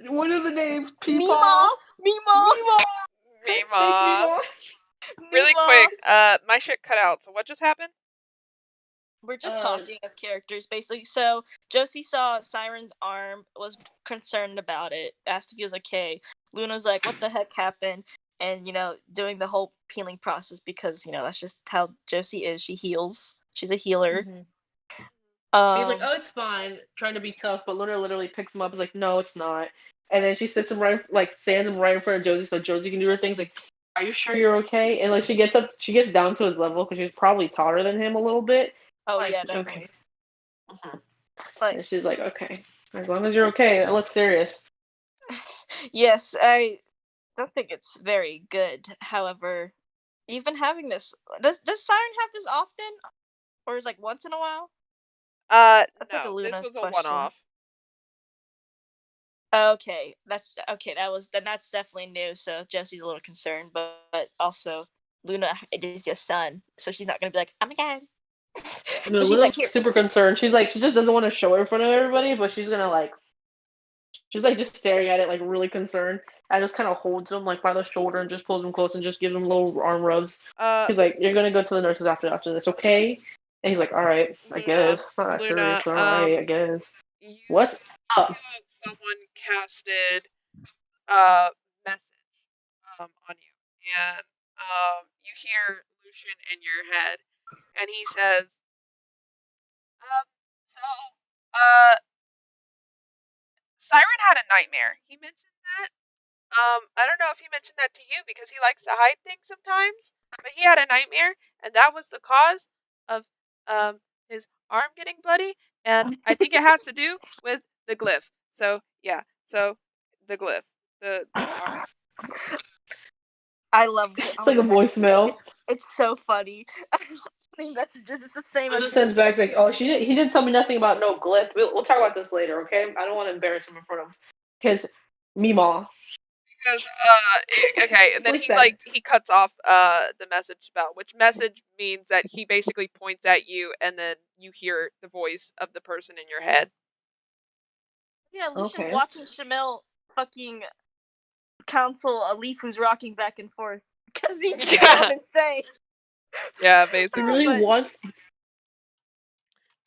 What are the names? Meemaw. Meemaw. Thanks, Meemaw. Meemaw. Really quick, my shit cut out. So what just happened? We're just talking as characters, basically. So Josie saw Siren's arm, was concerned about it, asked if he was okay. Luna's like, "What the heck happened?" And doing the whole healing process because that's just how Josie is. She heals. She's a healer. He's like, "Oh, it's fine," trying to be tough, but Luna literally picks him up. Is like, "No, it's not." And then she sits him stands him right in front of Josie, so Josie can do her things. Like, "Are you sure you're okay?" And she gets down to his level because she's probably taller than him a little bit. Oh yeah, definitely. Okay. And she's like, "Okay, as long as you're okay." That looks serious. Yes, I don't think it's very good. However, you've been having this. Does Siren have this often, or is once in a while? That's no, this was a one-off. Okay, that's okay. That's definitely new. So Josie's a little concerned, but also Luna, it is your son, so she's not gonna be like, "Oh my god." No, Luna's super concerned. She's like, she just doesn't want to show it in front of everybody, but she's gonna she's just staring at it really concerned. And just kind of holds him by the shoulder and just pulls him close and just gives him little arm rubs. She's like, "You're gonna go to the nurses after this, okay?" And he's like, "All right, I guess. It's not that serious, but all right, I guess." What's up? Someone casted message on you, and you hear Lucian in your head, and he says, Siren had a nightmare. He mentioned that. I don't know if he mentioned that to you because he likes to hide things sometimes, but he had a nightmare, and that was the cause of his arm getting bloody, and I think it has to do with the glyph. So yeah, the glyph, the arm. I love it. It's like a voicemail. It's so funny. Messages. It's the same as. Sends back he didn't tell me nothing about no glyph. We'll talk about this later, okay? I don't want to embarrass him in front of his Meemaw. Because okay, and then he cuts off the message about which message means that he basically points at you, and then you hear the voice of the person in your head. Yeah, Lucian's watching Shamil fucking counsel a leaf who's rocking back and forth because he's going insane. Yeah, basically. He really wants.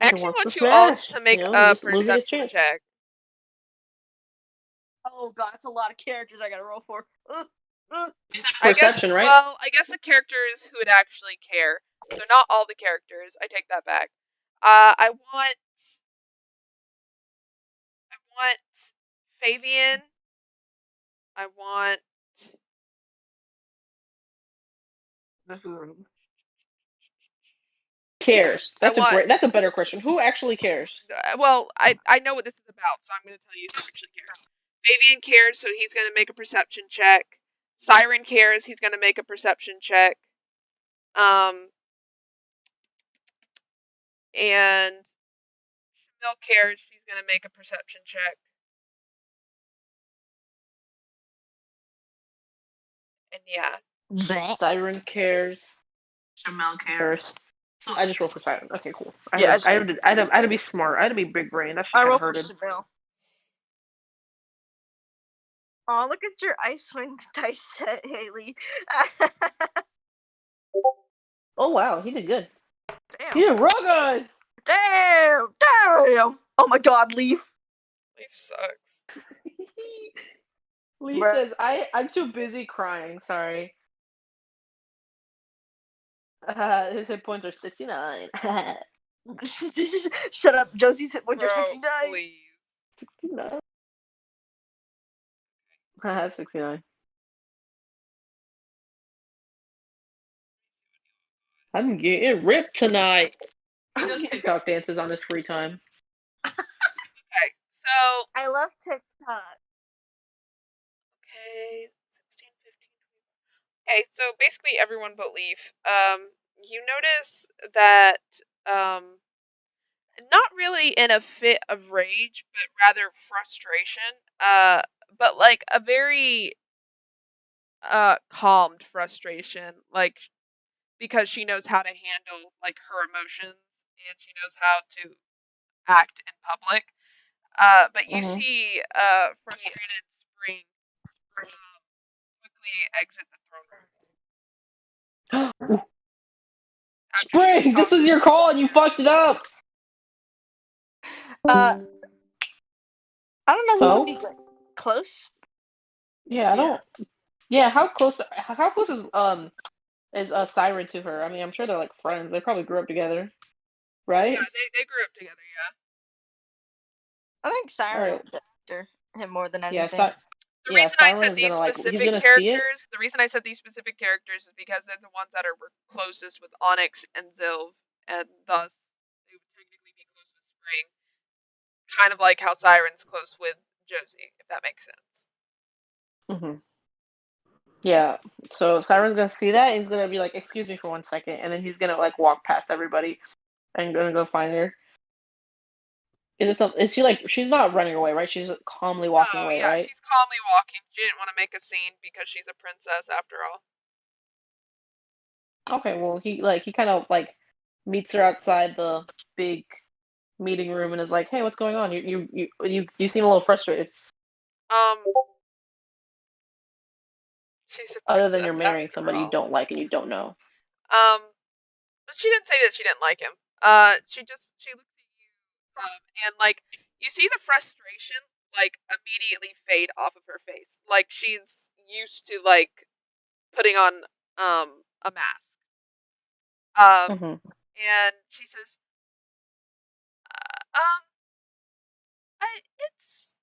I actually want you all to make a perception check. Oh god, that's a lot of characters I gotta roll for. Perception, right? Well, I guess the characters who would actually care. So not all the characters. I take that back. I want Fabian. I want. Cares? That's a better question. Who actually cares? Well, I know what this is about, so I'm going to tell you who actually cares. Fabian cares, so he's going to make a perception check. Siren cares, he's going to make a perception check. And Shamil cares, she's going to make a perception check. And yeah. Siren cares. Shamil cares. So I just roll for Siren. Okay, cool. I had to be smart. I had to be big brain. That's I roll for Shamil. Oh, look at your Icewind dice set, Haley. Oh wow, he did good. Damn. He did real good. Damn. Oh my god, Leaf. Leaf sucks. Leaf says, I'm too busy crying, sorry. His hit points are 69. Shut up, Josie's hit points are 69. Please. 69. 69. I'm getting ripped tonight. He does TikTok dances on his free time. Okay, so I love TikTok. Okay, 16, 15, 20. Okay, so basically everyone but Leaf. You notice that not really in a fit of rage, but rather frustration. But a very calmed frustration, because she knows how to handle her emotions and she knows how to act in public. But you Mhm. see, frustrated Spring quickly exit the throne room after she Spring, this is your call and you fucked it up. I don't know who So? would be like close. Yeah, I to- don't. Yeah, how close is Siren to her? I mean, I'm sure they're like friends. They probably grew up together, right? Yeah, they grew up together. Yeah. I think Siren Alright. would go after him more than Yeah, anything. The yeah, reason I Siren said is these gonna like he's specific gonna see it. characters, the reason I said these specific characters is because they're the ones that are closest with Onyx and Zilv, and thus they would technically be close with Spring. Kind of like how Siren's close with Josie, if that makes sense. Mhm. Yeah. So Siren's gonna see that. And he's gonna be like, "Excuse me for 1 second," and then he's gonna like walk past everybody and gonna go find her. Is she like she's not running away, right? She's calmly walking Oh away, yeah, right? she's calmly walking. She didn't want to make a scene because she's a princess after all. Okay. Well, he kind of like meets her outside the big meeting room and is like, "Hey, what's going on? You seem a little frustrated. Um, she's a Other than you're princess marrying after somebody you all. don't like and you don't know." But she didn't say that she didn't like him. She looked at you, and like you see the frustration like immediately fade off of her face. Like she's used to like putting on a mask. Mhm. And she says, um, it's.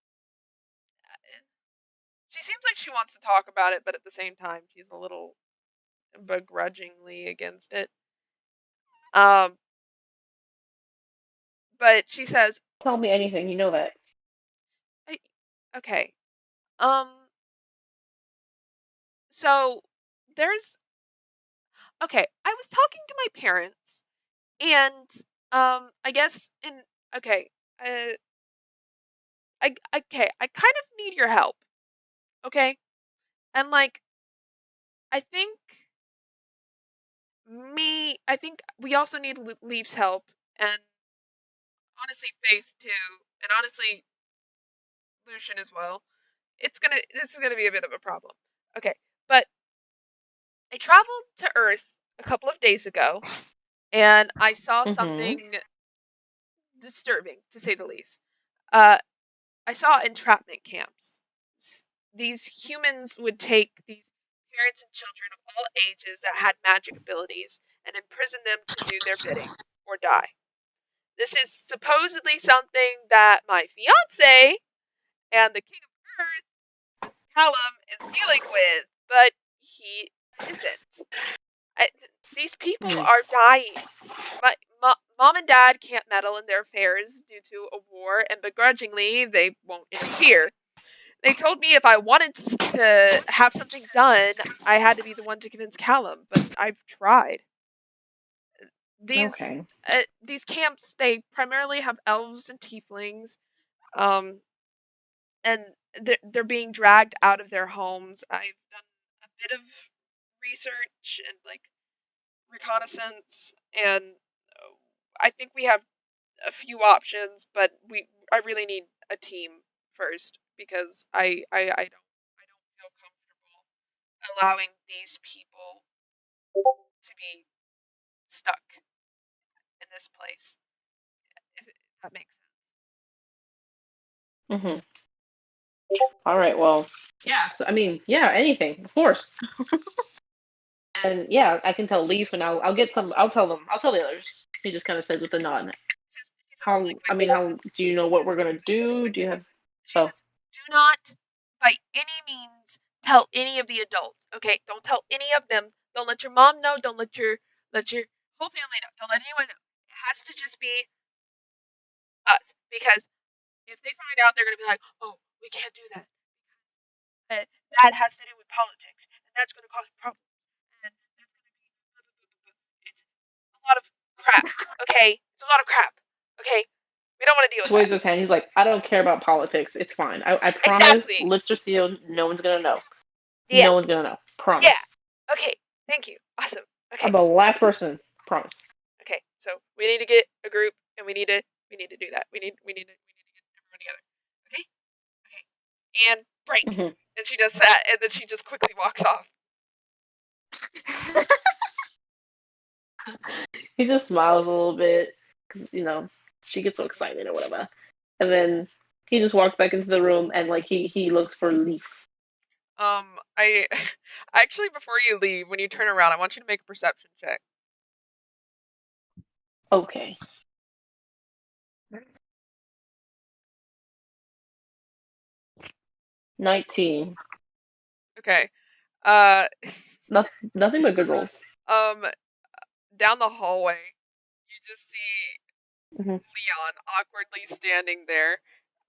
She seems like she wants to talk about it, but at the same time, she's a little begrudgingly against it. But she says, Tell me anything. You know that. okay. So there's okay. I was talking to my parents, and I guess in okay, I kind of need your help, okay? And like, I think I think we also need Leaf's help, and honestly, Faith too, and honestly, Lucian as well. This is gonna be a bit of a problem. Okay, but I traveled to Earth a couple of days ago, and I saw Mhm. something disturbing, to say the least. I saw entrapment camps. These humans would take these parents and children of all ages that had magic abilities and imprison them to do their bidding or die. This is supposedly something that my fiance and the King of Earth, Prince Callum, is dealing with, but he isn't. These people are dying. My mom and dad can't meddle in their affairs due to a war, and begrudgingly, they won't interfere. They told me if I wanted to have something done, I had to be the one to convince Callum, but I've tried. Okay. These camps, they primarily have elves and tieflings, and they're being dragged out of their homes. I've done a bit of research and like reconnaissance, and I think we have a few options, but I really need a team first because I don't feel comfortable allowing these people to be stuck in this place. If that makes sense. Mhm. All right. Well, yeah. So I mean, yeah, anything, of course. And yeah, I can tell Leaf, and I'll get some. I'll tell them. I'll tell the others. He just kind of says with a nod. He says How? really I quickly. mean, how do you know what we're gonna do? Do you have? She Oh. says, "Do not, by any means, tell any of the adults. Okay, don't tell any of them. Don't let your mom know. Don't let your whole family know. Don't let anyone know. It has to just be us because if they find out, they're gonna be like, oh, we can't do that. That has to do with politics, and that's gonna cause problems, and that's gonna be it's a lot of crap. Okay, it's a lot of crap. Okay, we don't want to deal with Waves that. his hand. He's like, I don't care about politics. It's fine. I promise. Exactly. Lips are sealed. No one's gonna know. Yeah. No one's gonna know. Promise. Yeah. Okay. Thank you. Awesome. Okay. I'm the last person. Promise. Okay. So we need to get a group, and we need to do that. We need to get everyone together. and break. Mhm. And she does that, and then she just quickly walks off. He just smiles a little bit because she gets so excited or whatever, and then he just walks back into the room and like he looks for Leaf. I actually, before you leave, when you turn around, I want you to make a perception check. Okay. $19. Okay. Nothing but good rolls. Down the hallway, you just see Mhm. Leon awkwardly standing there.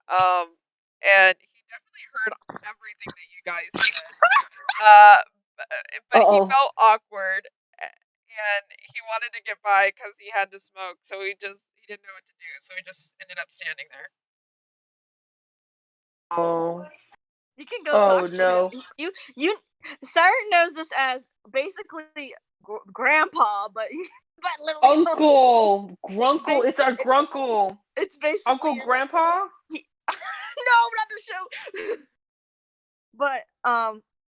And he definitely heard everything that you guys said. But he Uh-oh. felt awkward, and he wanted to get by because he had to smoke. So he didn't know what to do. So he just ended up standing there. Oh. You can go Oh, talk to no. him. Siren knows this as basically grandpa, but literally Uncle Grunkle. It's our Grunkle. It's basically Uncle Grandpa. No, not the show. But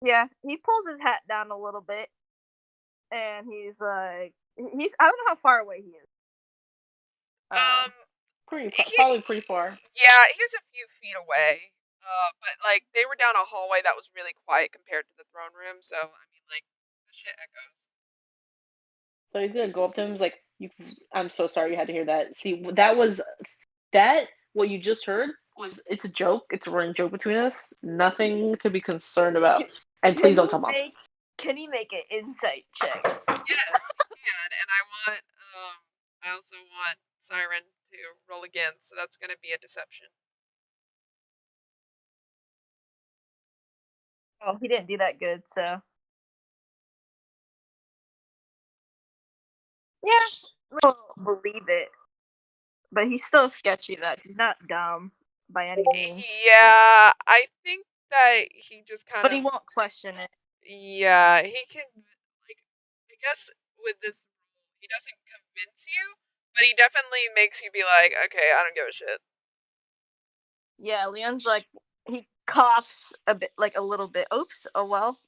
yeah, he pulls his hat down a little bit, and he's like, I don't know how far away he is. Probably pretty far. Yeah, he was a few feet away. But like they were down a hallway that was really quiet compared to the throne room. So I mean, like the shit echoes. So he's gonna go up to him. He's like, "I'm so sorry you had to hear that. See, that. What you just heard it's a joke. It's a running joke between us. Nothing to be concerned about. And please don't tell Mom." Can he make an insight check? Yes, he can. And I also want Siren to roll again. So that's gonna be a deception. Oh, he didn't do that good. So yeah, I don't believe it. But he's still sketchy. That he's not dumb by any means. Yeah, I think that he just kind of. But he won't question it. Yeah, he can. Like, I guess with this, he doesn't convince you, but he definitely makes you be like, okay, I don't give a shit. Yeah, Leon's like, he coughs a bit, like a little bit. Oops, oh well.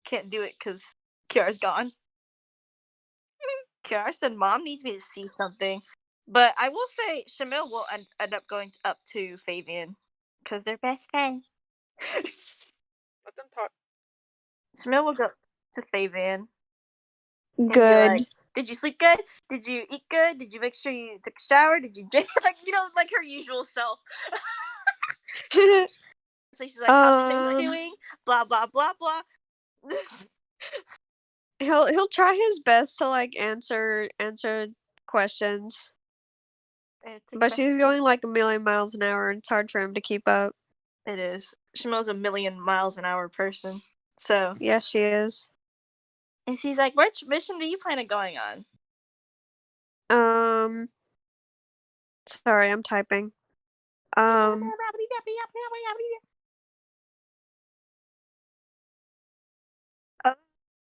Can't do it because Kiara's gone. Kiara said mom needs me to see something. But I will say Shamil will end up going up to Fabian because they're best friends. Let them talk. Shamil will go to Fabian. Good. Like, did you sleep good? Did you eat good? Did you make sure you took a shower? Did you drink? Like her usual self. So she's like, how's the thing doing? Blah blah blah blah. He'll try his best to like answer questions. But she's going like a million miles an hour and it's hard for him to keep up. It is. Shimo's a million miles an hour person. So yes, she is. And he's like, which mission do you plan on going on? Sorry, I'm typing.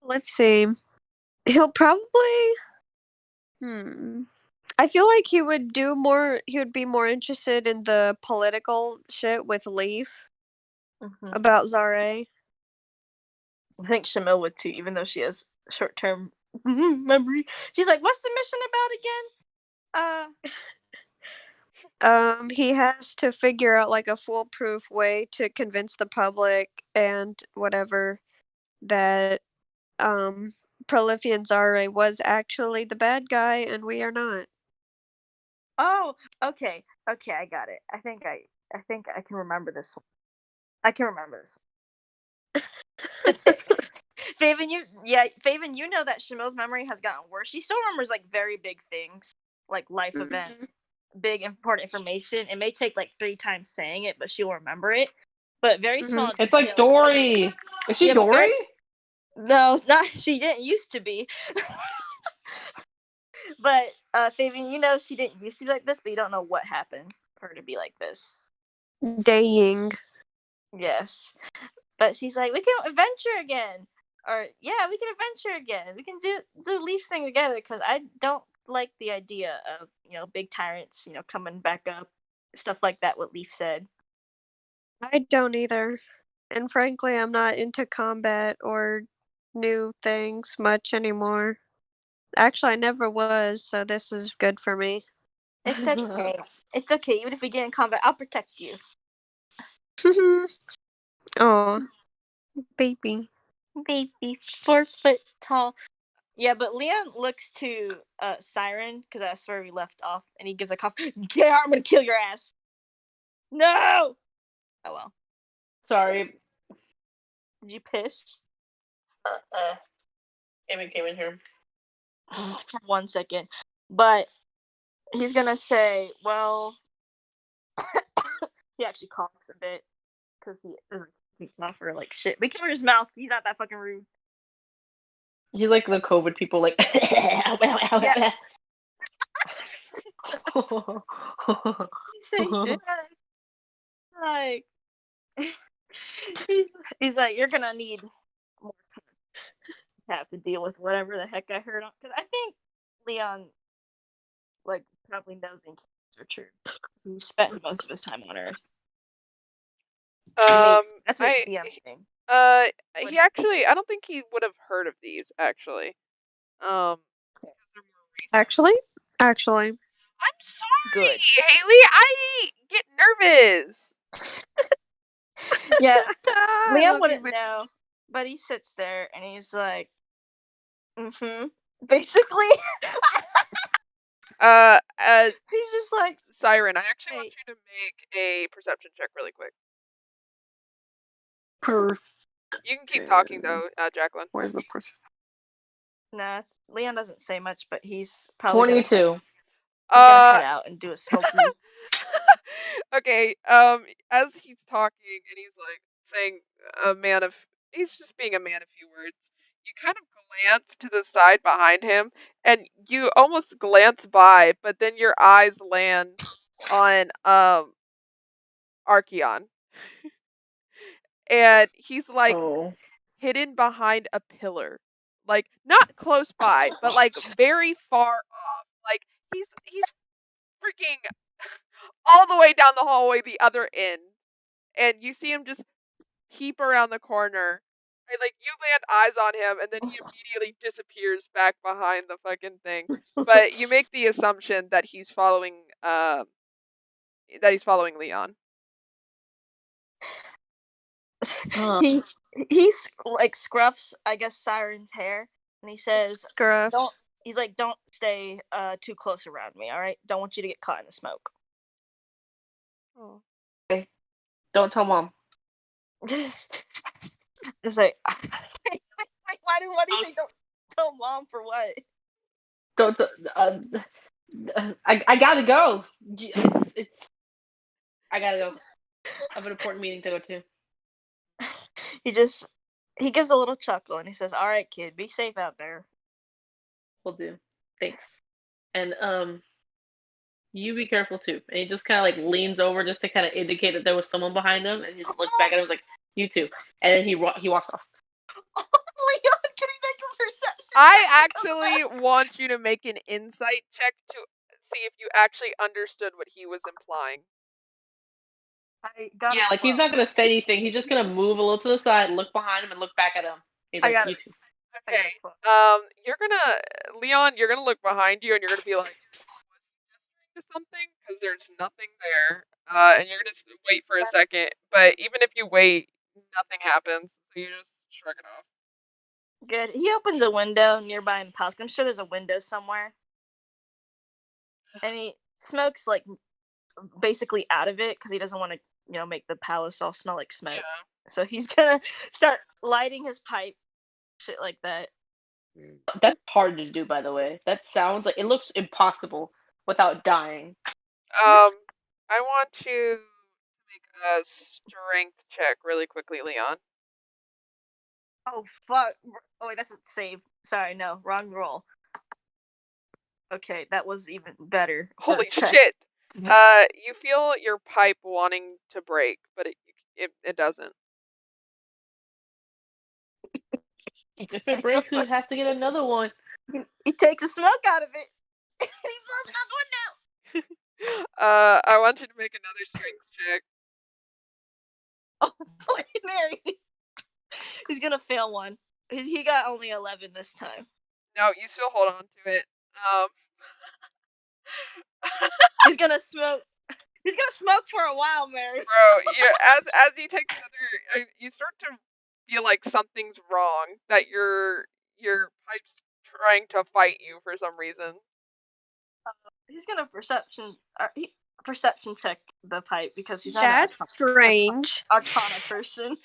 Let's see. He'll probably I feel like he would be more interested in the political shit with Leaf about Zare. I think Shamil would too, even though she has short-term memory. She's like, what's the mission about again? He has to figure out like a foolproof way to convince the public and whatever that Prolifian Zare was actually the bad guy and we are not. Oh, okay, I got it. I think I can remember this one. I can remember this one. Faven, you know that Shamil's memory has gotten worse. She still remembers like very big things, like life event, big important information. It may take like 3 times saying it, but she'll remember it. But very small. It's like Dory. Is she Dory? No, not she didn't used to be. But Fabian, you know she didn't used to be like this, but you don't know what happened for her to be like this. Dang. Yes. But she's like, we can adventure again. Or, yeah, we can adventure again. We can do Leaf's thing together, because I don't like the idea of, big tyrants, coming back up. Stuff like that, what Leaf said. I don't either. And frankly, I'm not into combat or new things much anymore. Actually, I never was, so this is good for me. It's okay. It's okay. Even if we get in combat, I'll protect you. Oh, baby. Baby, 4 foot tall. Yeah, but Leon looks to Siren, because that's where we left off, and he gives a cough. Get out, I'm gonna kill your ass. No! Oh well. Sorry. Did you piss? Amy came in here. For 1 second. But he's gonna say, well, he actually coughs a bit, because he doesn't cough or like shit. But he covered his mouth. He's not that fucking rude. He's like the COVID people, like. Yeah. Like, he's like, you're gonna need more time to have to deal with whatever the heck I heard on. Because I think Leon, like, probably knows incantations are true. He spent most of his time on Earth. That's what DM thing. He actually, I don't think he would have heard of these actually. Actually, I'm sorry, Good. Haley. I get nervous. Yeah, I Leon love wouldn't you, know, but he sits there and he's like, basically. He's just like, Siren, I actually want you to make a perception check really quick. You can keep talking though, Jacqueline. Where's the person? nah, Leon doesn't say much, but he's probably 22. He's gonna head out and do a smoky. Okay, as he's talking and he's like saying he's just being a man of few words. You kind of glance to the side behind him and you almost glance by, but then your eyes land on Archeon. And he's like hidden behind a pillar. Like not close by, but like very far off. Like he's freaking all the way down the hallway the other end. And you see him just peep around the corner. And like you land eyes on him and then he immediately disappears back behind the fucking thing. But you make the assumption that he's following Leon. He like scruffs, I guess, Siren's hair, and he says, Scruffs. Don't stay too close around me, all right? Don't want you to get caught in the smoke. Oh. Okay. Don't tell mom. It's like, why do you say don't tell mom for what? Don't. I gotta go. It's. I gotta go. I have an important meeting to go to. He gives a little chuckle and he says, "All right, kid, be safe out there." Will do. Thanks. And you be careful too. And he just kind of like leans over just to kind of indicate that there was someone behind him, and he just looks back at him, like, "You too." And then he walks off. Leon, can he make a perception? I actually want you to make an insight check to see if you actually understood what he was implying. Yeah, like he's not gonna say anything. He's just gonna move a little to the side, look behind him, and look back at him. He's like, "You too." Okay. Leon, you're gonna look behind you and you're gonna be like, was he gesturing to something? Because there's nothing there. And you're gonna wait for a second. But even if you wait, nothing happens. So you just shrug it off. Good. He opens a window nearby in the house. I'm sure there's a window somewhere. And he smokes like basically out of it because he doesn't want to, make the palace all smell like smoke. Yeah. So he's gonna start lighting his pipe, shit like that. That's hard to do, by the way. That sounds like it looks impossible without dying. I want you to make a strength check really quickly, Leon. Oh fuck! Oh wait, that's a save. Sorry, no, wrong roll. Okay, that was even better. Holy shit! You feel your pipe wanting to break, but it doesn't. If it breaks, he has to get another one. He takes a smoke out of it. He blows another one out. I want you to make another strength check. Mary. He's gonna fail one. He got only 11 this time. No, you still hold on to it. He's gonna smoke. He's gonna smoke for a while, Mary. Bro, as you take another, you start to feel like something's wrong. That your pipe's trying to fight you for some reason. He's gonna perception check the pipe because he's not That's strange. Arcana person.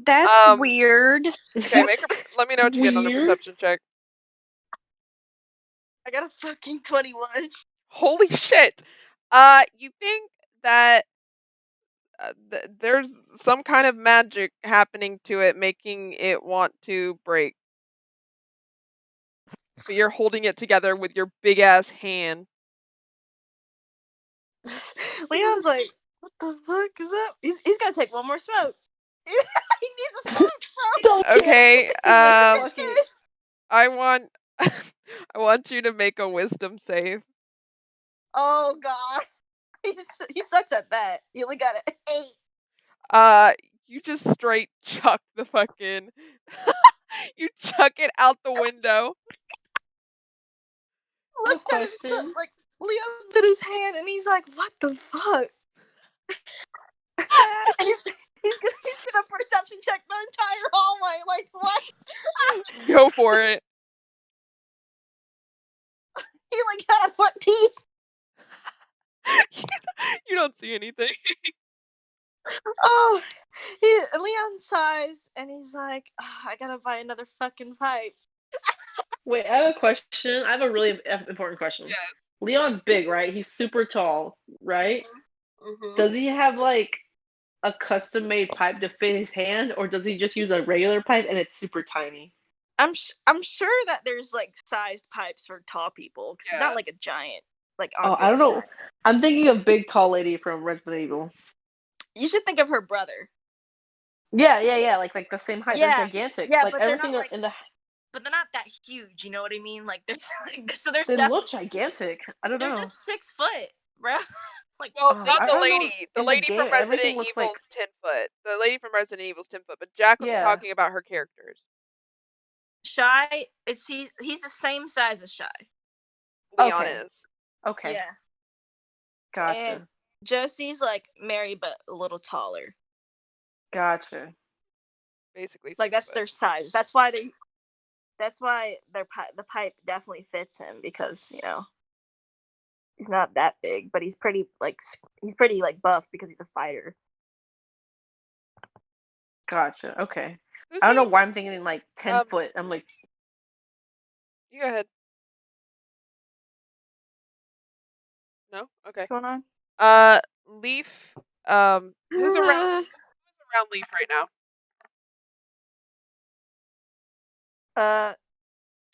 That's weird. Okay, let me know what you get on a Weird. perception check. I got a fucking 21. Holy shit! You think that there's some kind of magic happening to it, making it want to break. But you're holding it together with your big ass hand. Leon's like, what the fuck is up? He's gonna take one more smoke. He needs a smoke, bro. Okay, Lucky. I want you to make a wisdom save. Oh god. He sucks at that. He only got an 8. You just straight chuck the fucking you chuck it out the window. Looks at himself like Leon put his hand and he's like, what the fuck? he's gonna perception check the entire hallway, like what? Go for it. He like got a 14. You don't see anything. Oh, Leon sighs and he's like, I gotta buy another fucking pipe. Wait, I have a question. I have a really important question. Yes. Leon's big, right? He's super tall, right? Mm-hmm. Does he have like a custom-made pipe to fit his hand, or does he just use a regular pipe and it's super tiny? I'm sure that there's like sized pipes for tall people because he's not like a giant. Like I don't know. I'm thinking of big tall lady from Resident Evil. You should think of her brother. Yeah. Like the same height. Yeah, They're gigantic. yeah, like but they're everything not, like, in the. But they're not that huge. You know what I mean? Like there's so there's They definitely look gigantic. I don't know. they're just 6 foot, bro. Like Well, I not the don't know. lady. The In the lady game, from Resident everything Evil's looks like- 10 foot. The lady from Resident Evil's 10 foot. But Jacqueline's Yeah. talking about her characters. Shy, he's the same size as Shy. Leon Okay. is. Okay. Yeah. Gotcha. And Josie's like Mary, but a little taller. Gotcha. Basically. Like that's 6 their foot. size. That's why the pipe definitely fits him because he's not that big, but he's pretty like buff because he's a fighter. Gotcha. Okay. Who's I don't know eating- why I'm thinking like 10 foot. I'm like, You go ahead. No? Okay. What's going on? Leaf. Who's around Leaf right now?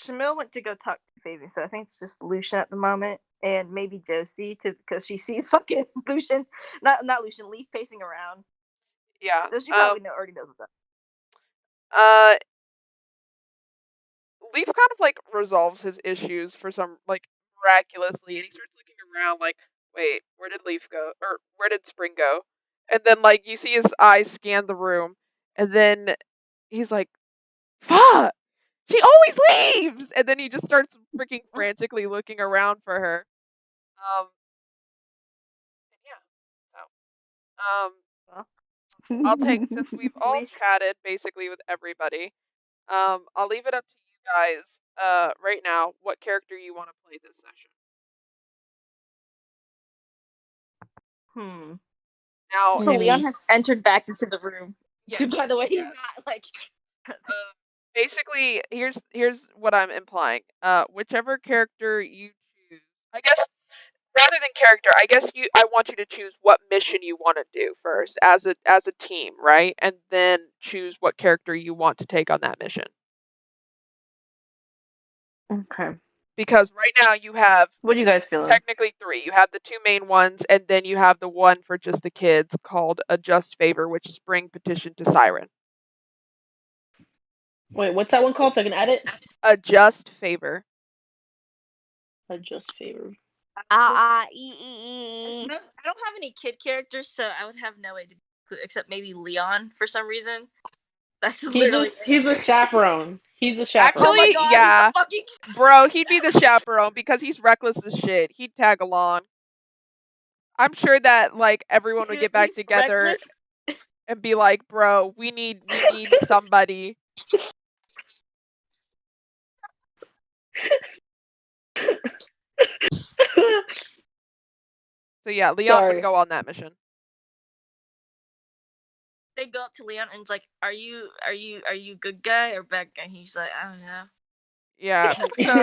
Shamil went to go talk to Fabian, so I think it's just Lucian at the moment, and maybe Josie because she sees fucking Lucian, not Lucian, Leaf pacing around. Yeah. So she probably already knows what's up. Leaf kind of like resolves his issues for some like miraculously, and he starts looking around like, wait, where did Leaf go? Or where did Spring go? And then like you see his eyes scan the room, and then he's like, fuck! She always leaves! And then he just starts freaking frantically looking around for her. I'll take, since we've all chatted basically with everybody, I'll leave it up to you guys right now what character you want to play this session. Now, So Leon has entered back into the room. Yeah, By the way, he's yeah. not like. Basically, here's what I'm implying. Whichever character you choose, I guess, rather than character, I guess I want you to choose what mission you want to do first as a team, right? And then choose what character you want to take on that mission. okay. Because right now you have What are you guys feeling? technically 3. You have the 2 main ones, and then you have the one for just the kids called A Just Favor, which Spring petitioned to Siren. Wait, what's that one called? So I can add it? A Just Favor. I just favored. I don't have any kid characters, so I would have no way to except maybe Leon for some reason. That's He's literally. a chaperone. He's a chaperone. Oh my Actually, god, yeah. he's the fucking. Bro, he'd be the chaperone because he's reckless as shit. He'd tag along. I'm sure that like everyone would get back He's together reckless. and be like, "Bro, we need somebody." So yeah, Leon Sorry. would go on that mission. They go up to Leon and it's like, "Are you good guy or bad guy?" He's like, "I don't know." Yeah. So They're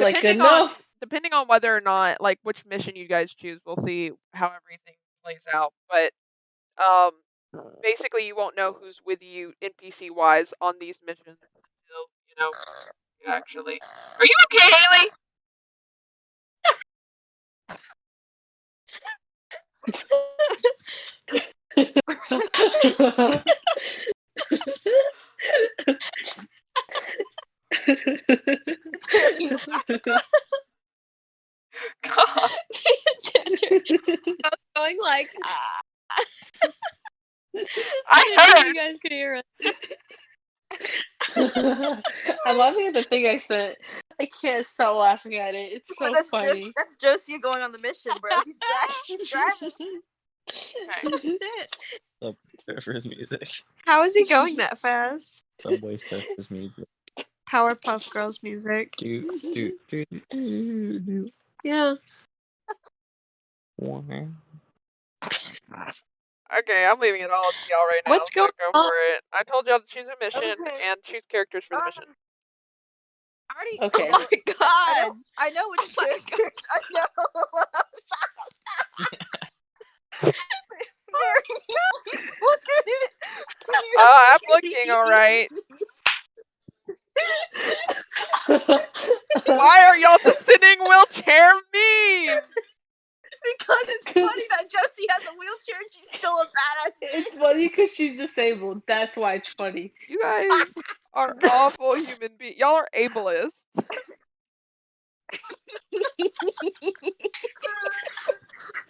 like, good depending on enough. depending on whether or not like which mission you guys choose, we'll see how everything plays out. But basically you won't know who's with you NPC wise on these missions until, you actually. Are you okay, Haley? God. Going like, I heard. you guys could hear us. I'm laughing at the thing I sent. I can't stop laughing at it. It's so funny. That's Josie going on the mission, bro. He's driving. Shit. Surfers music. How is he going that fast? Subway Surfers music. Powerpuff Girls music. Do. Yeah. Okay, I'm leaving it all up to y'all right now. What's so going go on? for it. I told y'all to choose a mission Okay. and choose characters for the mission. Okay. Oh my god. I know which characters. I know. Mary, look at it. I'm looking alright. Why are y'all sending wheelchair memes? Because it's funny that Josie has a wheelchair and she's still a badass. It's funny because she's disabled. That's why it's funny. You guys are awful human beings. Y'all are ableists.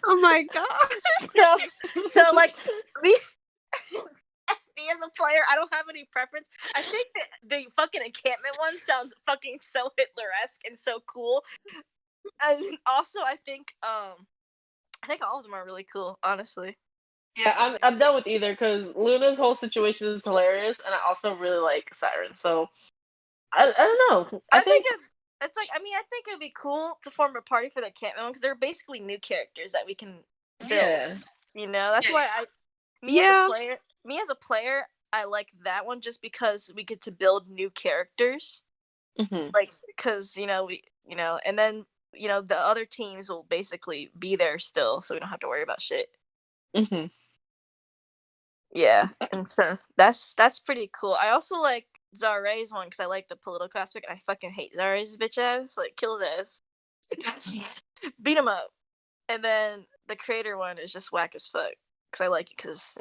Oh my god. So like me as a player, I don't have any preference. I think that the fucking encampment one sounds fucking so Hitler-esque and so cool. And also I think all of them are really cool, honestly. Yeah, I'm done with either because Luna's whole situation is hilarious, and I also really like Siren. So I don't know. I think it's like, I think it'd be cool to form a party for the encampment one because they're basically new characters that we can build. Yeah. You know, that's why me as a player, I like that one just because we get to build new characters. Mm-hmm. Like, because and then the other teams will basically be there still, so we don't have to worry about shit. Mm-hmm. Yeah, and so that's pretty cool. I also like Zare's one because I like the political aspect. I fucking hate Zare's bitch ass. Like, kill his ass, beat him up, and then the creator one is just whack as fuck because I like it because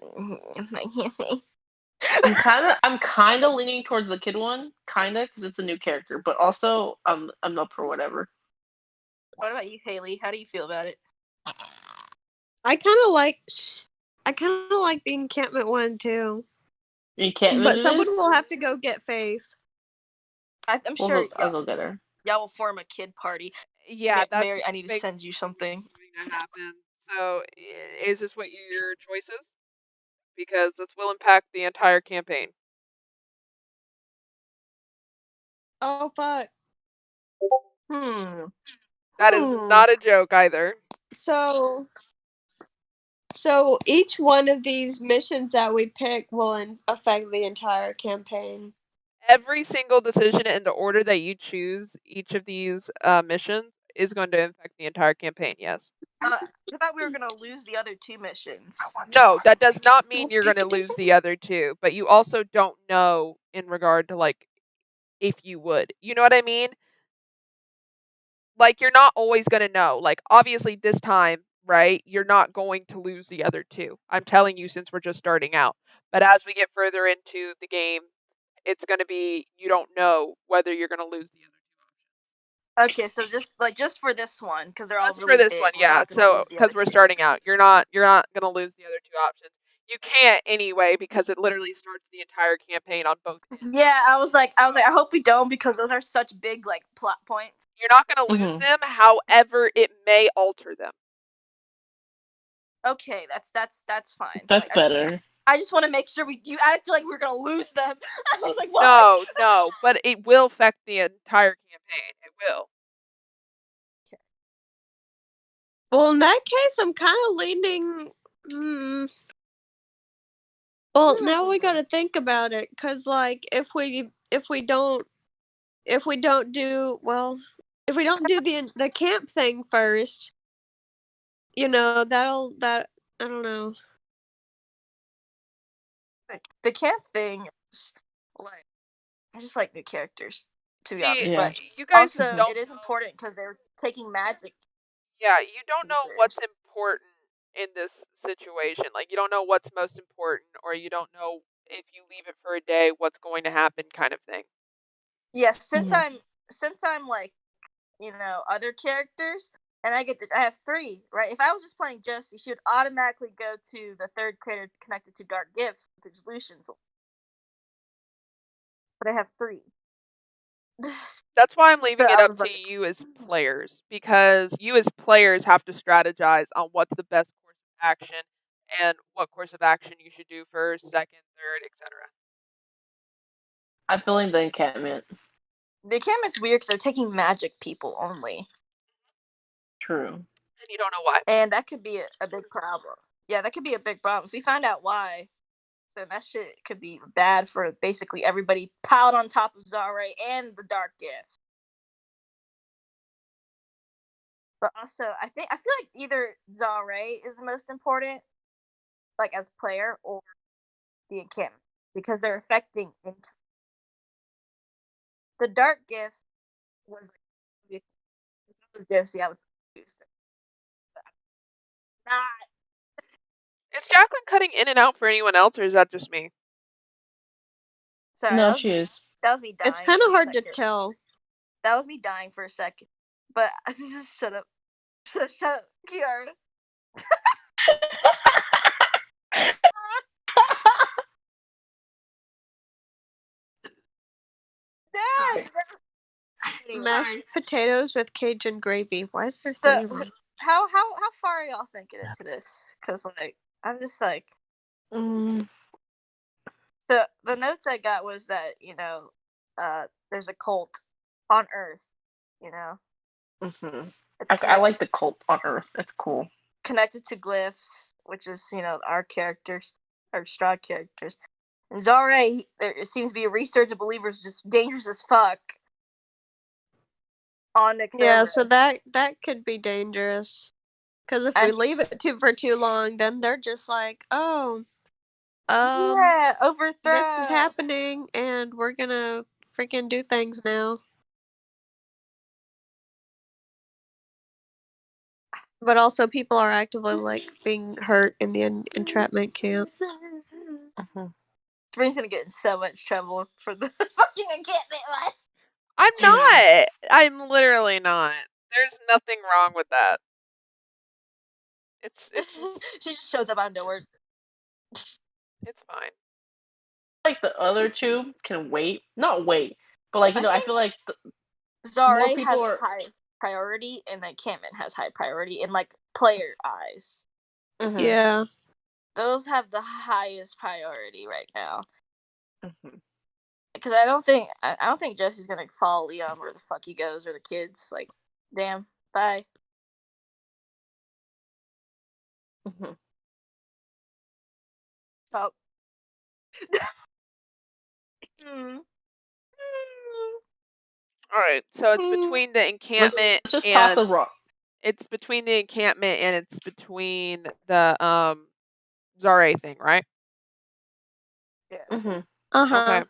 I'm kind of leaning towards the kid one, because it's a new character, but also I'm up for whatever. What about you, Haley? How do you feel about it? I kind of like the encampment one too. Encampment, But someone will have to go get Faith. I'm sure I'll go get her. Y'all will form a kid party. Yeah, that's Mary, I need to send you something. going to happen. So, is this what your choice is? Because this will impact the entire campaign. Oh fuck. That is not a joke either. So each one of these missions that we pick will affect the entire campaign. Every single decision in the order that you choose each of these missions is going to affect the entire campaign, yes. I thought we were going to lose the other two missions. No, that does not mean you're going to lose the other two, but you also don't know in regard to, like, if you would. You know what I mean? Like, you're not always going to know. Like, obviously this time, right, you're not going to lose the other two. I'm telling you since we're just starting out. But as we get further into the game, it's going to be, you don't know whether you're going to lose the other two. Okay, so just for this one, because they're all just really for this big, one, yeah. So because we're starting out, you're not gonna lose the other two options. You can't anyway because it literally starts the entire campaign on both ends. Yeah, I was like, I hope we don't because those are such big like plot points. You're not going to lose them, however, it may alter them. Okay, that's fine. That's like, better. I just want to make sure you acted like we were gonna lose them. I was like, what? No, but it will affect the entire campaign. It will. Well, in that case, I'm kind of leaning. Well, now we got to think about it, cause like if we don't do the camp thing first, that I don't know. The camp thing is like I just like new characters, to be honest. Yeah. But you guys also, don't it is important because they're taking magic. Yeah, you don't know what's important in this situation. Like, you don't know what's most important, or you don't know if you leave it for a day, what's going to happen, kind of thing. Yeah, since I'm like, other characters, and I have 3, right? If I was just playing Josie, she would automatically go to the 3rd creator connected to Dark Gifts, which is Lucian's. But I have 3. That's why I'm leaving So it I up was to like- you as players, because you as players have to strategize on what's the best course of action and what course of action you should do first, second, third, etc. I'm feeling the encampment. The encampment's weird because they're taking magic people only. True. And you don't know why. And that could be a big problem. Yeah, that could be a big problem. If we find out why, then that shit could be bad for basically everybody piled on top of Zare and the Dark Gift. But also, I feel like either Zare is the most important, like as player, or the encampment, because they're affecting the Dark Gifts was like, if it was Josie, I would use it. Not. Is Jacqueline cutting in and out for anyone else, or is that just me? Sorry, No, she is. That was me dying. It's kind of for a hard to second. tell. That was me dying for a second. But shut up. Shut up, Kiara. Dad! Mashed potatoes with Cajun gravy. Why is there 3 So, of them? how far are y'all thinking into this? Because like I'm just like, Mm. so the notes I got was that there's a cult on Earth. Mm-hmm. It's I like the cult on Earth. That's cool. Connected to glyphs, which is our characters, our straw characters. And Zare, there seems to be a resurgence of believers just dangerous as fuck. Onyx. Yeah, so that could be dangerous. Because if we leave it for too long, then they're just like, oh, yeah, overthrow. This is happening, and we're gonna freaking do things now. But also, people are actively like being hurt in the entrapment camp. Spring's gonna get in so much trouble for the fucking encampment one. I'm not. I'm literally not. There's nothing wrong with that. It's she just shows up out of nowhere. It's fine. Like the other 2 can wait. Not wait, but like I feel like Zare more people has high priority, and the encampment has high priority in like player eyes. Mm-hmm. Yeah. Those have the highest priority right now. Mm-hmm. Because I don't think Josie's gonna follow Leon where the fuck he goes, or the kids. Like, damn, bye. Mm-hmm. Stop. All right, so it's between the encampment Let's just and toss a rock. It's between the encampment and it's between the Zare thing, right? Yeah. Mm-hmm. Okay.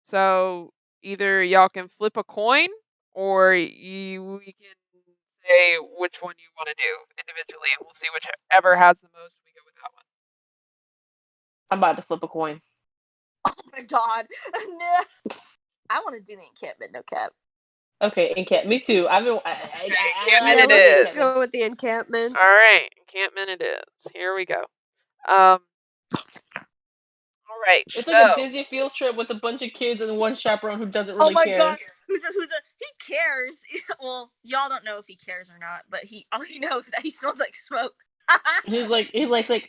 So either y'all can flip a coin, or we can say which one you want to do individually, and we'll see whichever has the most. We go with that one. I'm about to flip a coin. Oh my god! No. I want to do the encampment. No cap. Okay, encampment. Me too. Encampment it let's is. go with the encampment. All right, encampment it is. Here we go. All right. It's like a So Disney field trip with a bunch of kids and one chaperone who doesn't Oh really my care. god, he cares. Well, y'all don't know if he cares or not, but all he knows is that he smells like smoke. He's like,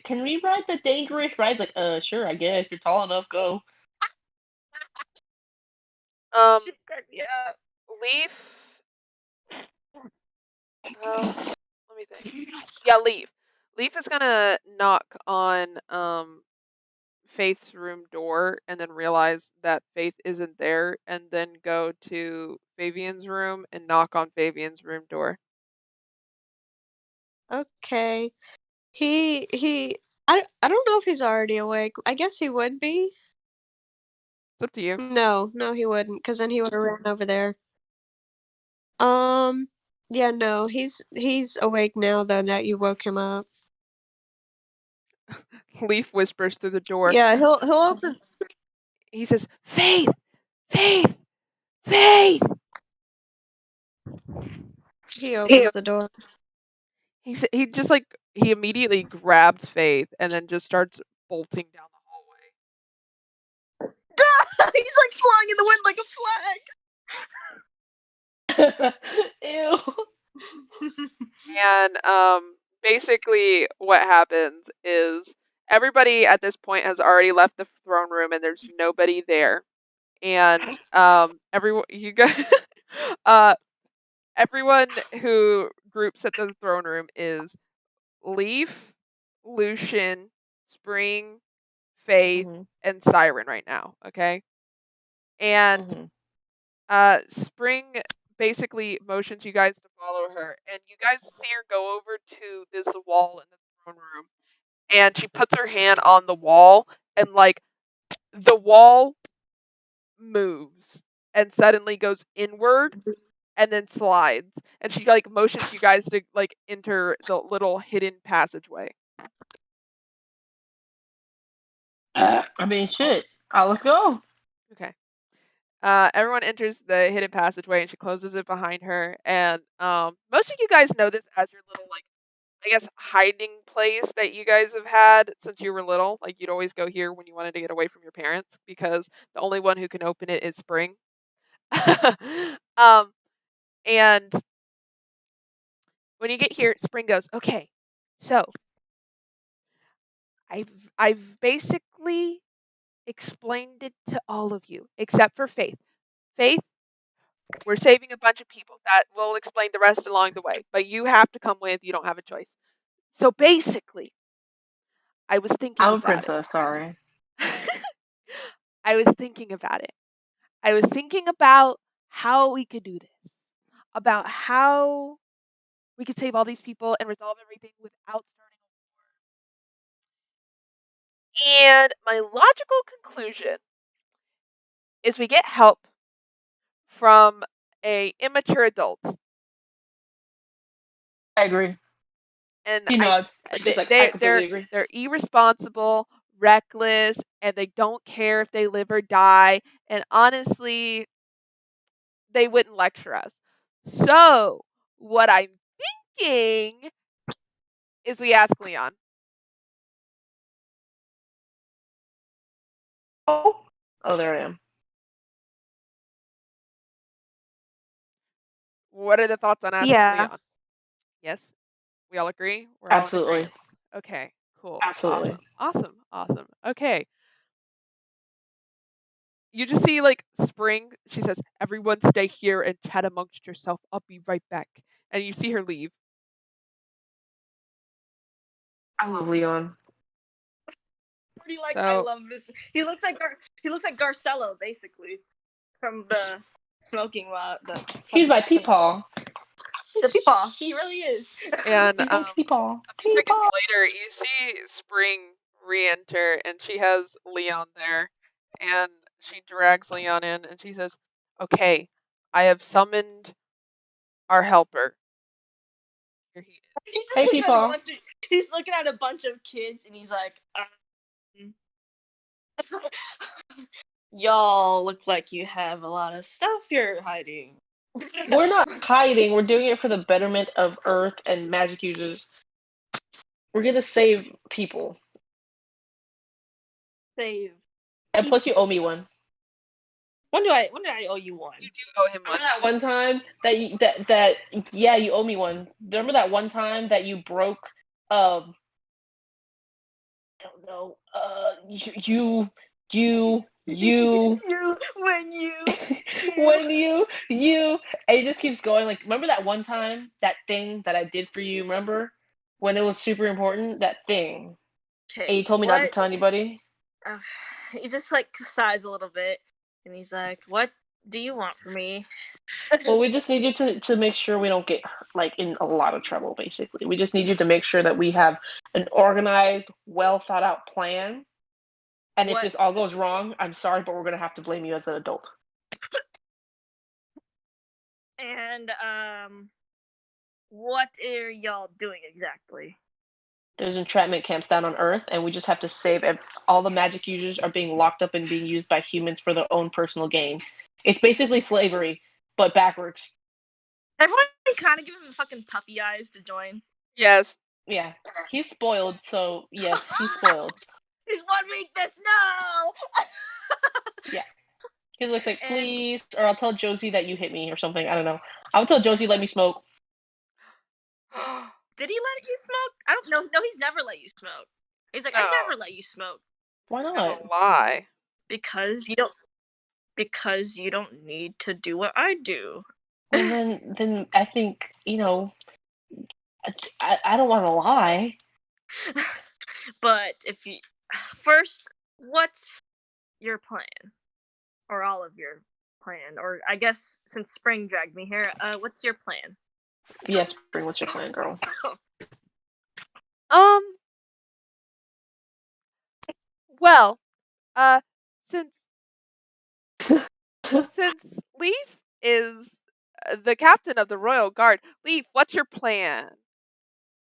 can we ride the dangerous rides? Like, sure, I guess you're tall enough. Go. Leaf. Let me think. Yeah, Leaf. Leaf is gonna knock on Faith's room door and then realize that Faith isn't there, and then go to Fabian's room and knock on Fabian's room door. Okay. I don't know if he's already awake. I guess he would be. It's up to you. No, he wouldn't, because then he would have ran over there. Yeah, no, he's awake now though that you woke him up. Leaf whispers through the door. Yeah, he'll open. He says, "Faith, Faith, Faith." He opens the door. He immediately grabs Faith and then just starts bolting down the hallway. He's like flying in the wind like a flag. Ew. And basically what happens is everybody at this point has already left the throne room and there's nobody there. And everyone who groups at the throne room is Leaf, Lucian, Spring, Faith, and Siren right now, okay? And Spring basically motions you guys to follow her, and you guys see her go over to this wall in the throne room, and she puts her hand on the wall, and like the wall moves and suddenly goes inward and then slides, and she like motions you guys to like enter the little hidden passageway. I mean, shit. Let's go. Okay. Everyone enters the hidden passageway and she closes it behind her. And most of you guys know this as your little, like, I guess, hiding place that you guys have had since you were little. Like, you'd always go here when you wanted to get away from your parents because the only one who can open it is Spring. And when you get here, Spring goes, "Okay, so I've basically explained it to all of you except for Faith. Faith, we're saving a bunch of people. That will explain the rest along the way. But you have to come with. You don't have a choice. So basically, I was thinking I'm a about princess, sorry. I was thinking about it. I was thinking about how we could do this. About how we could save all these people and resolve everything without starting a war. And my logical conclusion is we get help from a immature adult. I agree. And He nods. I completely agree. They're irresponsible, reckless, and they don't care if they live or die. And honestly, they wouldn't lecture us. So what I'm thinking is we ask Leon. Oh, there I am. What are the thoughts on asking Leon? Yes? We all agree? We're Absolutely. all in agreement? Okay, cool. Absolutely. Awesome. Okay. You just see, like, Spring, she says, "Everyone stay here and chat amongst yourself. I'll be right back." And you see her leave. I love Leon. I love this. He looks like Garcello, basically, from the smoking lot. He's my peepaw. He's a peepaw. He really is. And He's my peepaw. A few seconds later, you see Spring re-enter, and she has Leon there, and she drags Leon in, and she says, "Okay, I have summoned our helper." Here he is. Hey, peepaw. He's looking at a bunch of kids, and he's like, "Y'all look like you have a lot of stuff you're hiding." We're not hiding. We're doing it for the betterment of Earth and magic users. We're gonna save people. save. And plus, you owe me one. When did I owe you one? You do owe him one. Remember that one time that yeah, you owe me one. Remember that one time that you broke I don't know. You when you and it just keeps going. Like, remember that one time, that thing that I did for you? Remember when it was super important? That thing, and you told me not to tell anybody. He just like sighs a little bit, and he's like, "What do you want from me?" Well, we just need you to make sure we don't get like in a lot of trouble. Basically, we just need you to make sure that we have an organized, well thought out plan. And if this all goes wrong, I'm sorry, but we're gonna have to blame you as an adult. And what are y'all doing exactly? There's entrapment camps down on Earth, and we just have to save all the magic users are being locked up and being used by humans for their own personal gain. It's basically slavery, but backwards. Everyone kind of give him fucking puppy eyes to join. Yes. Yeah, he's spoiled, so yes, he's spoiled. He's 1 weakness, no! Yeah. He looks like, please, or I'll tell Josie that you hit me or something. I don't know. I'll tell Josie let me smoke. Did he let you smoke? I don't know. No, he's never let you smoke. He's like, I never let you smoke. Why not? That's a lie. Because you don't need to do what I do. Well, then I think, I don't want to lie. But if you first, what's your plan, or all of your plan, or I guess since Spring dragged me here, what's your plan? Yes, Spring, what's your plan, girl? Well, since Leaf is the captain of the Royal Guard, Leaf, what's your plan?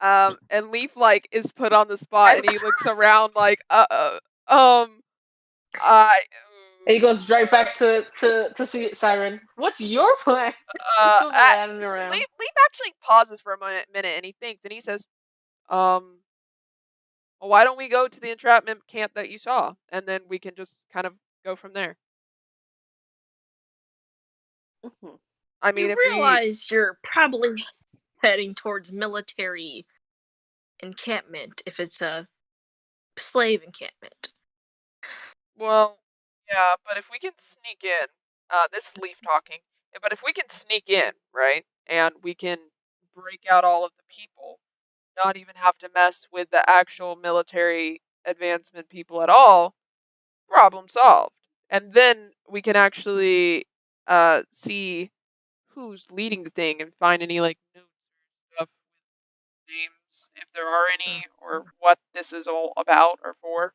And Leaf is put on the spot, and he looks around like, and he goes right back to see Siren. What's your plan? Leaf actually pauses for a minute, and he thinks, and he says, well, why don't we go to the entrapment camp that you saw, and then we can just kind of go from there. Mm-hmm. I mean, you realize you're probably heading towards military encampment if it's a slave encampment. Well, yeah, but if we can sneak in, this is Leaf talking, but if we can sneak in, right, and we can break out all of the people, not even have to mess with the actual military advancement people at all, problem solved. And then we can actually see who's leading the thing and find any notes or stuff with names, if there are any, or what this is all about or for.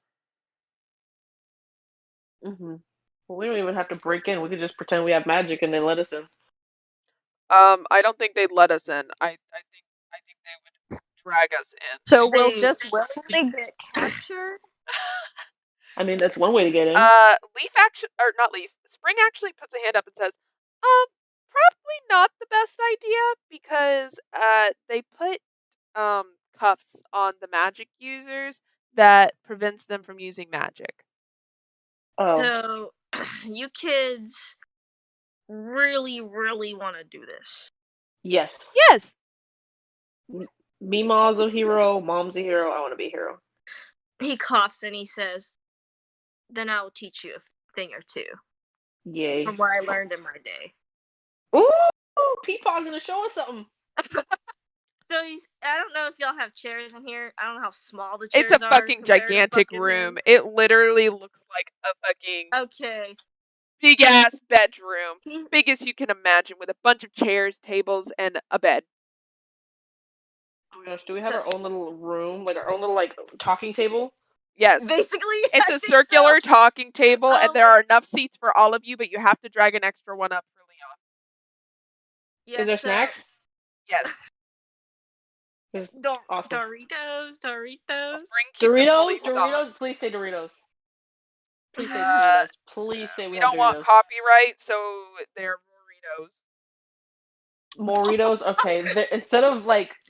Mm-hmm. Well, we don't even have to break in. We could just pretend we have magic and they let us in. I don't think they'd let us in. I think they would drag us in. So we'll just willingly get captured? I mean, that's one way to get in. Leaf not Leaf. Spring actually puts a hand up and says, probably not the best idea, because they put cuffs on the magic users that prevents them from using magic. Oh. So you kids really, really want to do this? Yes. Yes. Meemaw's a hero. Mom's a hero. I want to be a hero. He coughs and he says, then I will teach you a thing or two. Yay. From what I learned in my day. Ooh! Peepaw's gonna show us something. So I don't know if y'all have chairs in here. I don't know how small the chairs are. It's a fucking gigantic room. It literally looks like a fucking big ass bedroom. Biggest you can imagine, with a bunch of chairs, tables, and a bed. Oh my gosh, do we have our own little room? Like our own little talking table? Yes. Basically, it's a circular talking table, and there are enough seats for all of you, but you have to drag an extra one up for Leon. Yes, is there snacks? Yes. Awesome. Doritos. Doritos, please say Doritos. Please say Doritos. Please say we don't Doritos. want copyright, so they're Moritos, okay. Instead of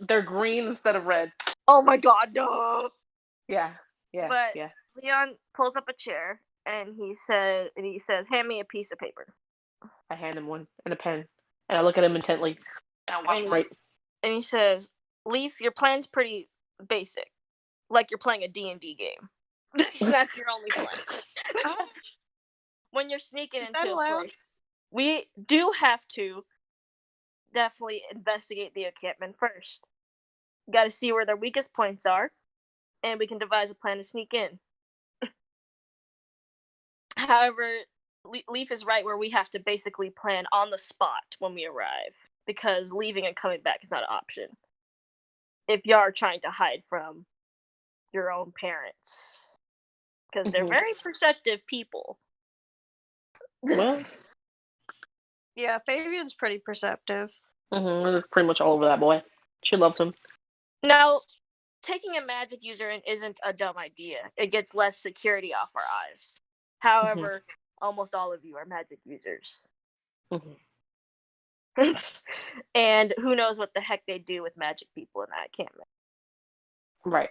they're green instead of red. Oh my god, no. Yeah. But Leon pulls up a chair and he says, "Hand me a piece of paper." I hand him one and a pen, and I look at him intently. And I watch him write. And he says, "Leaf, your plan's pretty basic, like you're playing a D&D game. That's your only plan. When you're sneaking into a place, we do have to definitely investigate the encampment first. Got to see where their weakest points are, and we can devise a plan to sneak in. However, Leaf is right where we have to basically plan on the spot when we arrive, because leaving and coming back is not an option if you are trying to hide from your own parents, because they're very perceptive people. Well, Yeah, Fabian's pretty perceptive. It's pretty much all over that boy. She loves him. Now, taking a magic user in isn't a dumb idea. It gets less security off our eyes. However, almost all of you are magic users. And who knows what the heck they do with magic people in that encampment. Right.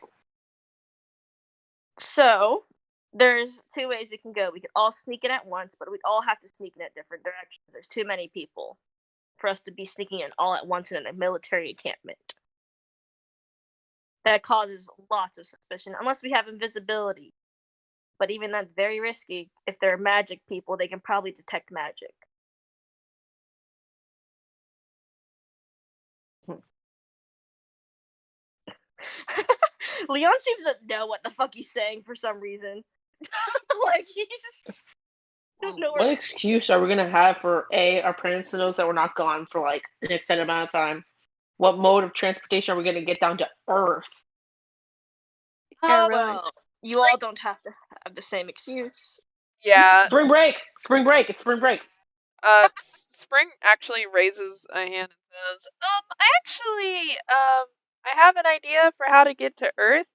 So, there's two ways we can go. We could all sneak in at once, but we'd all have to sneak in at different directions. There's too many people for us to be sneaking in all at once in a military encampment. That causes lots of suspicion, unless we have invisibility. But even that's very risky. If they're magic people, they can probably detect magic. Leon seems to know what the fuck he's saying for some reason. Like, he's just... don't know what excuse are we gonna have for our parents to know that we're not gone for like an extended amount of time? What mode of transportation are we gonna get down to Earth? Yeah, really. Well, you all don't have to have the same excuse. Yeah. Spring break! Spring break! It's spring break! Spring actually raises a hand and says, I have an idea for how to get to Earth.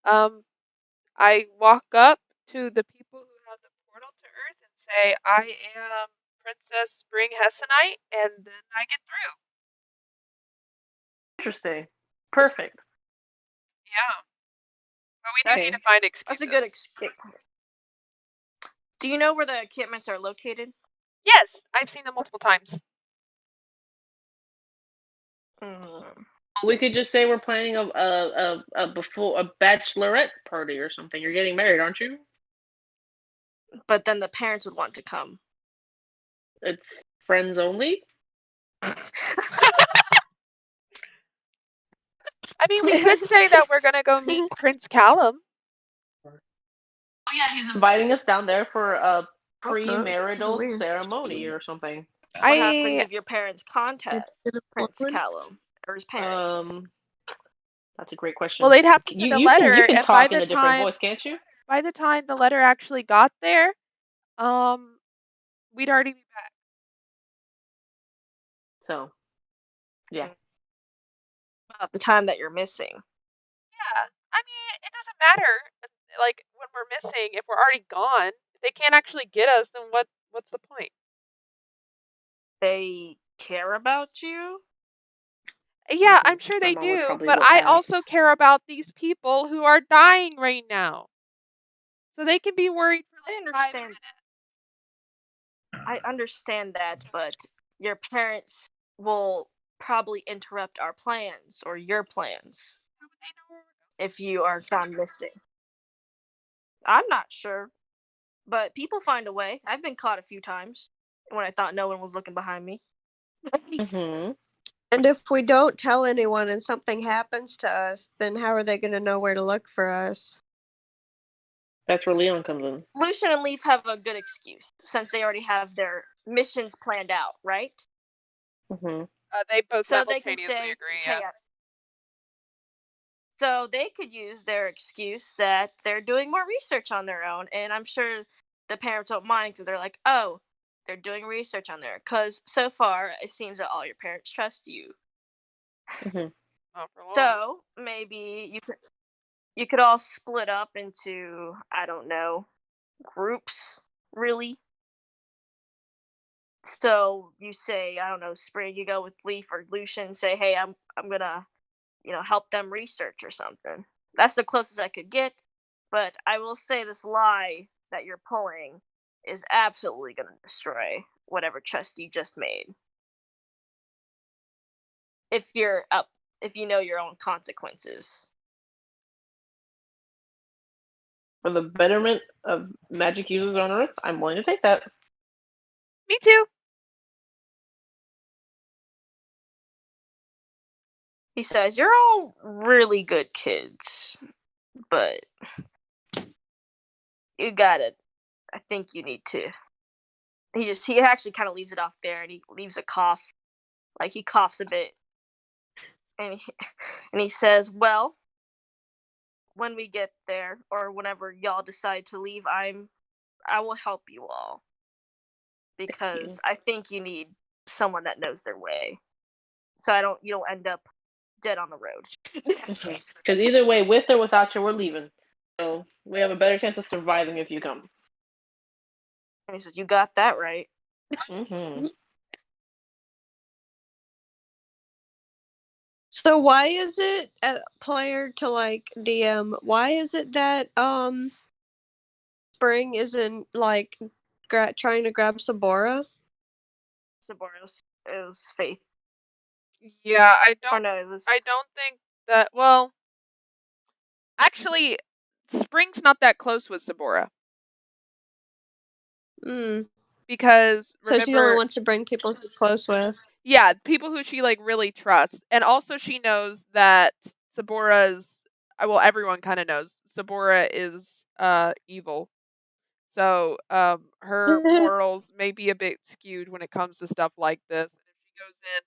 I walk up to the people who have the portal to Earth and say, I am Princess Spring Hessenite, and then I get through. Interesting. Perfect. Yeah. But we do need to find excuses. That's a good excuse. Do you know where the encampments are located? Yes, I've seen them multiple times. We could just say we're planning a bachelorette party or something. You're getting married, aren't you? But then the parents would want to come. It's friends only? I mean, we could say that we're gonna go meet Prince Callum. Oh yeah, he's inviting us down there for a pre-marital ceremony or something. What happens if your parents contact Prince Callum or his parents? That's a great question. Well, they'd have to send a letter, you can and talk in a different voice, can't you? By the time the letter actually got there, we'd already be back. So, yeah. About the time that you're missing. Yeah, I mean, it doesn't matter. Like, when we're missing, if we're already gone, if they can't actually get us, then what's the point? They care about you? Yeah, I'm sure they do, but I also care about these people who are dying right now. So they can be worried for like 5 minutes. I understand that, but your parents will probably interrupt our plans or your plans if you are found missing. I'm not sure, but people find a way. I've been caught a few times when I thought no one was looking behind me. And if we don't tell anyone and something happens to us, then how are they going to know where to look for us? That's where Leon comes in. Lucian and Leaf have a good excuse, since they already have their missions planned out, right? They both simultaneously agree, yeah. So they could use their excuse that they're doing more research on their own, and I'm sure the parents won't mind because they're like, oh, they're doing research on there. Because so far, it seems that all your parents trust you. So maybe you could all split up into, I don't know, groups, really. So you say, I don't know, Spring, you go with Leaf or Lucian, say, hey, I'm gonna, help them research or something. That's the closest I could get. But I will say this lie that you're pulling is absolutely going to destroy whatever trust you just made. If you know your own consequences. For the betterment of magic users on Earth, I'm willing to take that. Me too. He says, "You're all really good kids, but you gotta. I think you need to." He actually kind of leaves it off there, and he leaves a cough, like he coughs a bit, and he says, "Well, when we get there, or whenever y'all decide to leave, I will help you all because I think you need someone that knows their way, so you don't end up dead on the road." Because either way, with or without you, we're leaving. So we have a better chance of surviving if you come. And he says, "You got that right." Mm-hmm. So why is it player to like DM? Why is it that Spring isn't like trying to grab Sabora? Saboros is Faith. Yeah, I Or no, it was. don't think that. Well, actually, Spring's not that close with Sabora because So she only wants to bring people she's close with. Yeah, people who she like really trusts, and also she knows that Sabora's. Well, everyone kind of knows Sabora is evil. So her morals may be a bit skewed when it comes to stuff like this. And if she goes in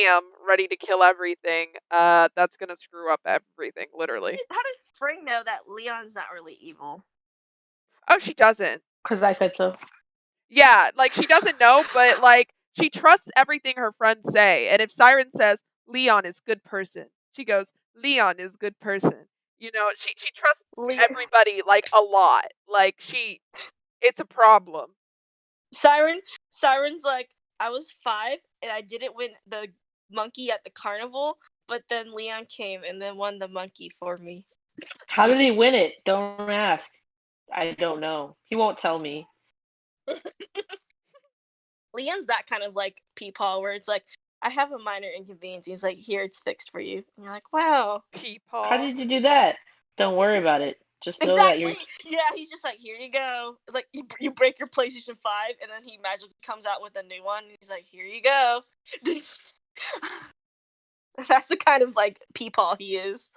ham, ready to kill everything, that's gonna screw up everything, literally. How does Spring know that Leon's not really evil? Oh, she doesn't. Because I said so. Yeah, like she doesn't know, but like she trusts everything her friends say. And if Siren says Leon is good person, she goes, Leon is good person. You know, she trusts everybody like a lot. Like it's a problem. Siren's like, I was 5 and I didn't win the monkey at the carnival, but then Leon came and then won the monkey for me. How did he win it? Don't ask. I don't know. He won't tell me. Leon's that kind of like peepaw where it's like, I have a minor inconvenience. He's like, here, it's fixed for you. And you're like, wow. Peepaw. How did you do that? Don't worry about it. Just know that you're. Yeah, he's just like, here you go. It's like you break your PlayStation 5, and then he magically comes out with a new one. And he's like, here you go. That's the kind of like peepaw he is.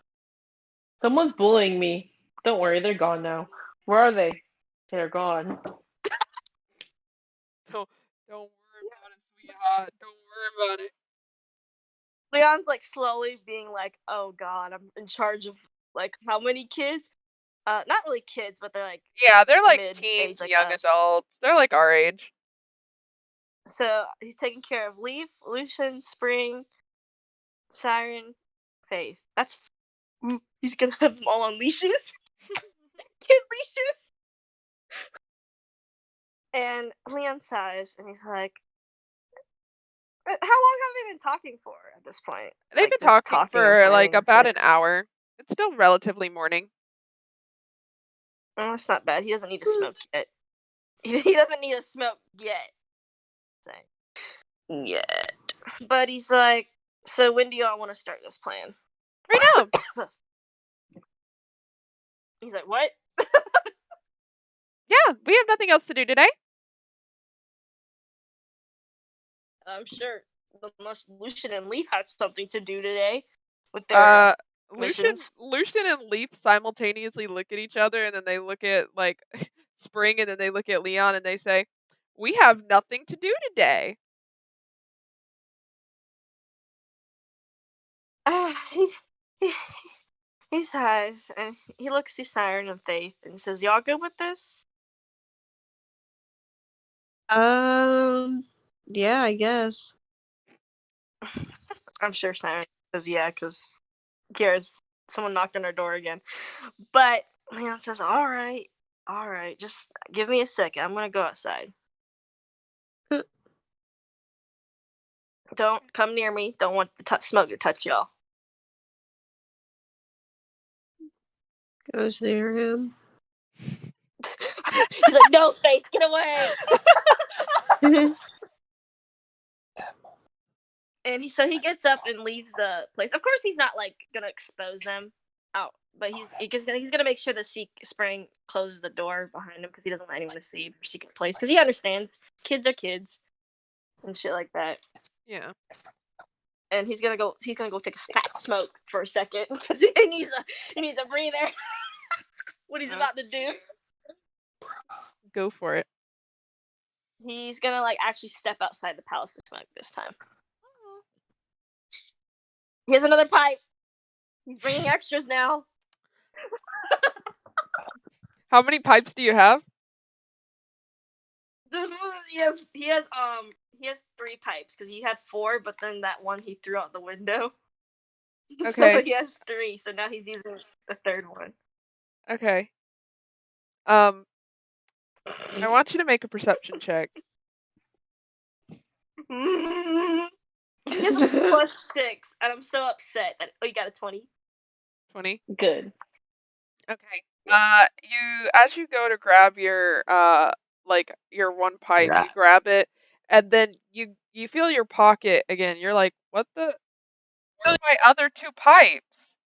Someone's bullying me. Don't worry, they're gone now. Where are they? They're gone. Don't worry about it, sweetheart. Don't worry about it. Leon's like slowly being like, oh god, I'm in charge of like how many kids? Not really kids, but they're like they're like teens, like young adults. They're like our age. So he's taking care of Leaf, Lucian, Spring, Siren, Faith. He's gonna have them all on leashes. Kid leashes. And Leon sighs and he's like, how long have they been talking for at this point? They've been talking for like about an hour. It's still relatively morning. Oh, that's not bad. He doesn't need to smoke yet. He doesn't need to smoke yet. Yet. But he's like, so when do y'all want to start this plan? Right now. He's like, what? Yeah, we have nothing else to do today. I'm sure. Unless Lucian and Leaf had something to do today with their missions. Lucian and Leaf simultaneously look at each other, and then they look at like Spring, and then they look at Leon, and they say, "We have nothing to do today." He sighs and he looks to Siren and Faith and says, "Y'all good with this?" Yeah, I guess. I'm sure Siren says yeah, because Kiara's someone knocked on her door again. But Leon says, all right, just give me a second. I'm gonna go outside. Don't come near me. Don't want the smoke to touch y'all. Goes near him. He's like, no, Faith, get away. And he gets up and leaves the place. Of course, he's not like gonna expose them out, but he's gonna make sure the spring closes the door behind him because he doesn't want anyone to see the secret place because he understands kids are kids and shit like that. Yeah. And he's gonna go take a fat smoke for a second because he needs a breather. What he's about to do. Go for it. He's gonna like actually step outside the palace to smoke this time. He has another pipe. He's bringing extras now. How many pipes do you have? He has 3 pipes because he had 4, but then that one he threw out the window. Okay. So he has 3. So now he's using the 3rd one. Okay. I want you to make a perception check. He has a +6, and I'm so upset that you got a 20. 20. Good. Okay. As you go to grab your your one pipe, you grab it, and then you feel your pocket again. You're like, what the? Where's my other 2 pipes?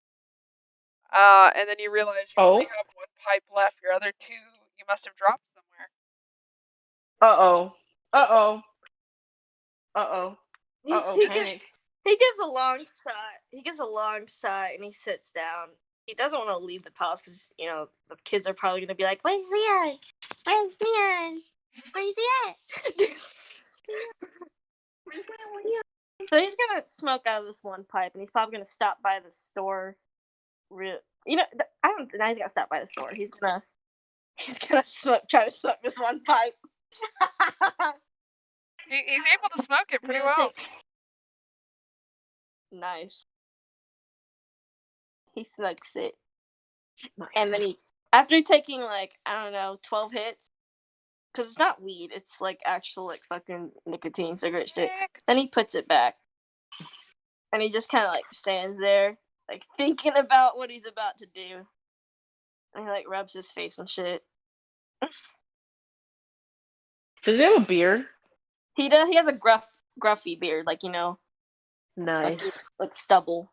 And then you realize you only have 1 pipe left. Your other 2 you must have dropped somewhere. Panic. He gives a long sigh, and he sits down. He doesn't want to leave the palace because the kids are probably gonna be like, "Where's Leon? Where's Leon? Where's he at?" So he's gonna smoke out of this one pipe, and he's probably gonna stop by the store. I don't know. He's gonna stop by the store. He's gonna try to smoke this one pipe. He's able to smoke it pretty well. Nice. He smokes it. And then after taking 12 hits, because it's not weed, it's like actual fucking nicotine cigarette shit. Then he puts it back. And he just kind of stands there, thinking about what he's about to do. And he rubs his face and shit. Does he have a beard? He does. He has a gruffy beard, Nice. Like stubble.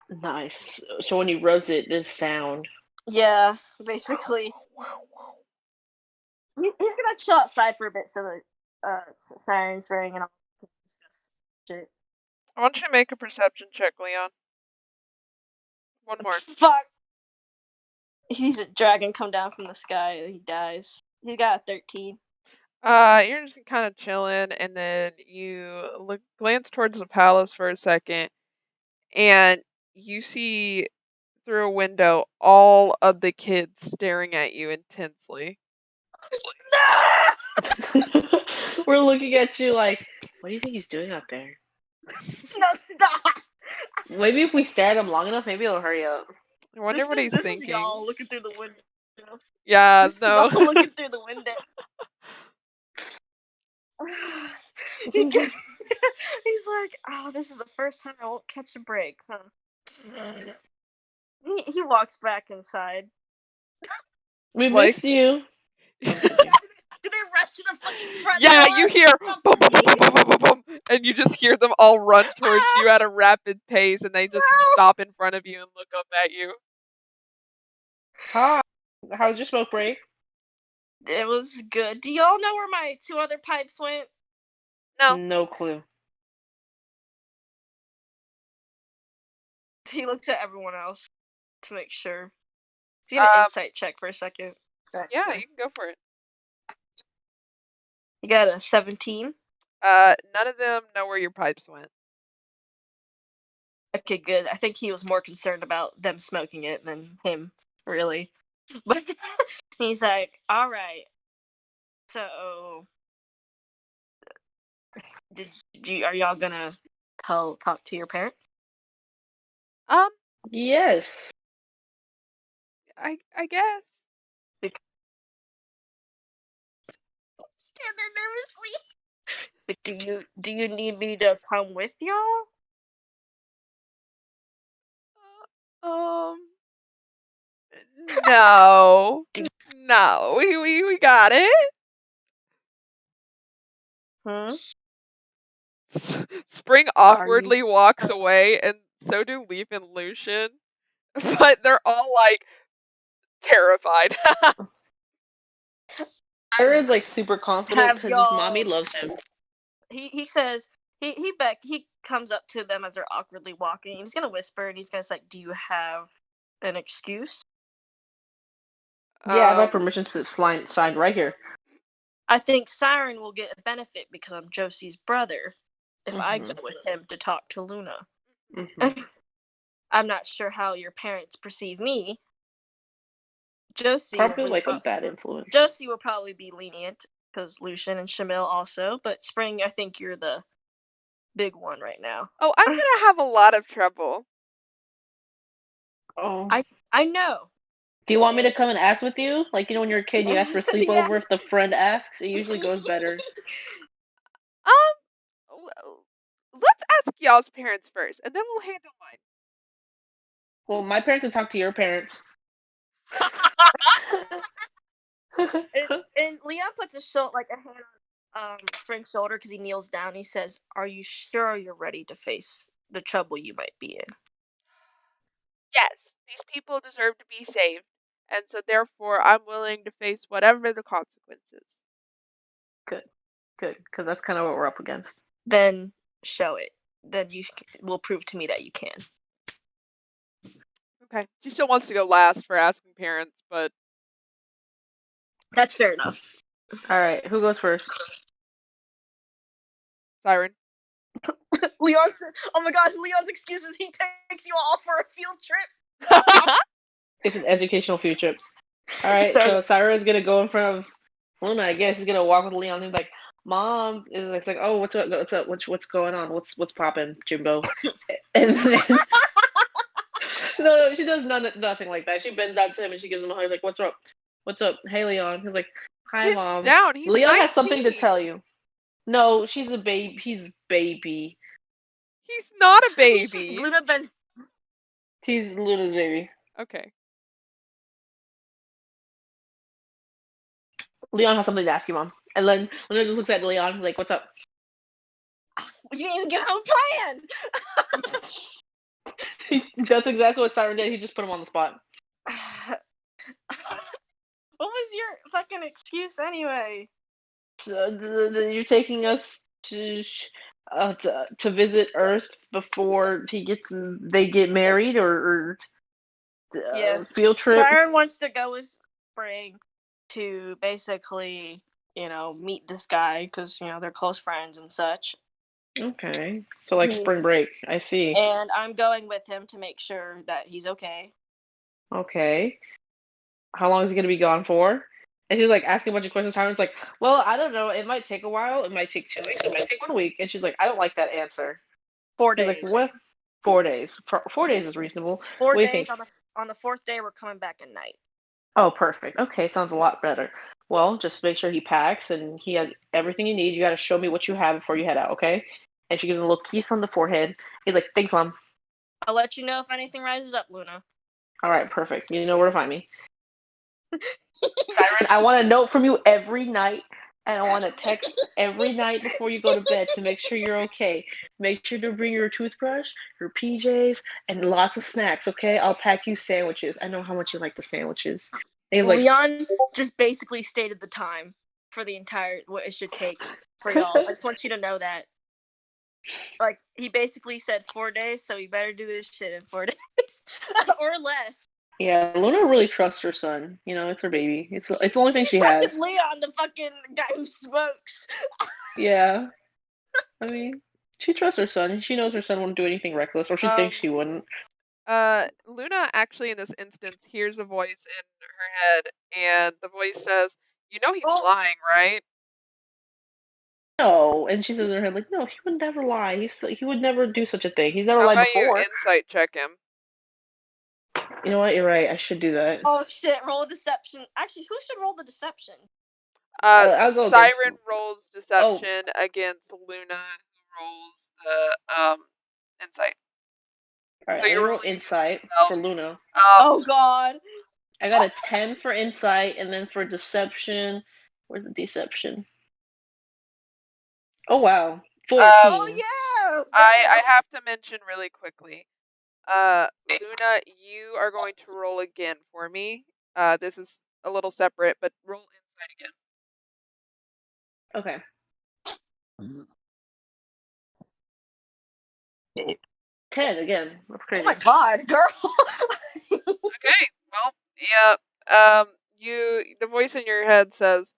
Nice. So when he rubs it, there's sound. Yeah, basically. He's gonna chill outside for a bit so that Siren's ring and all can discuss shit. I want you to make a perception check, Leon. One more. Fuck! He sees a dragon come down from the sky and he dies. He got a 13. You're just kind of chilling, and then you glance towards the palace for a second, and you see through a window all of the kids staring at you intensely. We're looking at you like, what do you think he's doing up there? No, stop! Maybe if we stare at him long enough, maybe he'll hurry up. I wonder what he's thinking. This is y'all looking through the window. Yeah, This no. is y'all looking through the window. He's like, oh, this is the first time I won't catch a break, huh? He walks back inside. We miss you. Do they rush to the fucking front door? Yeah, you hear boom, boom, boom, boom, boom, boom, boom, and you just hear them all run towards you at a rapid pace, and they just stop in front of you and look up at you. Hi. How's your smoke break? It was good. Do y'all know where my 2 other pipes went? No. No clue. He looks at everyone else to make sure. He's gonna insight check for a second. Yeah, you can go for it. You got a 17. None of them know where your pipes went. Okay, good. I think he was more concerned about them smoking it than him, really. But he's like, all right. So, are y'all gonna talk to your parent? Yes. I guess. Stand there nervously. Do you need me to come with y'all? No. No, we got it. Hmm? Spring awkwardly walks away, and so do Leaf and Lucian. But they're all like terrified. Ira's like super confident Have because his y'all- mommy loves him. He says he comes up to them as they're awkwardly walking. He's gonna whisper and he's gonna say, "Do you have an excuse?" Yeah, I have my permission slip signed right here. I think Siren will get a benefit because I'm Josie's brother if I go with him to talk to Luna. I'm not sure how your parents perceive me. Josie Probably like a bad influence. Josie will probably be lenient because Lucian and Shamil also, but Spring, I think you're the big one right now. Oh, I'm gonna have a lot of trouble. Oh, I know. Do you want me to come and ask with you? Like, you know, when you're a kid, you ask for a sleepover. If the friend asks, it usually goes better. Let's ask y'all's parents first, and then we'll handle mine. Well, my parents would talk to your parents. And Leon puts a hand on Spring's shoulder because he kneels down. He says, "Are you sure you're ready to face the trouble you might be in?" Yes, these people deserve to be saved, and so therefore I'm willing to face whatever the consequences. Good, because that's kind of what we're up against. Then show it. Then you will prove to me that you can. Okay, she still wants to go last for asking parents, but that's fair enough. All right, who goes first? Siren. Leon. Oh my God, Leon's excuses. He takes you all for a field trip. It's an educational field trip. All right, so Syra's gonna go in front of Luna. I guess she's gonna walk with Leon and be like, "Mom," is like, "Oh, what's up? What's up? What's going on? What's popping, Jimbo?" And then no, she does nothing like that. She bends down to him and she gives him a hug. He's like, "What's up? What's up? Hey, Leon." He's like, "Hi, Sit Mom." down. He's Leon 19. has something to tell you. No, she's a baby. He's baby. He's not a baby. He's Luna's baby. Okay. Leon has something to ask you, Mom. And then Luna just looks at Leon like, "What's up?" You didn't even give him a plan. That's exactly what Siren did. He just put him on the spot. What was your fucking excuse anyway? So, you're taking us to visit Earth before they get married, or field trip. Siren wants to go with Spring to basically, meet this guy because they're close friends and such. Okay, so like spring break. I see. And I'm going with him to make sure that he's okay. Okay. How long is he gonna be gone for? And she's like asking a bunch of questions. Siren's like, "Well, I don't know. It might take a while. It might take 2 weeks. It might take 1 week." And she's like, "I don't like that answer." 4 days. Like, what? 4 days. 4 days is reasonable. 4 days. On the 4th day, we're coming back at night. Oh, perfect. Okay, sounds a lot better. Well, just make sure he packs and he has everything you need. You got to show me what you have before you head out, okay? And she gives him a little kiss on the forehead. He's like, "Thanks, Mom." I'll let you know if anything rises up, Luna. All right, perfect. You know where to find me. Siren, I want a note from you every night, and I want to text every night before you go to bed to make sure you're okay. Make sure to bring your toothbrush, your PJs, and lots of snacks, okay? I'll pack you sandwiches. I know how much you like the sandwiches. And Leon just basically stated the time for the entire, what it should take for y'all. I just want you to know that. Like, he basically said 4 days, so you better do this shit in 4 days. Or less. Yeah, Luna really trusts her son. It's her baby. It's the only thing she has. Trusted Leon, the fucking guy who smokes. Yeah. I mean, she trusts her son. She knows her son wouldn't do anything reckless, or she thinks she wouldn't. Luna actually in this instance hears a voice in her head, and the voice says, "You know he's lying, right?" No, and she says in her head, like, "No, he would never lie. He would never do such a thing. He's never How lied about before." you insight check him? You know what? You're right. I should do that. Oh shit! Roll a deception. Actually, who should roll the deception? I'll go Siren rolls deception against Luna, who rolls the insight. All right, so you roll insight for Luna. Oh God. I got a 10 for insight, and then for deception, where's the deception? Oh wow, 14. Oh yeah. I have to mention really quickly. Luna, you are going to roll again for me. This is a little separate, but roll insight again. Okay. 10 again. That's crazy. Oh my god, girl. Okay, well, yeah. The voice in your head says,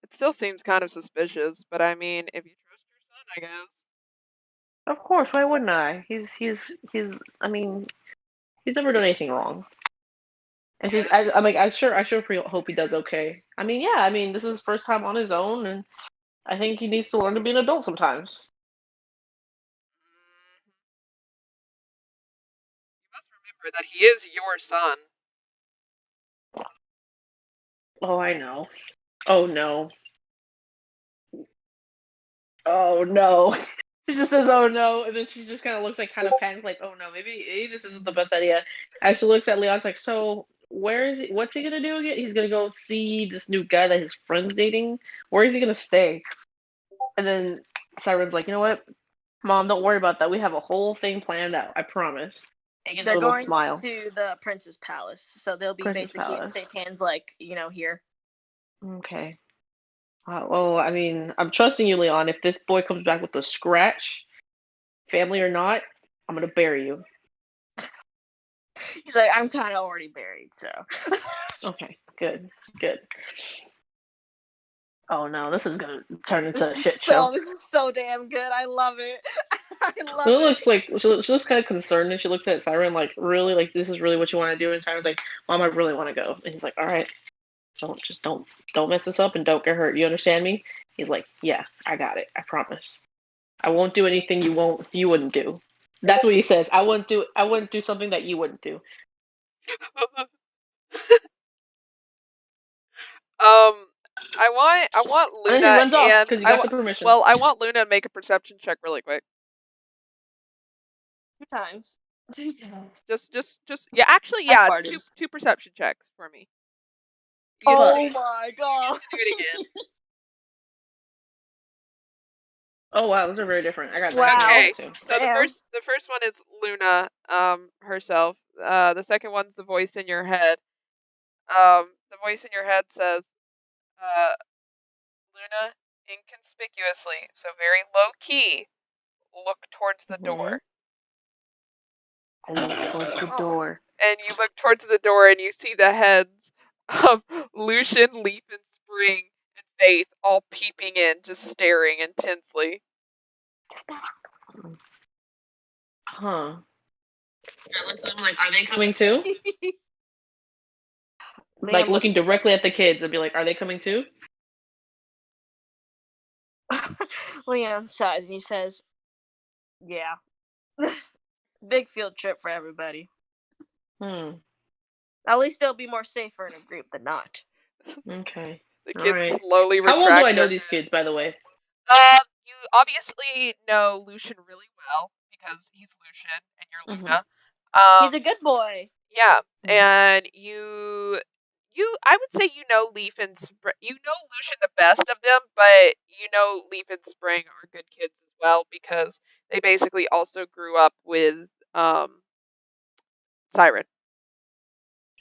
it still seems kind of suspicious, but I mean, if you trust your son, I guess. Of course, why wouldn't I? He's. I mean, he's never done anything wrong. And she's. I'm like, I sure hope he does okay. I mean, yeah. I mean, this is his first time on his own, and I think he needs to learn to be an adult sometimes. You must remember that he is your son. Oh, I know. Oh no. Oh no. She just says, "Oh no," and then she just kind of looks like kind of panicked, like, "Oh no, maybe this isn't the best idea." As she looks at Leon's like, "So where is he? What's he gonna do again? He's gonna go see this new guy that his friend's dating. Where is he gonna stay?" And then Siren's like, "You know what, Mom? Don't worry about that. We have a whole thing planned out. I promise." And gives a They're little going smile. to the Prince's Palace, so they'll be Prince's basically Palace. in safe hands, like here. Okay. Well, I mean, I'm trusting you, Leon. If this boy comes back with a scratch, family or not, I'm gonna bury you. He's like, I'm kind of already buried, so. Okay, good. Oh no, this is gonna turn into a shit show. This is so damn good. I love it. I love It it. looks like she looks kind of concerned, and she looks at Siren like, really, like this is really what you want to do? And Siren's like, Mom, I really want to go. And he's like, all right, don't mess this up and don't get hurt. You understand me? He's like, yeah, I got it. I promise. I won't do anything you wouldn't do. That's what he says. I wouldn't do something that you wouldn't do. I want Luna And then he runs off and because you got the permission. well, I want Luna to make a perception check really quick. 2 times. Just yeah, actually yeah, farted. two perception checks for me. Oh my god. Do it again. Oh wow, those are very different. I got Wow. Okay. too. So the first one is Luna, herself. The second one's the voice in your head. The voice in your head says, Luna, inconspicuously, so very low key, look towards the door. I look towards the door. And you look towards the door and you see the heads of Lucian, Leaf, and Spring and Faith all peeping in, just staring intensely. Huh. I looked at them like, are they coming too? Like looking directly at the kids and be like, are they coming too? Leon sighs and he says, yeah. Big field trip for everybody. At least they'll be more safer in a group than not. Okay. The kids slowly retract. How well do I know their... these kids, by the way? You obviously know Lucian really well because he's Lucian and you're Luna. He's a good boy. Yeah, and I would say you know Leaf and you know Lucian the best of them, but you know Leaf and Spring are good kids as well because they basically also grew up with Siren.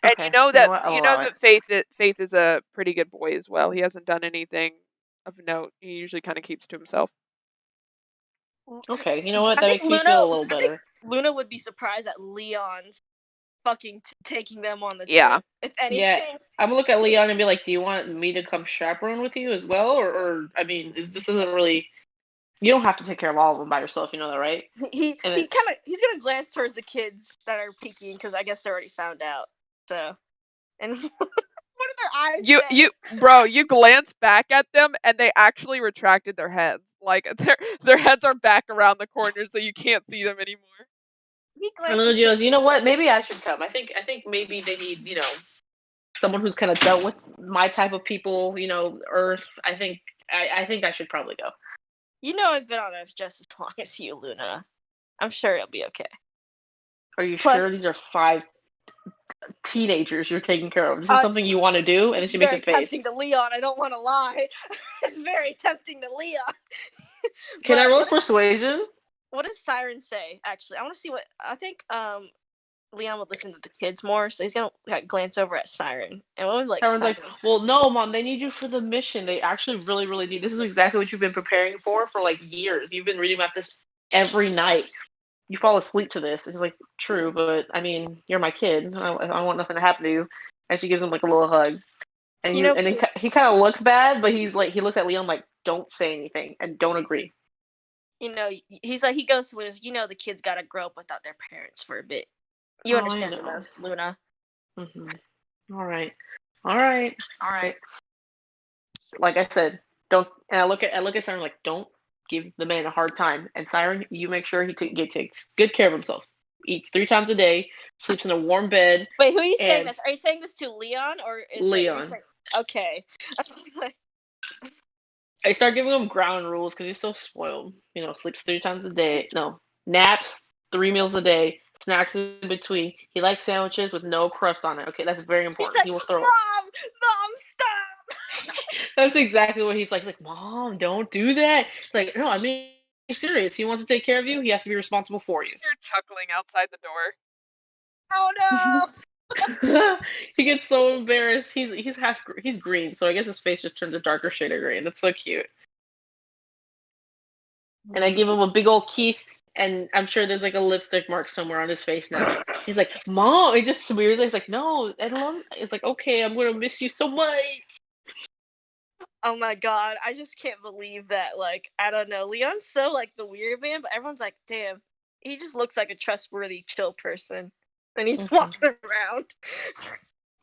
And Okay. you know that Faith is a pretty good boy as well. He hasn't done anything of note. He usually kind of keeps to himself. Okay, you know what? That makes me feel a little better. Luna would be surprised at Leon's fucking taking them on the trip. If anything. Yeah, I'm gonna look at Leon and be like, do you want me to come chaperone with you as well? Or I mean, this isn't really... You don't have to take care of all of them by yourself, you know that, right? He's gonna glance towards the kids that are peeking because I guess they're already found out. So, and what are their eyes? You glance back at them and they actually retracted their heads. Like their heads are back around the corner, so you can't see them anymore. And then goes, you know what? Maybe I should come. I think maybe they need, someone who's kind of dealt with my type of people, Earth. I think I should probably go. I've been on Earth just as long as you, Luna. I'm sure it'll be okay. Are you sure these are 5 teenagers you're taking care of. This is something you want to do, and then It's she makes very a face. tempting to Leon. I don't want to lie. It's very tempting to Leon. Can I But roll persuasion? what does Siren say? Actually, I want to see what I think. Leon would listen to the kids more, so he's gonna glance over at Siren. And what would Siren's Siren? like, well, no, Mom, they need you for the mission. They actually really, really need. This is exactly what you've been preparing for like years. You've been reading about this every night. You fall asleep to this. It's like, true, but I mean, you're my kid. I want nothing to happen to you. And she gives him like a little hug. And he kind of looks bad, but he looks at Leon like, don't say anything and don't agree. He's like, he goes to his, the kids gotta grow up without their parents for a bit. You understand this, Luna. Mm-hmm. All right. Like I said, don't. And I look at Siren like, don't give the man a hard time. And Siren, you make sure he takes good care of himself. Eats 3 times a day. Sleeps in a warm bed. Wait, who are you saying this? Are you saying this to Leon or is Leon? Okay. I start giving him ground rules because he's so spoiled. Sleeps 3 times a day. No, naps 3 meals a day. Snacks in between. He likes sandwiches with no crust on it. Okay, that's very important. Like, he will throw. Mom, stop. That's exactly what he's like. He's like, Mom, don't do that. It's like, no, I mean, he's serious. He wants to take care of you. He has to be responsible for you. You're chuckling outside the door. Oh no! He gets so embarrassed. He's green, so I guess his face just turns a darker shade of green. That's so cute. And I give him a big old Keith. And I'm sure there's like a lipstick mark somewhere on his face now. He's like, Mom, he just smears it. He's like, no, it's like, okay, I'm gonna miss you so much. Oh my god, I just can't believe that. Like, I don't know, Leon's so like the weird man, but everyone's like, damn, he just looks like a trustworthy, chill person. And he just walks around.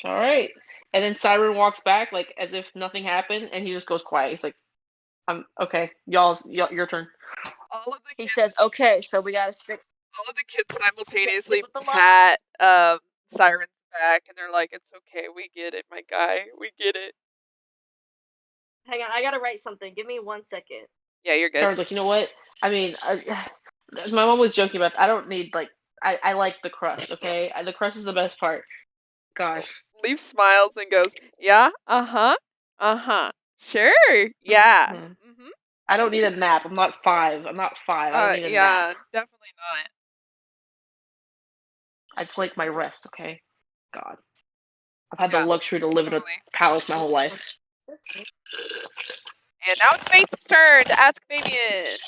All right. And then Siren walks back like as if nothing happened, and he just goes quiet. He's like, okay, y'all, your turn. He says, okay, so we gotta stick. All of the kids simultaneously pat Siren's back, and they're like, it's okay, we get it, my guy, we get it. Hang on, I gotta write something. Give me 1 second. Yeah, you're good. Siren's like, you know what? I mean, my mom was joking about that. I don't need, like, I like the crust, okay? The crust is the best part. Gosh. Leaf smiles and goes, yeah, sure, yeah. Mm-hmm. I don't need a nap. I'm not 5. I don't need a nap. Definitely not. I just like my rest, okay? God. I've had the luxury to live in a palace my whole life. And now it's Faith's turn to ask Fabian.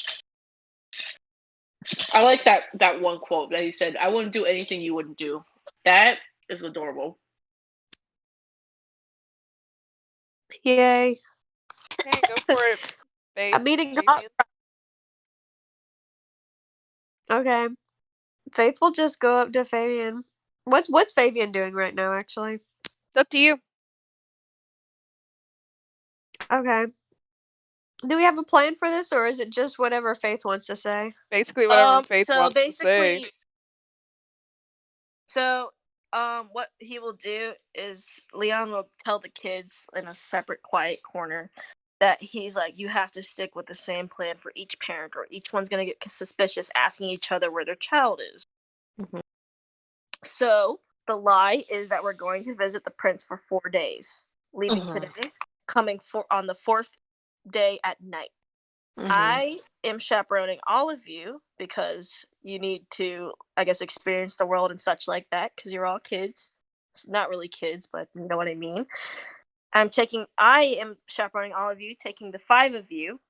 I like that one quote that he said, I wouldn't do anything you wouldn't do. That is adorable. Yay. Okay, go for it, Faith. I'm eating Okay. Faith will just go up to Fabian. What's Fabian doing right now, actually? It's up to you. Okay. Do we have a plan for this, or is it just whatever Faith wants to say? Basically, whatever Faith wants to say. So, what he will do is Leon will tell the kids in a separate, quiet corner that he's like, you have to stick with the same plan for each parent, or each one's gonna get suspicious, asking each other where their child is. Mm-hmm. So the lie is that we're going to visit the prince for 4 days, leaving today, coming on the 4th day at night. I am chaperoning all of you because you need to, I guess, experience the world and such like that, because you're all kids. Not really kids, but you know what I mean. I am chaperoning all of you, taking the 5 of you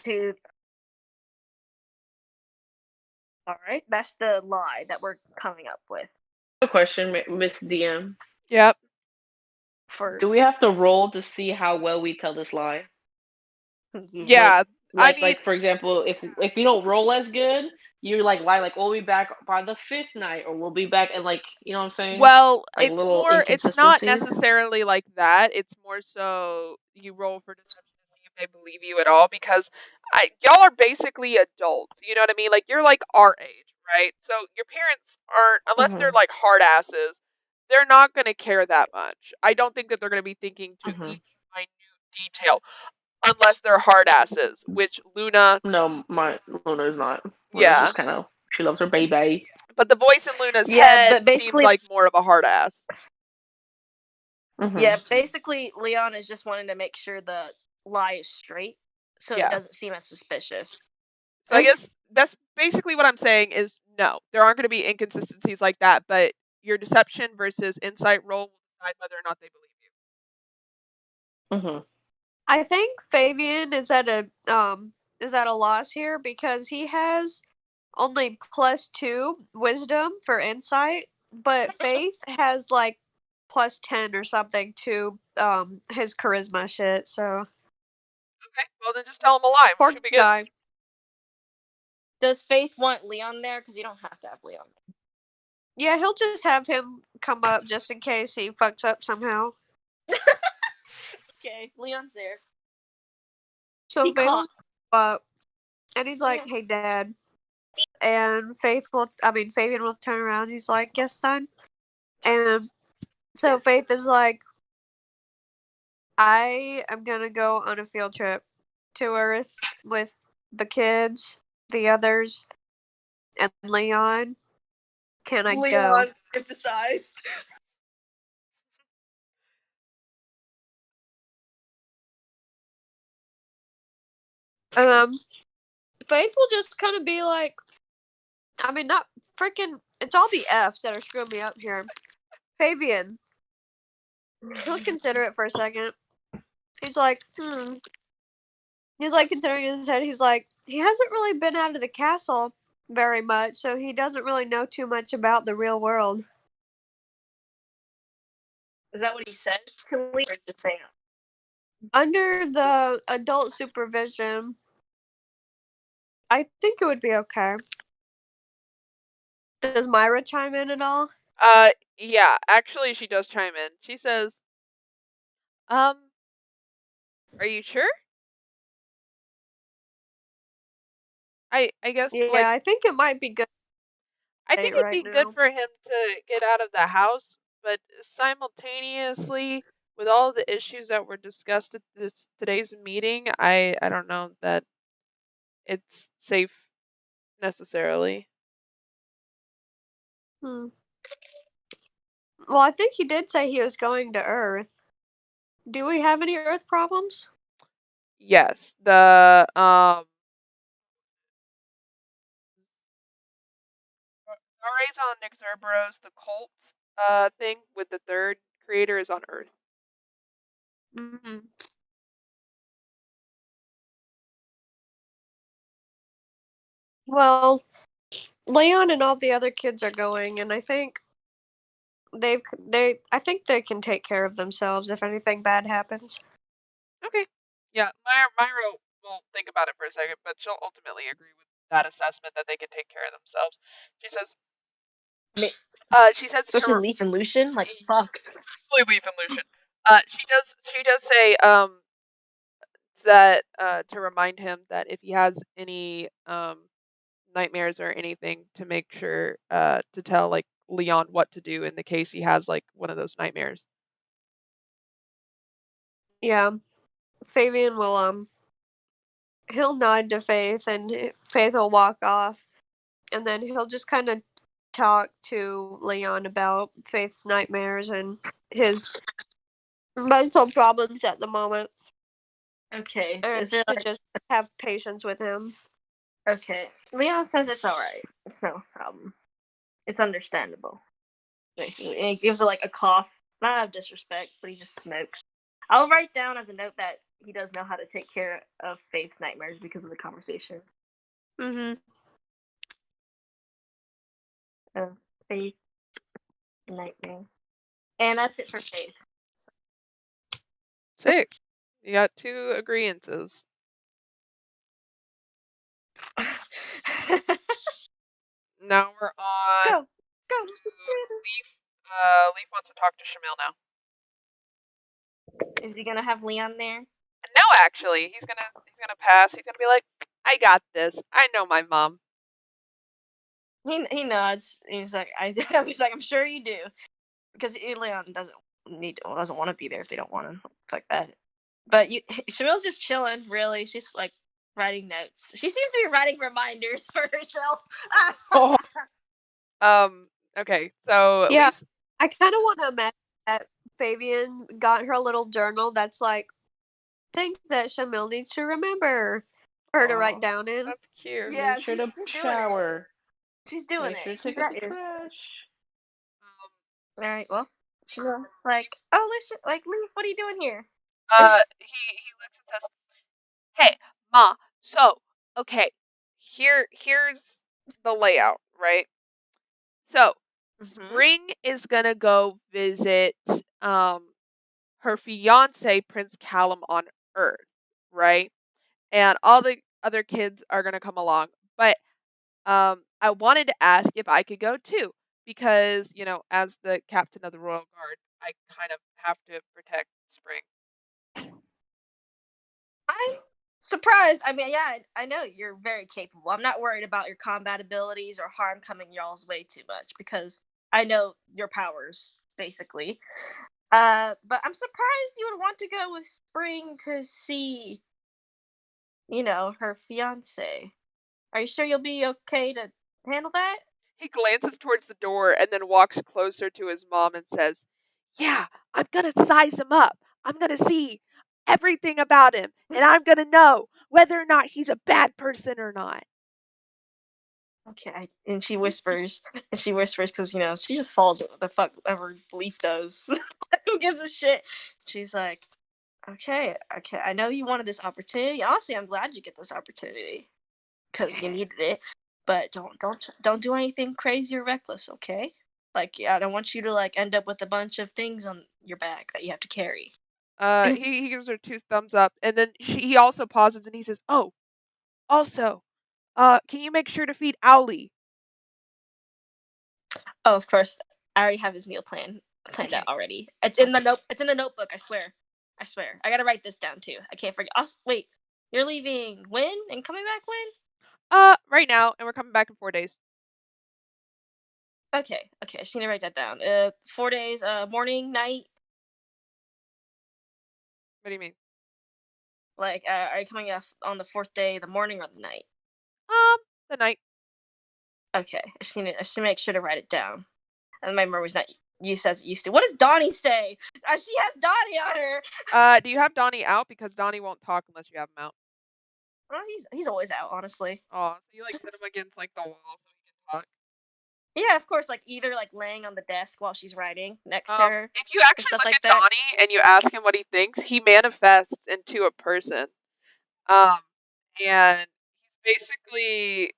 to... Alright, that's the lie that we're coming up with. A question, Miss DM. Yep. Do we have to roll to see how well we tell this lie? Yeah. Like for example, if you don't roll as good, you lie like we'll be back by the 5th night, or we'll be back, and like, you know what I'm saying? Well, like it's not necessarily like that. It's more so you roll for deception to see if they believe you at all, because y'all are basically adults. You know what I mean? Like, you're like our age, right? So your parents aren't, unless they're like hard asses, they're not going to care that much. I don't think that they're going to be thinking to each minute detail. Unless they're hard asses, which Luna... No, my Luna is not. Luna's just kind of... She loves her baby. But the voice in Luna's Yeah, head but seems basically, like more of a hard ass. Mhm. yeah, basically, Leon is just wanting to make sure the lie is straight, so Yeah. it doesn't seem as suspicious. So I guess that's basically what I'm saying is no, there aren't going to be inconsistencies like that, but your deception versus insight roll will decide whether or not they believe you. Mhm. I think Fabian is at a loss here because he has only +2 wisdom for insight, but Faith has like +10 or something to his charisma shit. So Okay, well then just tell him a lie. poor We should be good. guy. Does Faith want Leon there? Because you don't have to have Leon there. Yeah, he'll just have him come up just in case he fucks up somehow. Okay, Leon's there. So He Faith will caught. up, and he's like, "Hey, Dad." And Fabian will turn around. He's like, "Yes, son." And so Faith is like, "I am gonna go on a field trip to Earth with the kids, the others, and Leon. Can I go?" Leon emphasized. Faith will just kind of be like, I mean, not freaking. It's all the F's that are screwing me up here. Fabian. He'll consider it for a second. He's like, He's like considering in his head. He's like, he hasn't really been out of the castle very much, so he doesn't really know too much about the real world. Is that what he says to Leon? Or just saying? Under the adult supervision, I think it would be okay. Does Myra chime in at all? Yeah, actually she does chime in. She says, are you sure? I guess Yeah, like I think it might be good. I think it'd right be good now. for him to get out of the house, but simultaneously with all the issues that were discussed at today's meeting, I don't know that it's safe necessarily. Well, I think he did say he was going to Earth. Do we have any Earth problems? Yes, the Zare's on Nick Zerberos, the cult thing with the third creator is on Earth. Mm-hmm. Well, Leon and all the other kids are going, and I think they they can take care of themselves if anything bad happens. Okay. Yeah, Myra will think about it for a second, but she'll ultimately agree with that assessment that they can take care of themselves. She says, she says, Especially Leaf and Lucian, like fuck. Leaf and Lucian. She does say, that to remind him that if he has any nightmares or anything, to make sure to tell like Leon what to do in the case he has like one of those nightmares. Yeah, Fabian will he'll nod to Faith, and Faith will walk off, and then he'll just kind of talk to Leon about Faith's nightmares and his mental problems at the moment, Okay, and is there to like, just have patience with him. okay? Leon says it's all right. It's no problem. It's understandable. Basically, and he gives it like a cough. Not out of disrespect, but he just smokes. I'll write down as a note that he does know how to take care of Faith's nightmares because of the conversation. Mm-hmm. Faith nightmare, and that's it for Faith. Sick. You got 2 agreeances. Now we're on Go. Leaf. Leaf wants to talk to Shamil now. Is he gonna have Leon there? No, actually, he's gonna pass. He's gonna be like, I got this. I know my mom. He nods. He's like, he's like, I'm sure you do, because Leon doesn't want to be there if they don't want to. Fuck that. But Shamil's just chilling. Really, she's like writing notes. She seems to be writing reminders for herself. Okay, so Yeah. Leaf's I kind of want to imagine that Fabian got her little journal that's like things that Shamil needs to remember for her to Aw, write down in. that's cute. Yeah, Make sure to she's doing it. shower. She's doing Make sure it. to She's take out got the you. trash. All right. Well, she's like, oh, listen, like, Leaf, what are you doing here? He looks and says, "Hey, Ma. So, okay, here's the layout, right? So, Spring is gonna go visit her fiance Prince Callum on Earth, right? And all the other kids are gonna come along. But I wanted to ask if I could go too, because as the captain of the Royal Guard, I kind of have to protect Spring." I'm surprised. I mean, yeah, I know you're very capable. I'm not worried about your combat abilities or harm coming y'all's way too much because I know your powers, basically. But I'm surprised you would want to go with Spring to see, her fiance. Are you sure you'll be okay to handle that? He glances towards the door and then walks closer to his mom and says, "Yeah, I'm gonna size him up. I'm gonna see everything about him, and I'm gonna know whether or not he's a bad person or not." Okay, and she whispers, because she just follows what the fuck ever Leaf does. Who gives a shit? She's like, okay, I know you wanted this opportunity. Honestly, I'm glad you get this opportunity because you needed it. But don't do anything crazy or reckless, okay? Like, I don't want you to like end up with a bunch of things on your back that you have to carry. He gives her 2 thumbs up, and then he also pauses and he says, "Oh, also, can you make sure to feed Owlie?" Oh, of course, I already have his meal planned Okay. out already. It's in the note. It's in the notebook. I swear. I gotta write this down too. I can't forget. Wait, you're leaving when and coming back when? Right now, and we're coming back in 4 days. Okay. I just need to write that down. 4 days. Morning, night. What do you mean? Like, are you coming off on the 4th day, the morning or the night? The night. Okay. I just need to make sure to write it down. And my memory's not used as it used to. What does Donnie say? She has Donnie on her. Do you have Donnie out? Because Donnie won't talk unless you have him out. Well, he's always out, honestly. Oh, so you sit him against the wall so he can talk. Yeah, of course. Like either like laying on the desk while she's writing next to her. If you actually stuff look like at that. Donnie and you ask him what he thinks, he manifests into a person. And he's basically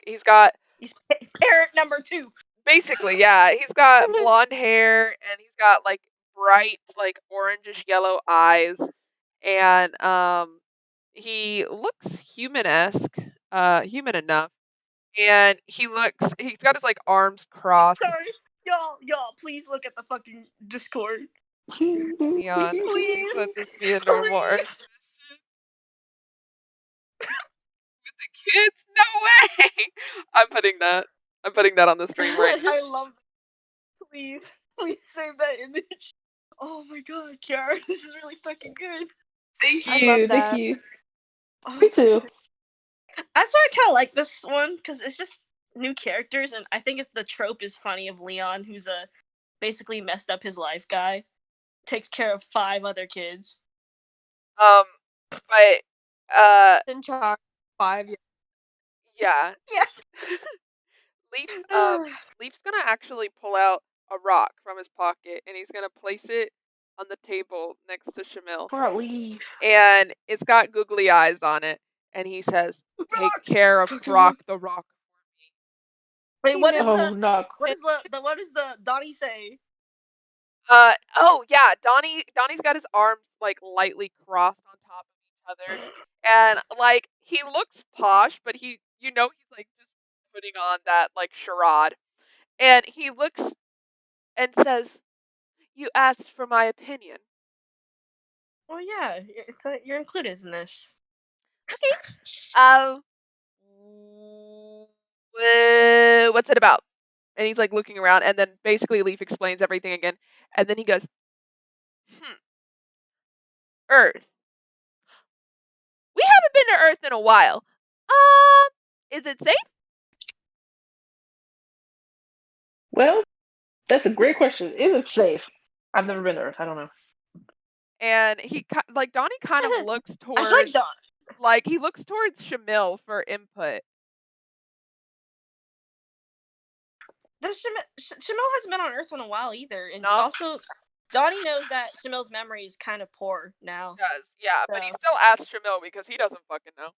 he's got He's parent number 2. basically, yeah, he's got blonde hair and he's got bright orangish yellow eyes, and he looks human-esque, human enough, and he's got his arms crossed. Sorry, y'all, please look at the fucking Discord. Neon, Please, let this be a normal please. Earth with the kids. No way! I'm putting that on the stream right now. I love it. Please save that image. Oh my god, Kiara, this is really fucking good. Thank I you. love that. Thank you. Oh, Me too. that's why I kind of like this one because it's just new characters, and I think the trope is funny of Leon, who's a basically messed up his life guy, takes care of 5 other kids. But In charge 5 years. yeah. Yeah. Leaf's gonna actually pull out a rock from his pocket and he's gonna place it on the table next to Shamil. Poor Leaf. And it's got googly eyes on it. And he says, "Take care of Croc the Rock." Wait, what is Oh no. what does the Donnie say? Oh yeah, Donnie's got his arms lightly crossed on top of each other, and he looks posh, but he's just putting on that charade, and he looks and says, "You asked for my opinion." Well, yeah, you're included in this. What's it about? And he's looking around, and then basically Leaf explains everything again, and then he goes, Earth. We haven't been to Earth in a while. Is it safe? Well, that's a great question. Is it safe? I've never been to Earth. I don't know. And Donnie kind of looks I like towards Don. he looks towards Shamil for input. Shamil hasn't been on Earth in a while either, and No. also Donnie knows that Shamil's memory is kind of poor now. Does, yeah, but he So- still asks Shamil because he doesn't fucking know.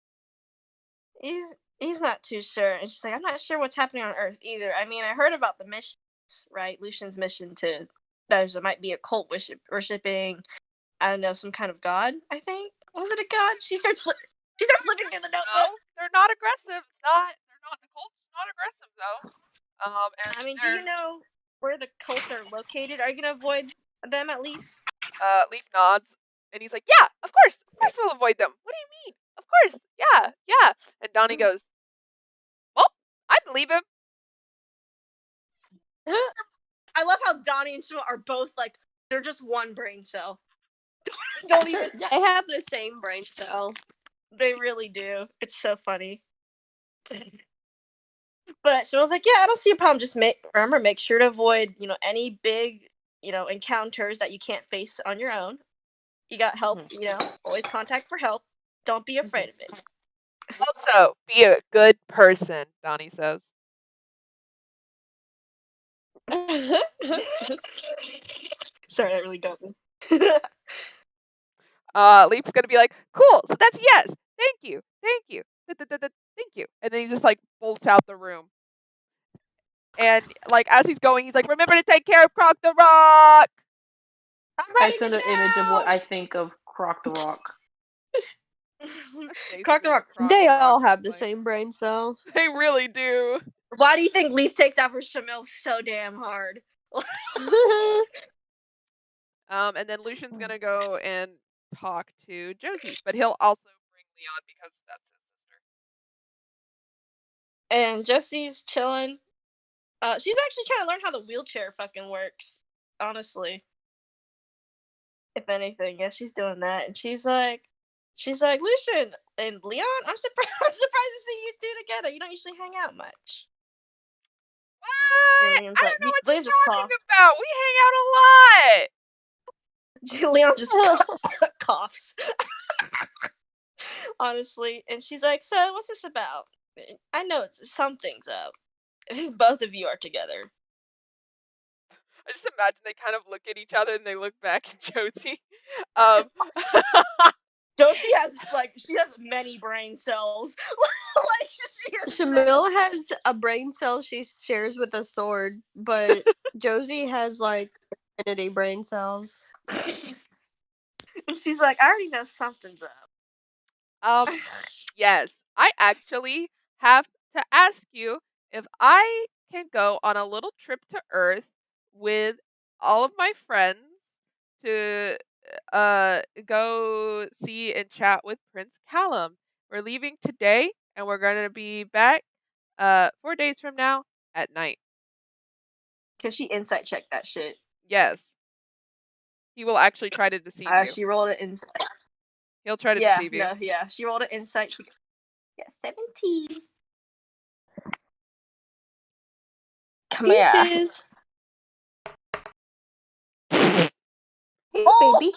He's not too sure, and she's like, I'm not sure what's happening on Earth either. I mean, I heard about the missions, right? Lucian's mission to there might be a cult worshipping, I don't know, some kind of god. I think was it a god? She starts flipping through the notebook. No, they're not aggressive. It's not. They're not. The cult's not aggressive though. And I mean, do you know where the cults are located? Are you gonna avoid them at least? Leaf nods, and he's like, "Yeah, of course we'll avoid them. What do you mean? Of course, yeah." And Donnie goes, "Well, I believe him." I love how Donnie and Shmuel are both like they're just one brain cell. Don't even. They have the same brain cell. They really do. It's so funny. But Shmuel's like, yeah, I don't see a problem. Just make sure to avoid, any big, encounters that you can't face on your own. You got help, always contact for help. Don't be afraid of it. Also, be a good person, Donnie says. Sorry, that really got me. Leap's gonna be like, "Cool, so that's a yes. Thank you. Thank you. And then he just bolts out the room. And as he's going, he's like, "Remember to take care of Croc the Rock." I send an image of what I think of Croc the Rock. Croc the Rock. They all have the same brain cell. They really do. Why do you think Leaf takes out for Shamil so damn hard? And then Lucian's gonna go and talk to Josie, but he'll also bring Leon because that's his sister. And Josie's chilling. She's actually trying to learn how the wheelchair fucking works. Honestly, if anything, yeah, she's doing that, and she's like, Lucian and Leon, I'm surprised to see you two together. You don't usually hang out much. What? Liam's I like, don't know what Liam you're just talking about. We hang out a lot. Leon just coughs. Honestly, and she's like, so what's this about? I know something's up. Both of you are together. I just imagine they kind of look at each other and they look back at Josie. Josie has she has many brain cells. Shamil has a brain cell she shares with a sword, but Josie has infinity brain cells. And she's like, I already know something's up. Yes, I actually have to ask you if I can go on a little trip to Earth with all of my friends to go see and chat with Prince Callum. We're leaving today and we're going to be back 4 days from now at night. Can she insight check that shit? Yes. He will actually try to deceive you. She rolled an insight. He'll try to deceive you. Yeah, she rolled an insight. 17. Come here. Peaches. Hey, baby.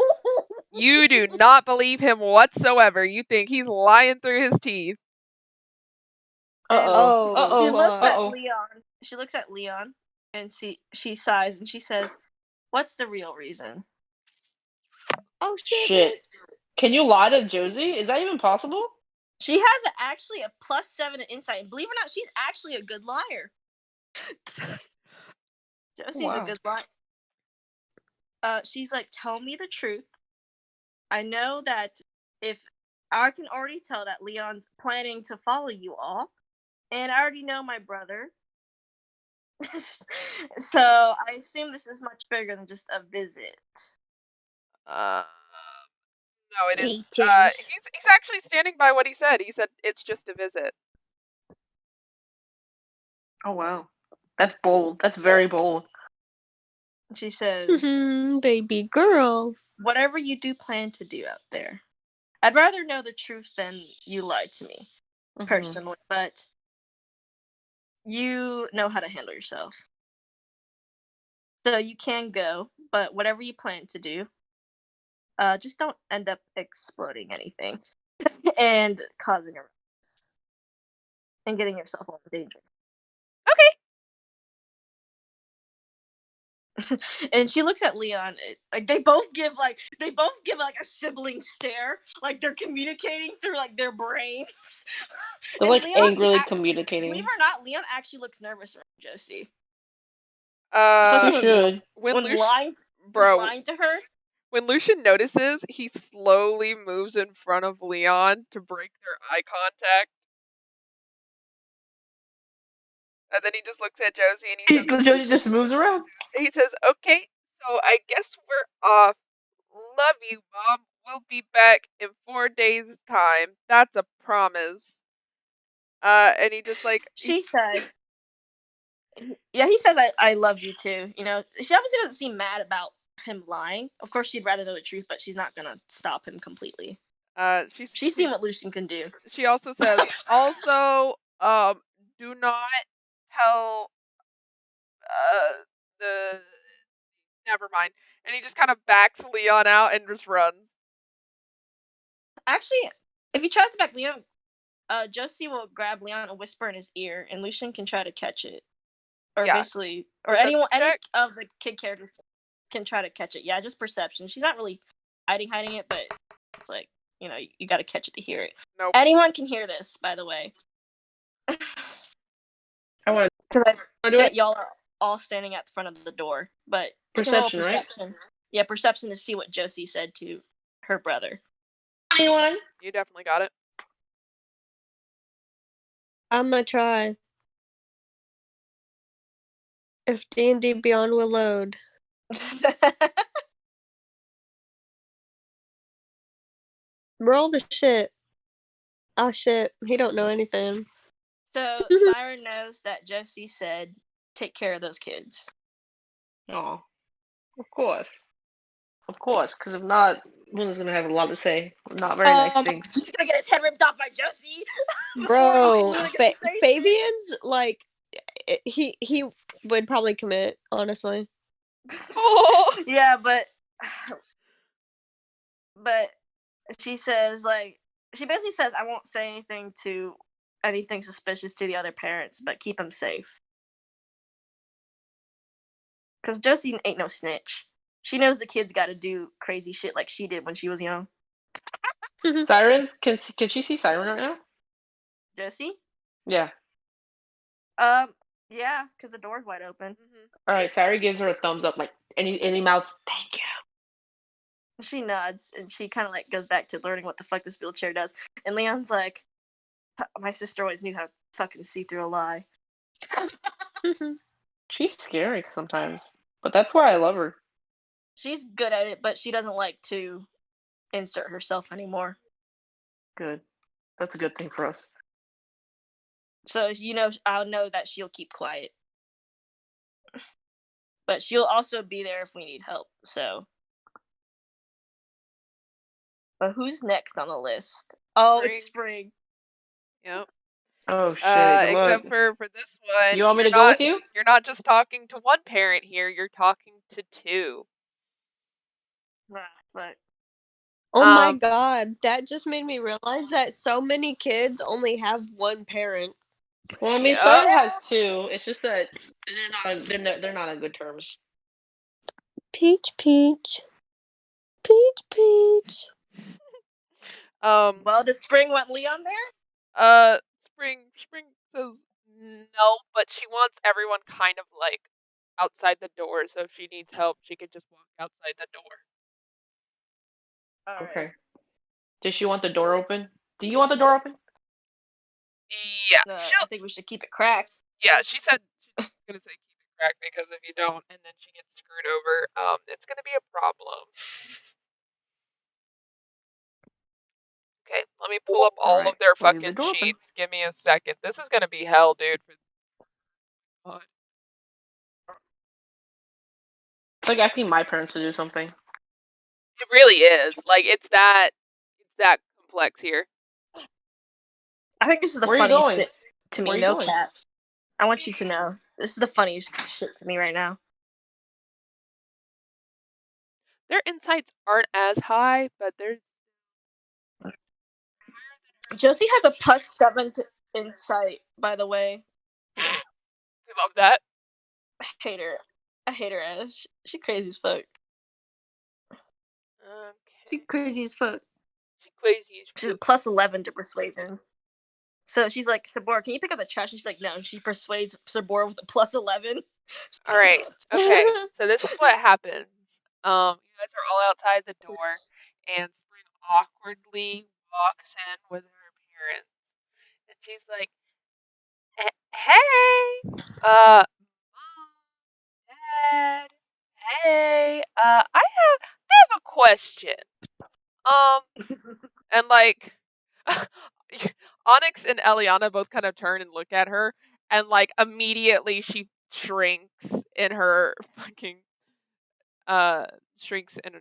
You do not believe him whatsoever. You think he's lying through his teeth. Uh-oh. She looks at Uh-oh. Leon. She looks at Leon and she sighs and she says, "What's the real reason?" Oh Shit. Can you lie to Josie? Is that even possible? She has actually a +7 in insight, and believe it or not, she's actually a good liar. Josie's a good liar. She's like, tell me the truth. I know that I can already tell that Leon's planning to follow you all, and I already know my brother. So I assume this is much bigger than just a visit. No, it is. He's actually standing by what he said. He said it's just a visit. Oh wow. That's bold. That's very bold. She says, baby girl. whatever you do plan to do out there, I'd rather know the truth than you lie to me, personally, but you know how to handle yourself. So you can go, but whatever you plan to do, just don't end up exploding anything and causing a mess and getting yourself all in danger. And she looks at Leon. Like they both give like a sibling stare, like they're communicating through like their brains. They're And like Leon angrily Believe communicating. it or not, Leon actually looks nervous around Josie. You Especially should. when lying to her. When Lucian notices, he slowly moves in front of Leon to break their eye contact. And then he just looks at Josie and he says, Josie just moves around. he says, okay, so I guess we're off. Love you, Mom. We'll be back in 4 days' time. That's a promise. And he just like... She says... Yeah, he says, I love you too. You know, she obviously doesn't seem mad about him lying. Of course, she'd rather know the truth, but she's not gonna stop him completely. She's seen what Lucian can do. She also says, also, do not tell, never mind. And he just kind of backs Leon out and just runs. Actually, if he tries to back Leon, Josie will grab Leon and whisper in his ear, and Lucian can try to catch it. Or basically, or any of the kid characters can try to catch it. Yeah, just perception. She's not really hiding it, but it's like, you know, you got to catch it to hear it. Nope. Anyone can hear this, by the way. I want to do it. Y'all are all standing at the front of the door, but Perception, right? Yeah, perception to see what Josie said to her brother. Anyone? You definitely got it. I'm gonna try. If D&D Beyond will load. Roll the shit. Oh shit, he don't know anything. So Siren knows that Josie said, take care of those kids. Oh, of course. Of course, because if not, Luna's going to have a lot to say. Not very nice things. He's going to get his head ripped off by Josie. Bro, Fabian's like, he would probably commit, honestly. Oh. Yeah, but she says, like, she basically says, I won't say anything suspicious to the other parents, but keep them safe. Because Josie ain't no snitch. She knows the kids got to do crazy shit like she did when she was young. Sirens? Can she see Siren right now? Josie? Yeah. Yeah, because the door's wide open. Mm-hmm. All right, Siren gives her a thumbs up, like any mouths. Thank you. She nods and she kind of like goes back to learning what the fuck this wheelchair does. And Leon's like, my sister always knew how to fucking see through a lie. She's scary sometimes, but that's why I love her. She's good at it, but she doesn't like to insert herself anymore. Good. That's a good thing for us. So, you know, I'll know that she'll keep quiet. But she'll also be there if we need help, so. But who's next on the list? Oh, Spring. It's Spring. Yep. Oh, shit. Except for this one. You want me to go with you? You're not just talking to one parent here, you're talking to two. But oh my god, that just made me realize that so many kids only have one parent. Well, I mean, Siren has two. It's just that they're not on good terms. Peach. Well, does Spring want Leon there? Spring says no, but she wants everyone kind of like outside the door, so if she needs help, she could just walk outside the door. All Oh. Okay. right. Does she want the door open? Do you want the door open? Yeah. I think we should keep it cracked. Yeah, she said she's gonna say keep it cracked because if you don't, and then she gets screwed over, it's gonna be a problem. Okay, let me pull up all of their fucking sheets. Give me a second. This is gonna be hell, dude. It's like asking my parents to do something. It really is. Like it's that complex here. I think this is the Where are you funniest going? shit to me. Where are you No going? cat. I want you to know this is the funniest shit to me right now. their insights aren't as high, but they're Josie has a +7 to insight, by the way. we love that. I hate her ass. She crazy as fuck. Okay. She's crazy as fuck. She crazy as She's a fuck. +11 to persuasion. So she's like, Sabor, can you pick up the trash? And she's like, no. And she persuades Sabor with a +11. All right. Okay. So this is what happens. You guys are all outside the door, and Spring awkwardly walks in with her parents, and she's like, "Hey, Mom, Dad, hey, I have a question. And like, Onyx and Eliana both kind of turn and look at her, and like immediately she shrinks in her fucking shrinks and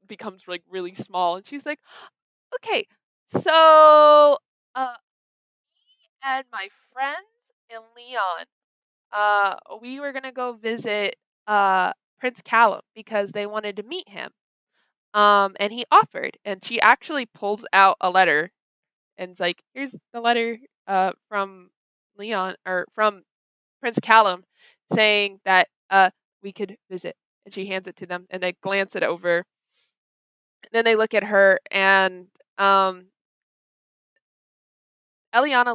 becomes like really small, and she's like, okay, so me and my friends in Leon, we were gonna go visit Prince Callum because they wanted to meet him. And he offered, and she actually pulls out a letter and it's like, here's the letter from Leon or from Prince Callum saying that we could visit. And she hands it to them, and they glance it over. Then they look at her, and Eliana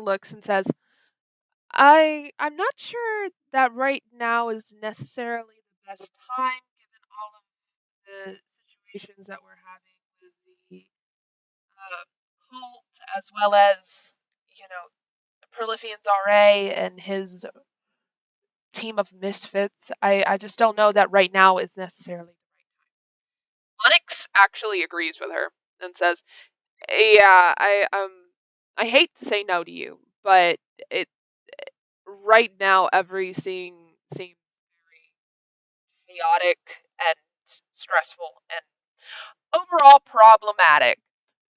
looks and says, I'm not sure that right now is necessarily the best time, given all of the situations that we're having with the cult, as well as, Perlifian Zare and his team of misfits. I just don't know that right now is necessarily the right time. Onyx actually agrees with her and says, "Yeah, I hate to say no to you, but it right now everything seems very chaotic and stressful and overall problematic.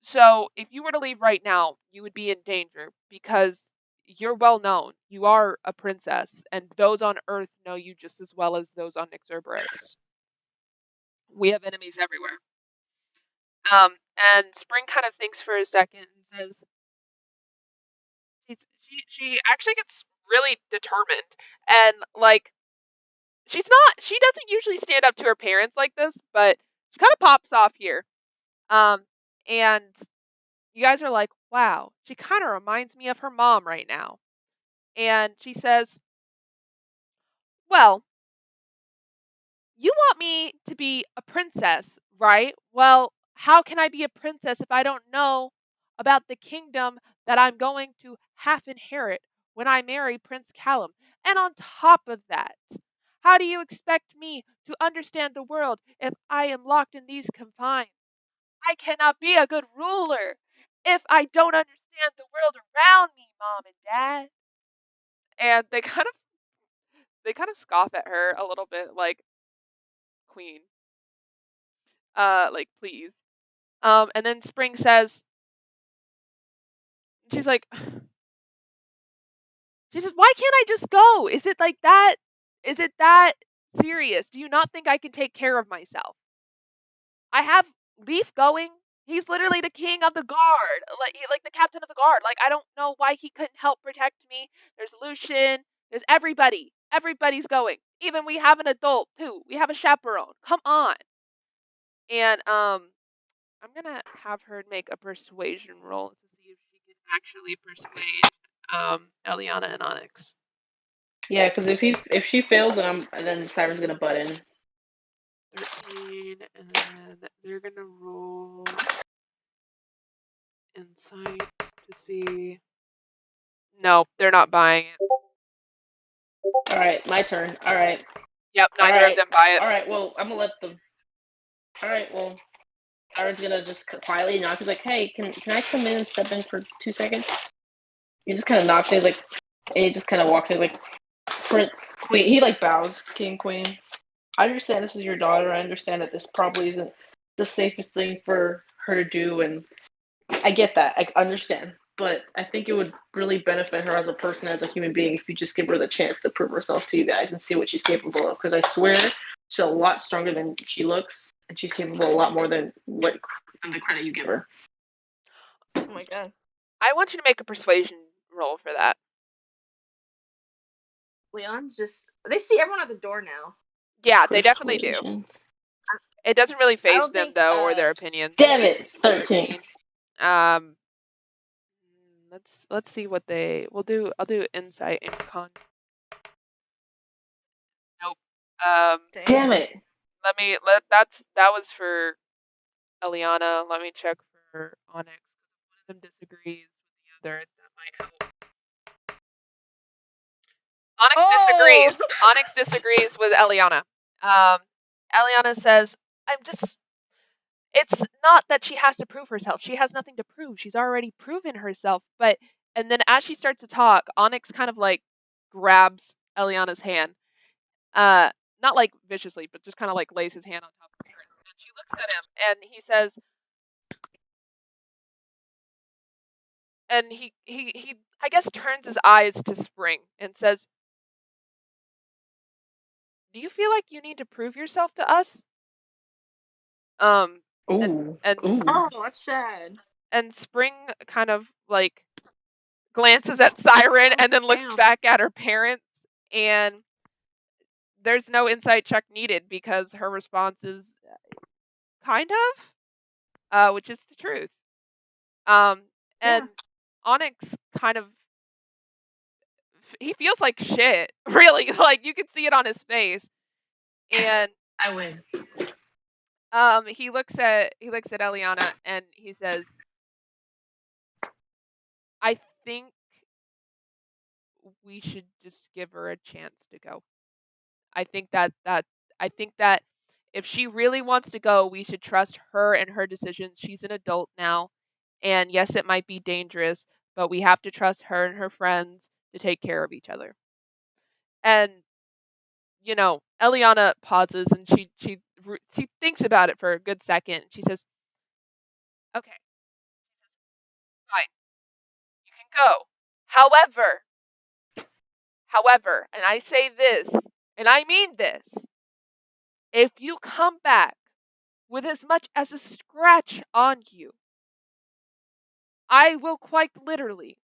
So if you were to leave right now, you would be in danger because you're well known. You are a princess, and those on Earth know you just as well as those on Nyxurberos. We have enemies everywhere." And Spring kind of thinks for a second and says, she actually gets really determined, and like she doesn't usually stand up to her parents like this, but she kind of pops off here. And you guys are like, wow, she kind of reminds me of her mom right now. And she says, well, you want me to be a princess, right? Well, how can I be a princess if I don't know about the kingdom that I'm going to half inherit when I marry Prince Callum? And on top of that, how do you expect me to understand the world if I am locked in these confines? I cannot be a good ruler if I don't understand the world around me, Mom and Dad. And they kind of scoff at her a little bit, like, Queen, like, please. And then Spring says, she's like, she says, why can't I just go? Is it like that? Is it that serious? Do you not think I can take care of myself? I have Leaf going. He's literally the king of the guard, like the captain of the guard. Like, I don't know why he couldn't help protect me. There's Lucian. There's everybody. Everybody's going. Even we have an adult too. We have a chaperone. Come on. And I'm gonna have her make a persuasion roll to see if she can actually persuade Eliana and Onyx. Yeah, because if she fails, then Siren's gonna butt in. 13, and then they're gonna roll insight to see. No, they're not buying it. All right, my turn. All right. Yep, neither of them buy it. All right, well, I'm gonna let them. All right, well, Siren's gonna just quietly knock. He's like, "Hey, can I come in and step in for 2 seconds?" He just kind of knocks. He's like, and he just kind of walks in like, "Prince, Queen." He like bows, King, Queen. I understand this is your daughter. I understand that this probably isn't the safest thing for her to do, and I get that. I understand. But I think it would really benefit her as a person, as a human being, if you just give her the chance to prove herself to you guys and see what she's capable of. Because I swear, she's a lot stronger than she looks, and she's capable a lot more than the credit you give her. Oh my god. I want you to make a persuasion roll for that. Leon's just. They see everyone at the door now. Yeah, they definitely do. Persuasion. It doesn't really phase don't them think, though, or their opinions. Damn it, 13. Let's see what I'll do insight and con. Nope. Damn it. That was for Eliana. Let me check for Onyx. One of them disagrees with the other. That might help. Onyx disagrees. Onyx disagrees with Eliana. Eliana says, it's not that she has to prove herself. She has nothing to prove. She's already proven herself. And then as she starts to talk, Onyx kind of like grabs Eliana's hand. Not like viciously, but just kind of like lays his hand on top of her. And she looks at him and he says, and he I guess turns his eyes to Spring and says, "Do you feel like you need to prove yourself to us?" Ooh. And Ooh. Oh, that's sad. And Spring kind of like glances at Siren and then looks Damn. back at her parents, and there's no insight check needed because her response is kind of, which is the truth. And Yeah. Onyx kind of, he feels like shit, really. Like you can see it on his face. Yes, And I win. he looks at Eliana and he says, "I think we should just give her a chance to go. I think that if she really wants to go, we should trust her and her decisions. She's an adult now, and yes, it might be dangerous, but we have to trust her and her friends to take care of each other." And Eliana pauses and she thinks about it for a good second. She says, "Okay, fine, you can go. However, and I say this, and I mean this, if you come back with as much as a scratch on you, I will quite literally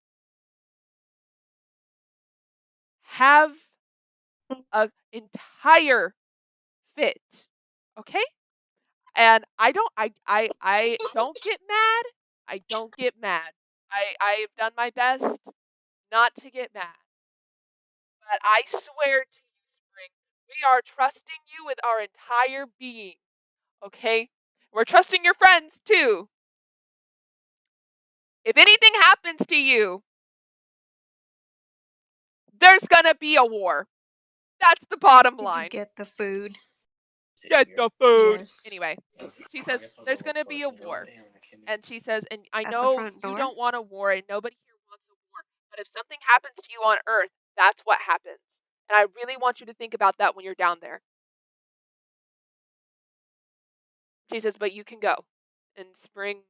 have an entire fit, okay? And I don't get mad. I don't get mad. I've done my best not to get mad. But I swear to you, Spring, we are trusting you with our entire being, okay? We're trusting your friends too. If anything happens to you, there's gonna be a war. That's the bottom Did line. you get the food? Get the food. Yes. Anyway, she says there's gonna be a war. And she says, and I At the know front you door? don't want a war, and nobody here wants a war. But if something happens to you on Earth, that's what happens. And I really want you to think about that when you're down there. She says, but you can go. And Spring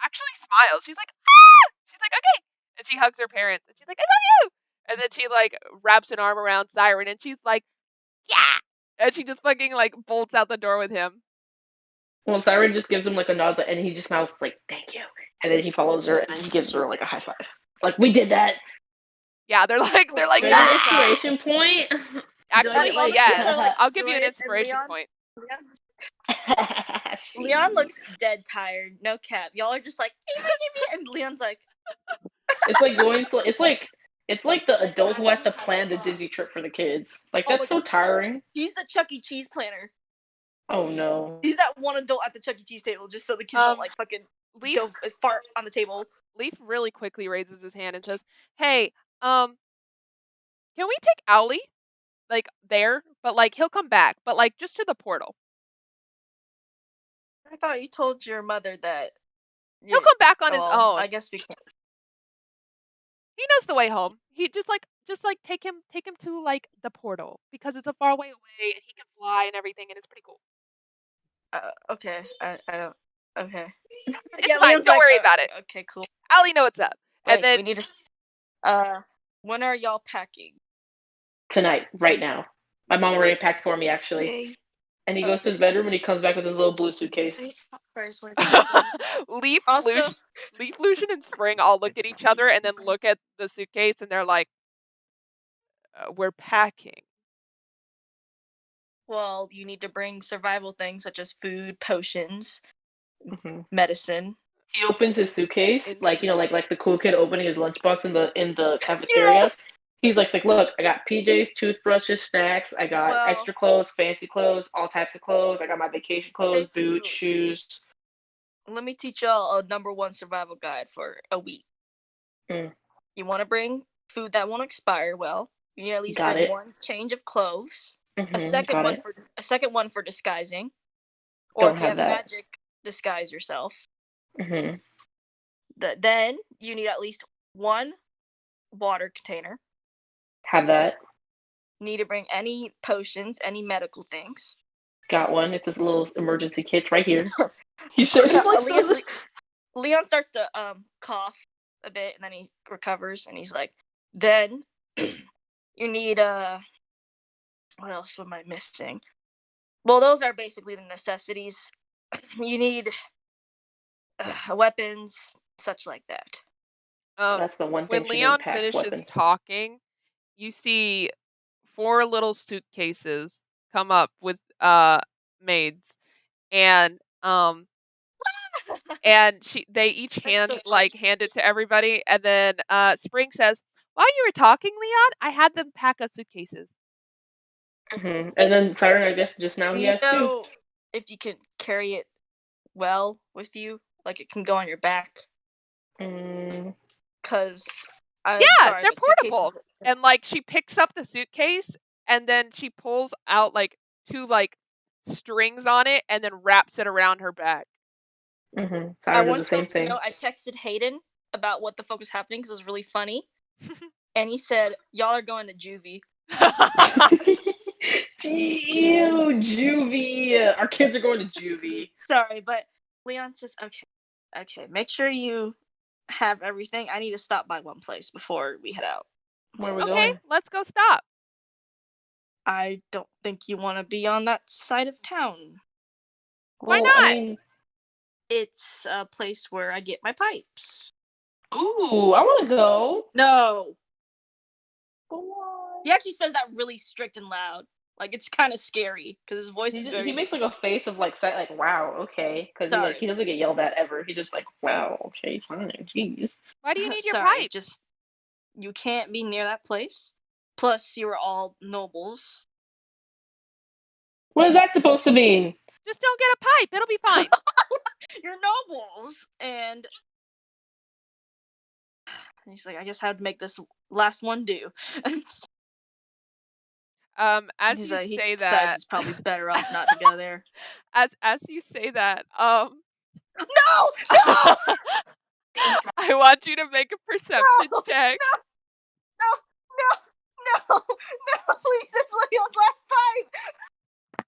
actually smiles. She's like, ah! She's like, okay. And she hugs her parents. And she's like, I love you. And then she like wraps an arm around Siren. And she's like, yeah. And she just fucking like bolts out the door with him. Well, Siren just gives him like a nod, and he just mouths like, thank you. And then he follows her, and he gives her like a high five. Like, we did that. Yeah, they're like, There's an yeah. inspiration point. Actually, all the yes. kids are like, I'll give you an Joyce and inspiration Leon. point. Leon looks dead tired. No cap. Y'all are just like, and Leon's like, It's like going to. It's like the adult who has to plan the Disney trip for the kids. Like, that's so tiring. he's the Chuck E. Cheese planner. Oh no. He's that one adult at the Chuck E. Cheese table, just so the kids don't like fucking go fart on the table. Leaf really quickly raises his hand and says, "Hey, can we take Owly, like there? But like he'll come back, but like just to the portal." I thought you told your mother that He'll come back on his own. I guess we can. He knows the way home. He just take him to like the portal because it's a far way away and he can fly and everything and it's pretty cool. Okay. Okay. It's fine. Don't worry about it. Okay, cool. Allie, know what's up. Wait, and then we need to. When are y'all packing? Tonight, right now. My mom already packed for me, actually. Okay. And he goes to his bedroom and he comes back with his little blue suitcase. Leaf, Also- Lucian, and Spring all look at each other and then look at the suitcase and they're like, "We're packing." Well, you need to bring survival things such as food, potions, Mhm. medicine. He opens his suitcase, like the cool kid opening his lunchbox in the cafeteria. He's like, look, I got PJs, toothbrushes, snacks. I got Well- extra clothes, fancy clothes, all types of clothes. I got my vacation clothes, boots, Basically- shoes. Let me teach y'all a #1 survival guide for a week. Mm. You want to bring food that won't expire well. You need at least Got bring it. 1 change of clothes. A Mhm, second got one it. for disguising. Or Don't if you have have that. magic, disguise yourself. Hmm. Then you need at least 1 water container. Have that. Need to bring any potions, any medical things. Got one. It's this little emergency kit right here. He shows Leon starts to cough a bit and then he recovers and he's like, then you need what else am I missing? Well, those are basically the necessities. You need weapons, such like that. That's the one thing When she Leon didn't pack, finishes weapons. talking, you see 4 little suitcases come up with maids, and they each hand it to everybody, and then Spring says, "While you were talking, Leon, I had them pack us suitcases." Hmm. And then Siren, I guess just now Do he you has 2. know if you can carry it well with you? Like it can go on your back? Mm. Because They're portable. And like she picks up the suitcase and then she pulls out like 2 like strings on it and then wraps it around her back. Mm-hmm. I Siren does want the same y'all to thing. know I texted Hayden about what the fuck was happening because it was really funny. And he said, y'all are going to juvie. Ew, juvie. Our kids are going to juvie. Sorry, but Leon says, okay, make sure you have everything. I need to stop by one place before we head out. Where are we Okay, going? let's go stop. I don't think you want to be on that side of town. Why Well, not? I mean, It's a place where I get my pipes. ooh, I want to go. No. Why? He actually says that really strict and loud. Like it's kind of scary because his voice is very. He makes like a face of like wow, okay, because he doesn't get yelled at ever. He just like, wow, okay, fine, jeez. Why do you need your Sorry, pipe? just you can't be near that place. Plus, you are all nobles. What is that supposed to mean? Just don't get a pipe. It'll be fine. You're nobles, and he's like, I guess I have to make this last one do. As he's you like, say he that, decides it's probably better off not to go there. as you say that, No! I want you to make a perception check. No, please, it's Leo's last pipe.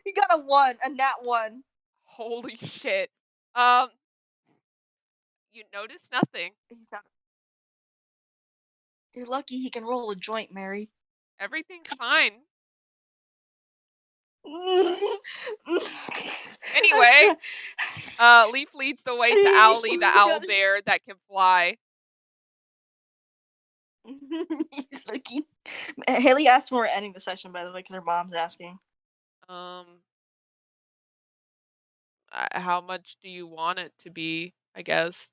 He got a 1, a nat 1. Holy shit. You notice nothing. He's not. You're lucky he can roll a joint, Mary. Everything's fine. Anyway, Leaf leads the way to Owly, the owl bear that can fly. He's looking. Haley asked when we're ending the session, by the way, because her mom's asking. How much do you want it to be? I guess.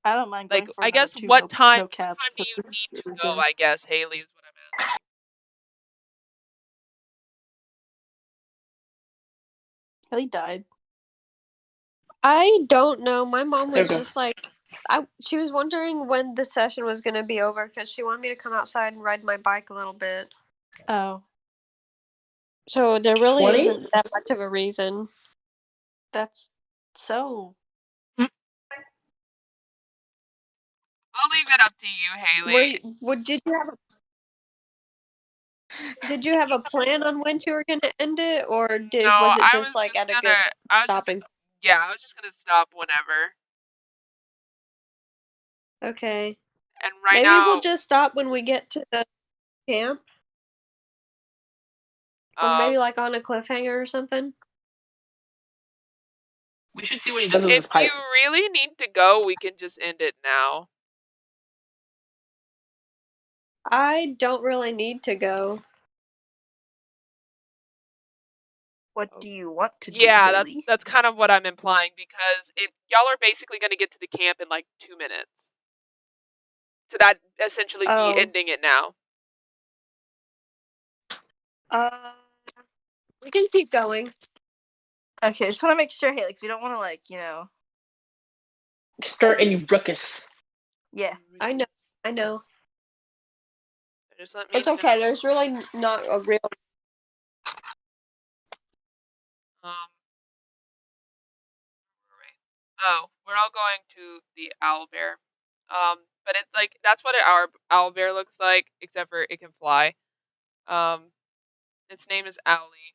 I don't mind going Like, for I guess 2, what time? no cap. What time do you need to go? I guess Haley is what I'm asking. Haley died. I don't know. My mom was Okay. just like, she was wondering when the session was going to be over because she wanted me to come outside and ride my bike a little bit. Oh. So there really 20? isn't that much of a reason. That's so. I'll leave it up to you, Haley. Did you have a plan on when you were going to end it, or was it I just was like just at a good stopping? I was just gonna stop whenever. Okay. And right Maybe now, we'll just stop when we get to the camp. Or maybe like on a cliffhanger or something. We should see what he does with his If pipe. you really need to go, we can just end it now. I don't really need to go. What do you want to do? Yeah, Haley? that's kind of what I'm implying, because if y'all are basically going to get to the camp in like 2 minutes, so that essentially Oh. be ending it now. We can keep going. Okay, just want to make sure, Haley, because we don't want to like Start any ruckus. Yeah. I know. Just let me It's okay. There's really not a real. Oh, we're all going to the owlbear. But it's like that's what our owlbear looks like, except for it can fly. Its name is Owlie.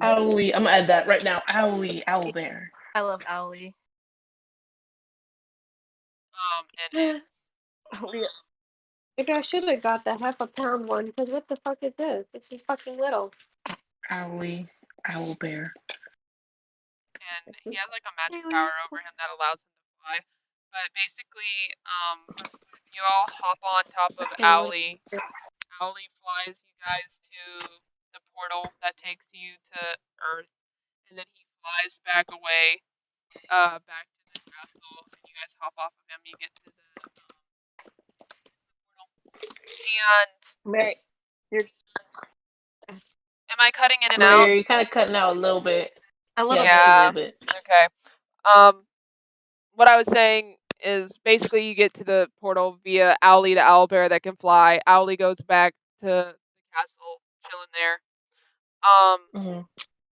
Owlie. I'm gonna add that right now. Owlie, owlbear. I love Owlie. And Maybe I should have got the half a pound one, because what the fuck is this? This is fucking little. Owlie, owlbear. and he has like a magic power over him that allows him to fly. But basically, you all hop on top of Owlie. Owlie flies you guys to the portal that takes you to Earth, and then he flies back away, back to the castle, and you guys hop off of him. You get to the portal, and Mary, am I cutting in and Mary, out? you're kind of cutting out a little bit. a little Yeah, bit. just a little bit. Okay. What I was saying is basically you get to the portal via Owlie the owlbear that can fly. Owlie goes back to the castle, chilling there.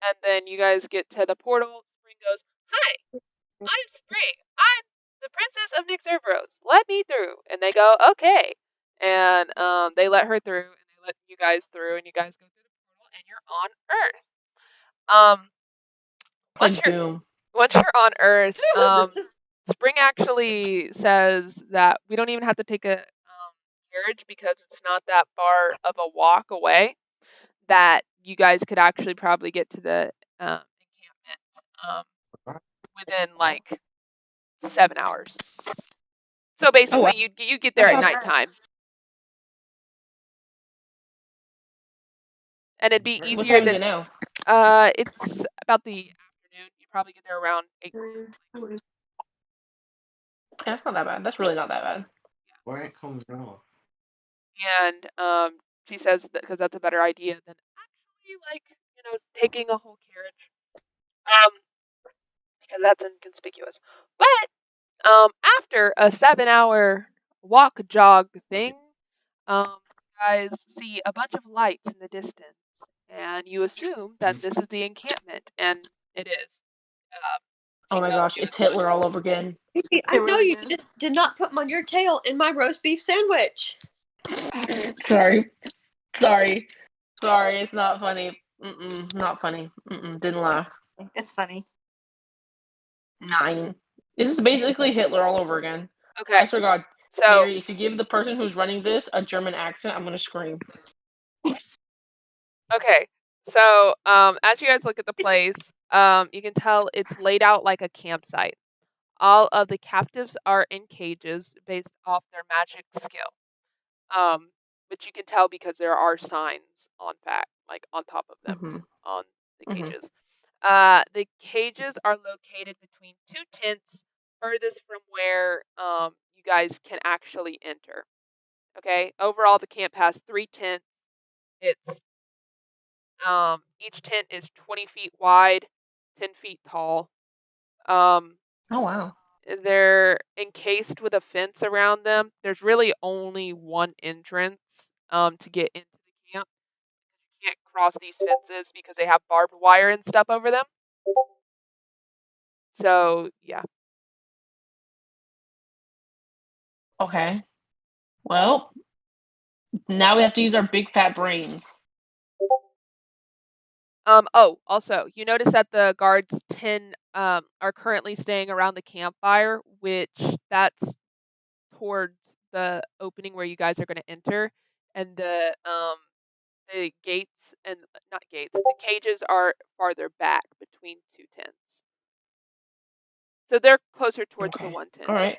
And then you guys get to the portal. Spring goes, "Hi, I'm Spring. I'm the princess of Nyxurvros. Let me through." And they go, "Okay." And they let her through, and they let you guys through, and you guys go through the portal, and you're on Earth. Once you're on Earth, Spring actually says that we don't even have to take a carriage because it's not that far of a walk away. That you guys could actually probably get to the encampment within like 7 hours. So basically, you get there at nighttime, and it'd be easier. What time is it now? It's about the afternoon. You probably get there around 8. Yeah, that's not that bad. That's really not that bad. Why ain't coming down? And she says that because that's a better idea than actually taking a whole carriage. Because that's inconspicuous. But after a 7-hour walk jog thing, you guys see a bunch of lights in the distance, and you assume that this is the encampment, and it is. Oh my gosh, it's Hitler all over again. I know you just did not put your tail in my roast beef sandwich. Sorry, it's not funny. Not funny. Didn't laugh. It's funny. 9. This is basically Hitler all over again. Okay. I swear to God. So Mary, if you give the person who's running this a German accent, I'm gonna scream. Okay. So as you guys look at the place, you can tell it's laid out like a campsite. All of the captives are in cages based off their magic skill. Which you can tell because there are signs on top of them on the cages. The cages are located between 2 tents furthest from where you guys can actually enter. Okay. Overall, the camp has 3 tents. It's each tent is 20 feet wide, 10 feet tall. Oh wow. They're encased with a fence around them. There's really only one entrance to get into the camp. You can't cross these fences because they have barbed wire and stuff over them. So yeah. Okay. Well, now we have to use our big fat brains. Also, you notice that the guards are currently staying around the campfire, which that's towards the opening where you guys are going to enter, and the the gates and not gates, the cages are farther back between 2 tents. So they're closer towards the Okay. 1 tent. All right.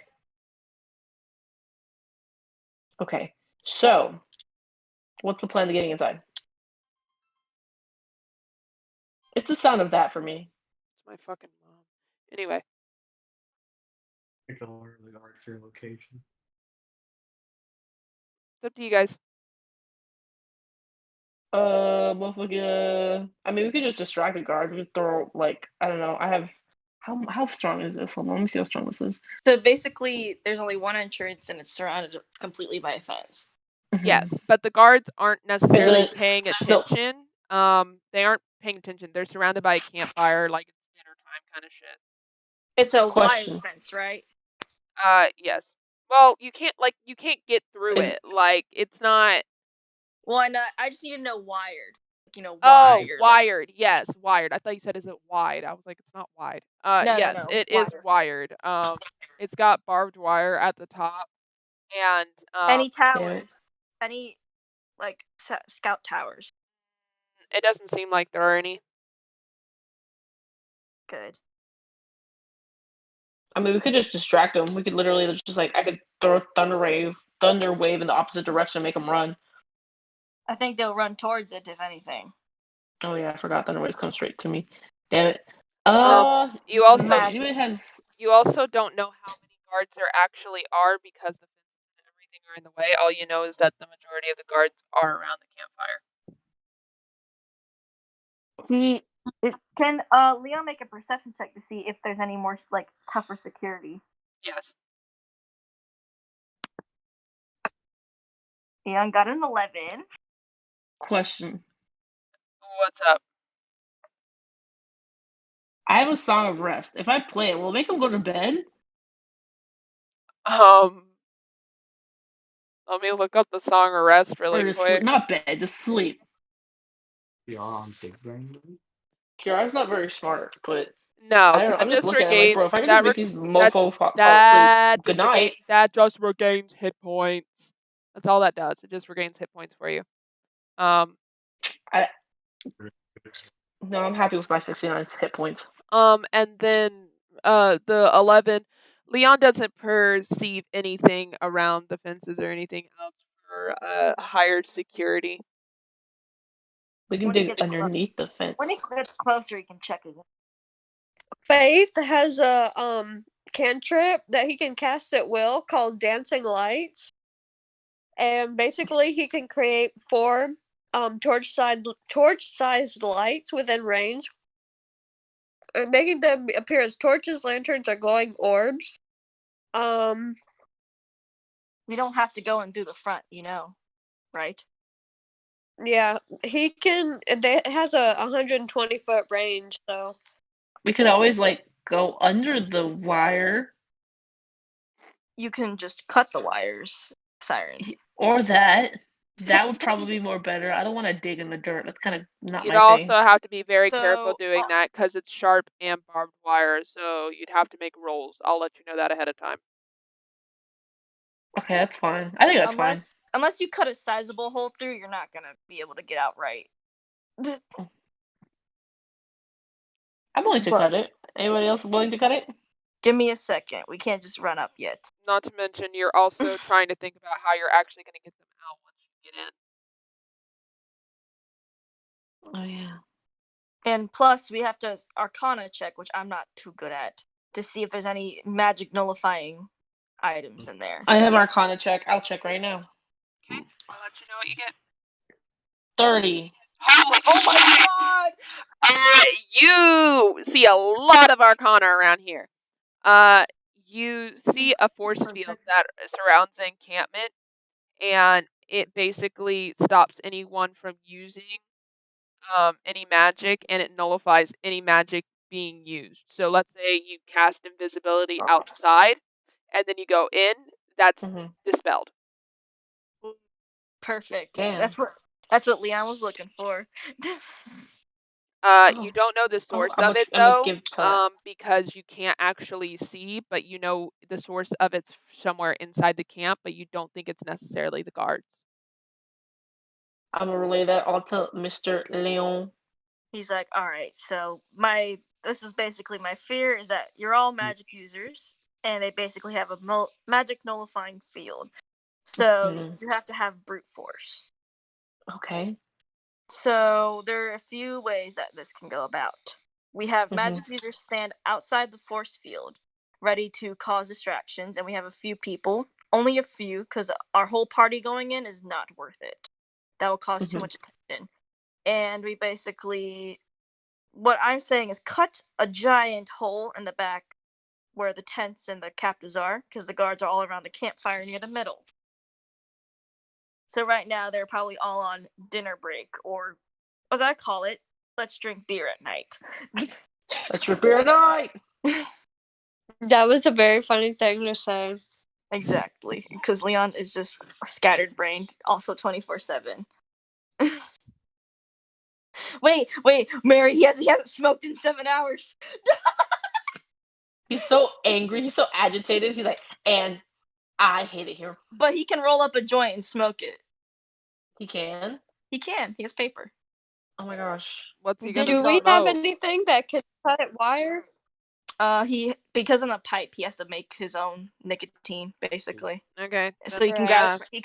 Okay. So, what's the plan to getting inside? It's the sound of that for me. It's my fucking mom. Anyway, It's all really hard for your location. it's up to you guys. Motherfucker. I mean, we could just distract the guards. We could throw like I don't know. I have how strong is this? Hold on, let me see how strong this is. So basically, there's only one entrance, and it's surrounded completely by a fence. Yes, but the guards aren't necessarily it- paying no. attention. They aren't paying attention. They're surrounded by a campfire, like it's dinner time kind of shit. It's a Question. wire fence, right? Yes. Well, you can't get through Is- it. Like it's not. Well, and I just need to know wired. Oh, Wired. wired. Yes, wired. I thought you said is it wide? I was like, it's not wide. No, yes, no, it is wired. wired. It's got barbed wire at the top, and Any Damn it. towers? Any like scout towers? it doesn't seem like there are any. Good. I mean, we could just distract them. We could literally just like I could throw thunder wave in the opposite direction and make them run. I think they'll run towards it if anything. Oh yeah, I forgot thunder waves come straight to me. Damn it. You also Magic. it has. You also don't know how many guards there actually are because the fences and everything are in the way. All you know is that the majority of the guards are around the campfire. Can Leon make a perception check to see if there's any more like tougher security? Yes. Leon got an 11. Question. What's up? I have a song of rest. If I play it, will it make them go to bed? Let me look up the song of rest really Or just quick. not bed, just sleep. You're on big brain. Kiara's not very smart, but No, I don't know. that I'm just just looking at it like, bro, regains if I can that just make these mofos fall asleep, good night. that just regains hit points. That's all that does. It just regains hit points for you. No, I'm happy with my 69 hit points. And then the 11, Leon doesn't perceive anything around the fences or anything else for higher security. We can When he dig gets underneath the fence. When he gets closer, he can check again. Faith has a cantrip that he can cast at will called Dancing Lights. And basically he can create 4 torch-sized lights within range, making them appear as torches, lanterns, or glowing orbs. We don't have to go and do the front, right? Yeah, he can. It has a 120-foot range, so We could always like go under the wire, You can just cut the wires, Siren. or that. That would probably be more better. I don't want to dig in the dirt. That's kind of not You'd my also thing. have to be very careful So, doing that because it's sharp and barbed wire, so you'd have to make rolls. I'll let you know that ahead of time. Okay, that's fine. I think that's fine. Unless you cut a sizable hole through, you're not gonna be able to get out right. I'm willing to cut it. Anybody else willing to cut it? Give me a second. We can't just run up yet. Not to mention, you're also trying to think about how you're actually going to get them out once you get in. Oh yeah. And plus, we have to Arcana check, which I'm not too good at, to see if there's any magic nullifying items in there. I have Arcana check. I'll check right now. Okay, I'll let you know what you get. 30. Holy Oh my god! You see a lot of Arcana around here. You see a force field that surrounds the encampment, and it basically stops anyone from using any magic, and it nullifies any magic being used. So let's say you cast invisibility outside, and then you go in, that's dispelled. Perfect. Damn. That's what Leon was looking for. You don't know the source of it though, because you can't actually see, but you know the source of it's somewhere inside the camp, but you don't think it's necessarily the guards. I'm gonna relay that all to Mr. Leon. He's like, all right, so this is basically my fear is that you're all magic users, and they basically have a magic nullifying field. So you have to have brute force. Okay. So there are a few ways that this can go about. We have magic users stand outside the force field, ready to cause distractions, and we have a few people, only a few, because our whole party going in is not worth it. That will cause too much attention. And we basically, what I'm saying is cut a giant hole in the back where the tents and the captives are, because the guards are all around the campfire near the middle. So right now they're probably all on dinner break, or as I call it, let's drink beer at night. Let's drink beer at night. That was a very funny thing to say. Exactly, because Leon is just scattered brained, also 24/7. Wait, Mary, he hasn't smoked in 7 hours. He's so angry. He's so agitated. He's like, and I hate it here. But he can roll up a joint and smoke it. He can? He can. He has paper. Oh my gosh. What's he Do gonna Do we smoke? have anything that can cut it wire? Because on the pipe, he has to make his own nicotine, basically. Okay. So he can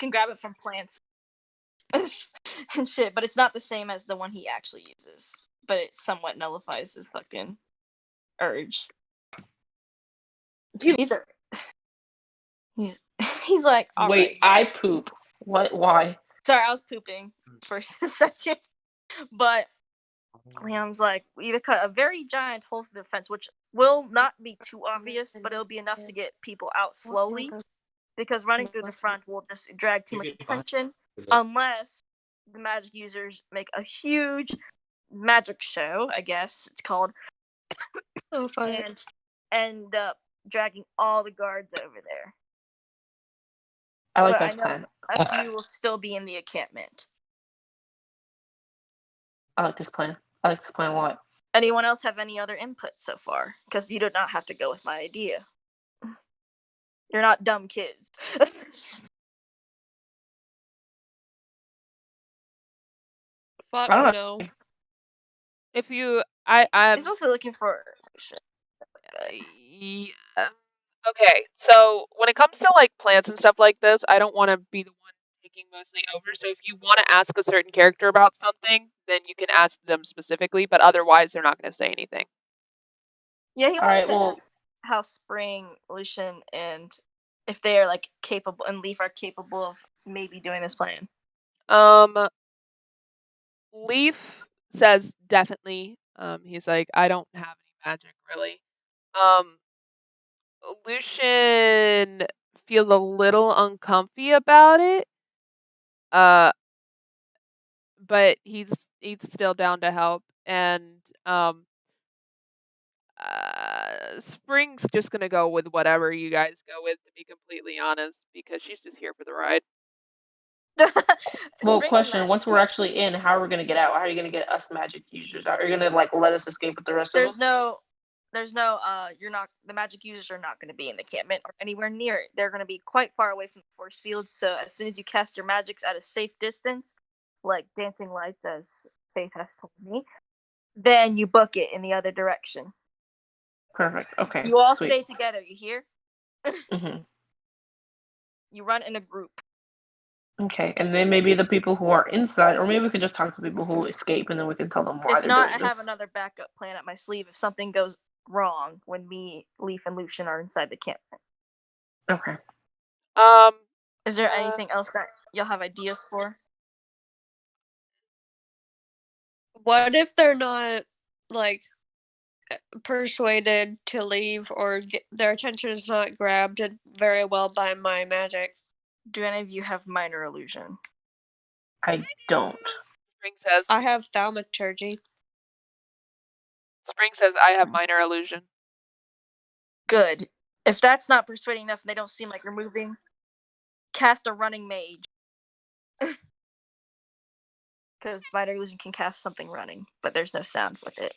grab it from plants and shit. But it's not the same as the one he actually uses. But it somewhat nullifies his fucking urge. He's like, all wait, right. I poop. What? Why? Sorry, I was pooping for a second. But Leon's like, we either cut a very giant hole through the fence, which will not be too obvious, but it'll be enough to get people out slowly, because running through the front will just drag too much attention, unless the magic users make a huge magic show, I guess it's called, Oh, fuck. and end up dragging all the guards over there. I like But this plan. a few will still be in the encampment. I like this plan. I like this plan a lot. Anyone else have any other input so far? Because you do not have to go with my idea. You're not dumb kids. Fuck I don't no. If you, He's mostly looking for. yeah. Okay, so when it comes to like plants and stuff like this, I don't want to be the one taking mostly over. So if you want to ask a certain character about something, then you can ask them specifically. But otherwise, they're not going to say anything. Yeah, he All wants right, to well- ask how Spring, Lucian, and if they are like capable, and Leaf are capable of maybe doing this plan. Leaf says definitely. He's like, I don't have any magic really. Lucian feels a little uncomfy about it. But he's still down to help, and Spring's just gonna go with whatever you guys go with, to be completely honest, because she's just here for the ride. Well, Spring's question: magic. once we're actually in, how are we gonna get out? How are you gonna get us magic users out? Are you gonna like let us escape with the rest of There's them? you're not, the magic users are not going to be in the encampment or anywhere near it. They're going to be quite far away from the force field, so as soon as you cast your magics at a safe distance, like dancing lights, as Faith has told me, then you book it in the other direction. Perfect. Okay. You all sweet. stay together, you hear? Mm-hmm. You run in a group. Okay, and then maybe the people who are inside, or maybe we could just talk to people who escape, and then we can tell them why If they're not, doing I have this. another backup plan at my sleeve if something goes wrong when me, Leaf, and Lucian are inside the campment. Okay. Is there anything else that y'all have ideas for? What if they're not, like, persuaded to leave, or their attention is not grabbed very well by my magic? Do any of you have minor illusion? I don't. Spring says. I have thaumaturgy. Spring says I have minor illusion. Good. If that's not persuading enough and they don't seem like you're moving, cast a running mage. Because minor illusion can cast something running, but there's no sound with it.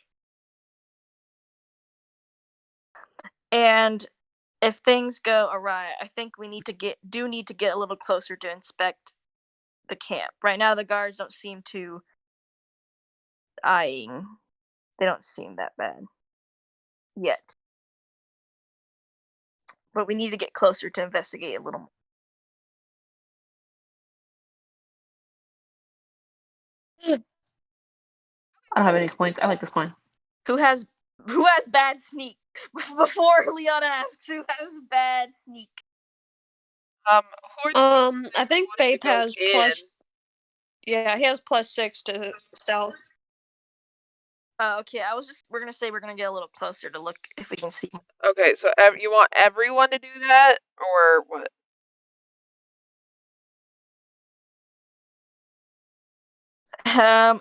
And if things go awry, I think we need to get a little closer to inspect the camp. Right now, the guards don't seem too eyeing. They don't seem that bad yet. But we need to get closer to investigate a little more. I don't have any points. I like this plan. Who has bad sneak? Before Leon asks, who has bad sneak? Who are I think wanting to Faith go has in? plus. Yeah, he has +6 to stealth. Okay, we're gonna say we're gonna get a little closer to look if we can see. Okay, so you want everyone to do that, or what?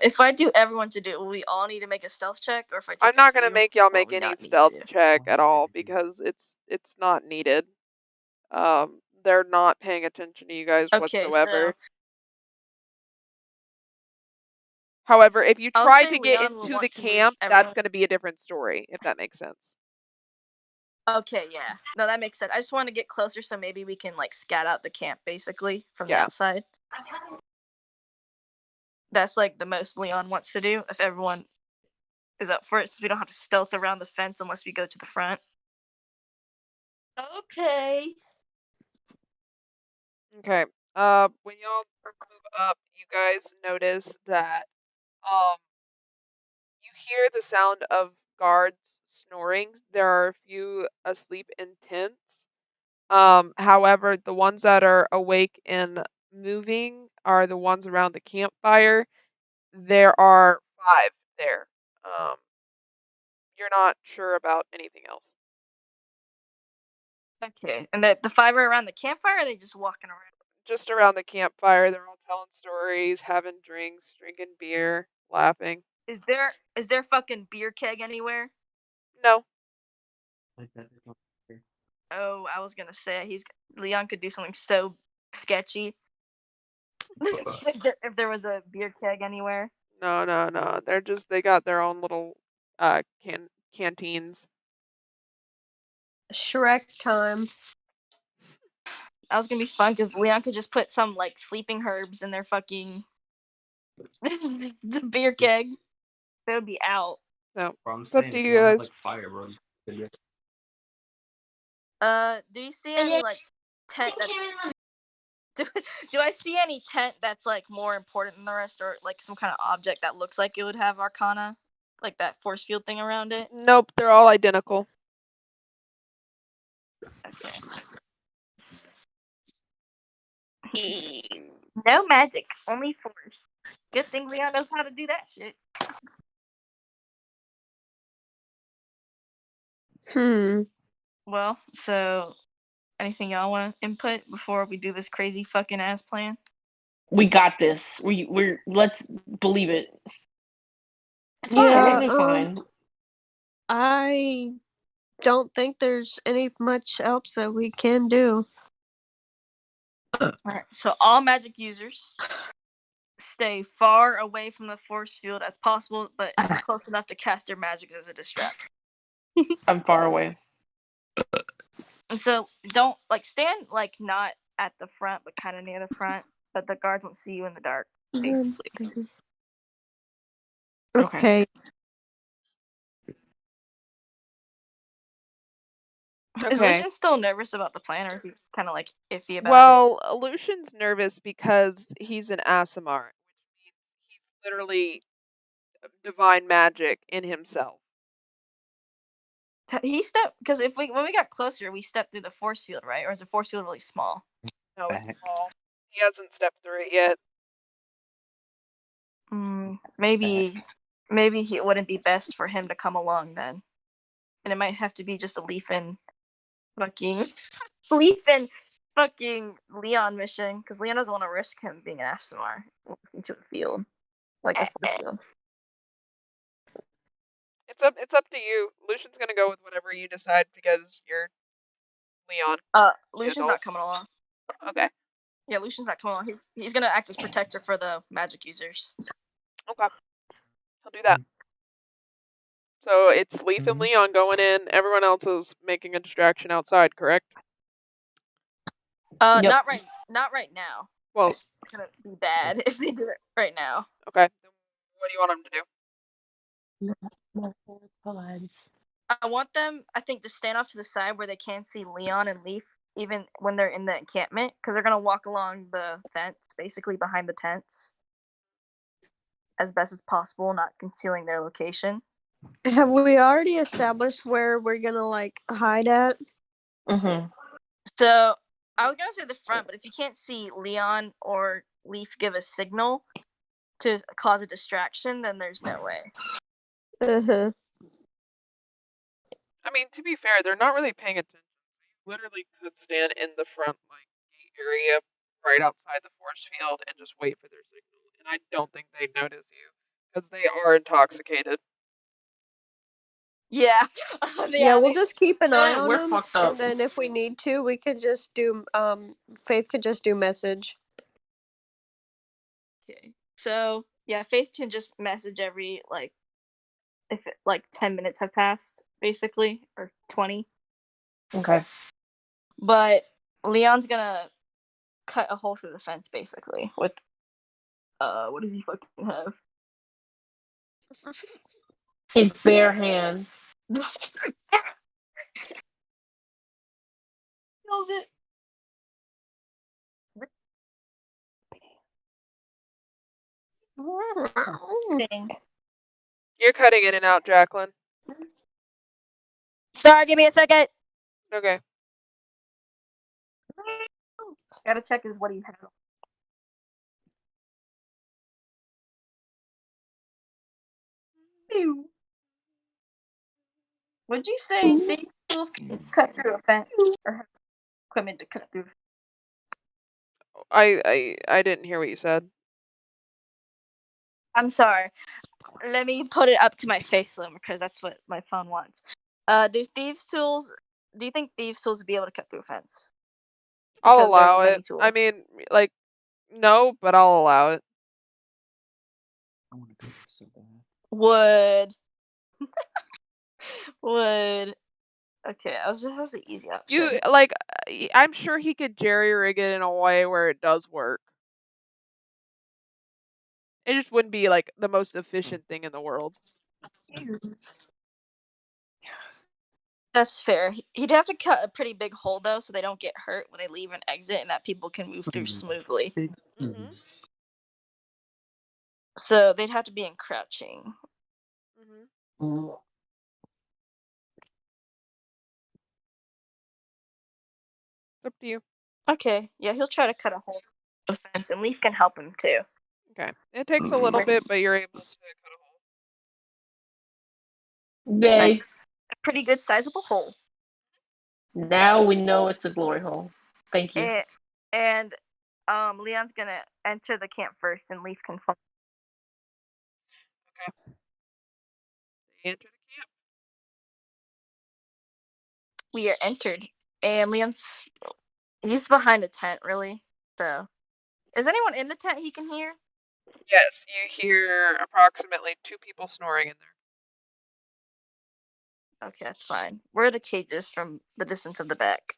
If I do everyone to do it, will we all need to make a stealth check, or if I take I'm not it gonna to make y'all or make we any not need stealth to? check at all because it's not needed. They're not paying attention to you guys Okay, whatsoever. so However, if you I'll try say to get Leon will into want the to move camp, that's everyone. going to be a different story, if that makes sense. Okay, yeah. No, that makes sense. I just want to get closer so maybe we can like scout out the camp basically from the Yeah. outside. That's like the most Leon wants to do if everyone is up for it, so we don't have to stealth around the fence unless we go to the front. Okay. Okay. When y'all move up, you guys notice that you hear the sound of guards snoring. There are a few asleep in tents. However, the ones that are awake and moving are the ones around the campfire. There are 5 there. You're not sure about anything else. Okay, and the 5 are around the campfire, or are they just walking around? Just around the campfire, they're all telling stories, having drinks, drinking beer, laughing. Is there fucking beer keg anywhere? No. Like that. Oh, I was gonna say Leon could do something so sketchy. If there was a beer keg anywhere. No. They got their own little canteens. Shrek time. That was gonna be fun because Leon could just put some like sleeping herbs in their fucking the beer keg. They would be out. No. I'm It's up saying to if you you have guys. like fire, bro. Do you see any like tent that's do I see any tent that's like more important than the rest, or like some kind of object that looks like it would have Arcana, like that force field thing around it? Nope, they're all identical. Okay. No magic, only force. Good thing Leon knows how to do that shit. Well, so anything y'all want to input before we do this crazy fucking ass plan? We got this. Let's believe it. It's fine. Yeah, Everything is fine. I don't think there's any much else that we can do. Alright, so all magic users stay far away from the force field as possible, but close enough to cast their magic as a distraction. I'm far away. And so don't like stand like not at the front, but kind of near the front, but the guards won't see you in the dark. Basically. Okay. Is Okay. Lucian still nervous about the plan, or is he kind of like iffy about it? Well, Lucian's nervous because he's an Aasimar, which means he's literally divine magic in himself. He stepped because when we got closer, we stepped through the force field, right? Or is the force field really small? No, it's small. He hasn't stepped through it yet. Maybe it wouldn't be best for him to come along then, and it might have to be just a Leafin fucking Leon mission because Leon doesn't want to risk him being an Aasimar into a field like a force field. It's up to you. Lucian's gonna go with whatever you decide because you're Leon. Lucian's not coming along. Okay. Yeah, Lucian's not coming along. He's gonna act as protector for the magic users. Okay. He'll do that. So it's Leaf and Leon going in. Everyone else is making a distraction outside, correct? Yep. Not right now. Well, It's gonna be bad if they do it right now. okay. What do you want them to do? I want them, I think, to stand off to the side where they can't see Leon and Leaf, even when they're in the encampment, because they're gonna walk along the fence, basically behind the tents, as best as possible, not concealing their location. Have we already established where we're gonna like hide at? Mm-hmm. So I was gonna say the front, but if you can't see Leon or Leaf give a signal to cause a distraction, then there's no way. Uh-huh. I mean, to be fair, they're not really paying attention. You literally could stand in the front gate area right outside the force field and just wait for their signal. And I don't think they'd notice you because they are intoxicated. Yeah. Yeah, we'll just keep an eye Yeah, on we're them, fucked up. and then if we need to, we could just do Faith could just do message. Okay. So yeah, Faith can just message every if 10 minutes have passed, basically, or 20. Okay. But Leon's gonna cut a hole through the fence, basically, with what does he fucking have? His bare hands. Kills it. Dang. You're cutting in and out, Jacqueline. Sorry, give me a second. Okay. Gotta check is what he has. Would you say these tools can cut through a fence or have equipment to cut through? I didn't hear what you said. I'm sorry. Let me put it up to my face limit because that's what my phone wants. Do you think thieves' tools would be able to cut through a fence? I'll Because there are allow many it. tools. I mean, no, but I'll allow it. I want to do this so bad. Would. Okay, that's the easy option. You I'm sure he could jerry-rig it in a way where it does work. It just wouldn't be the most efficient thing in the world. That's fair. He'd have to cut a pretty big hole though, so they don't get hurt when they leave and exit, and that people can move through smoothly. Mm-hmm. So they'd have to be in crouching. Mm-hmm. Up to you. Okay, yeah, he'll try to cut a hole in the fence, and Leaf can help him too. Okay. It takes a little bit, but you're able to cut a hole. Yay. That's a pretty good sizable hole. Now we know it's a glory hole. Thank you. And Leon's gonna enter the camp first, and Leaf can follow. Okay. They enter the camp. We are entered, and he's behind a tent, really. So, is anyone in the tent he can hear? Yes, you hear approximately 2 people snoring in there. Okay, that's fine. Where are the cages from the distance of the back?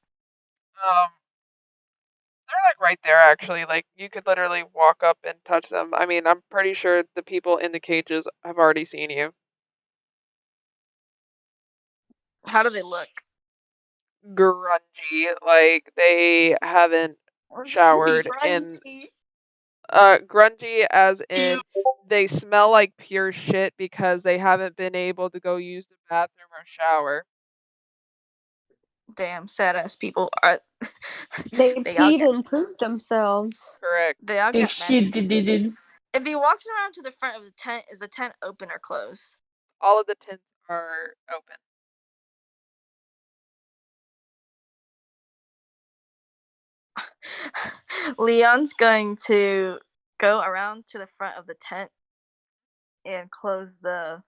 They're right there actually. You could literally walk up and touch them. I mean, I'm pretty sure the people in the cages have already seen you. How do they look? Grungy, they haven't showered grungy as in they smell like pure shit because they haven't been able to go use the bathroom or shower. Damn, sad ass people are. They peed and pooped themselves. Correct. They all They got shit did. If he walks around to the front of the tent, is the tent open or closed? All of the tents are open. Leon's going to go around to the front of the tent and close the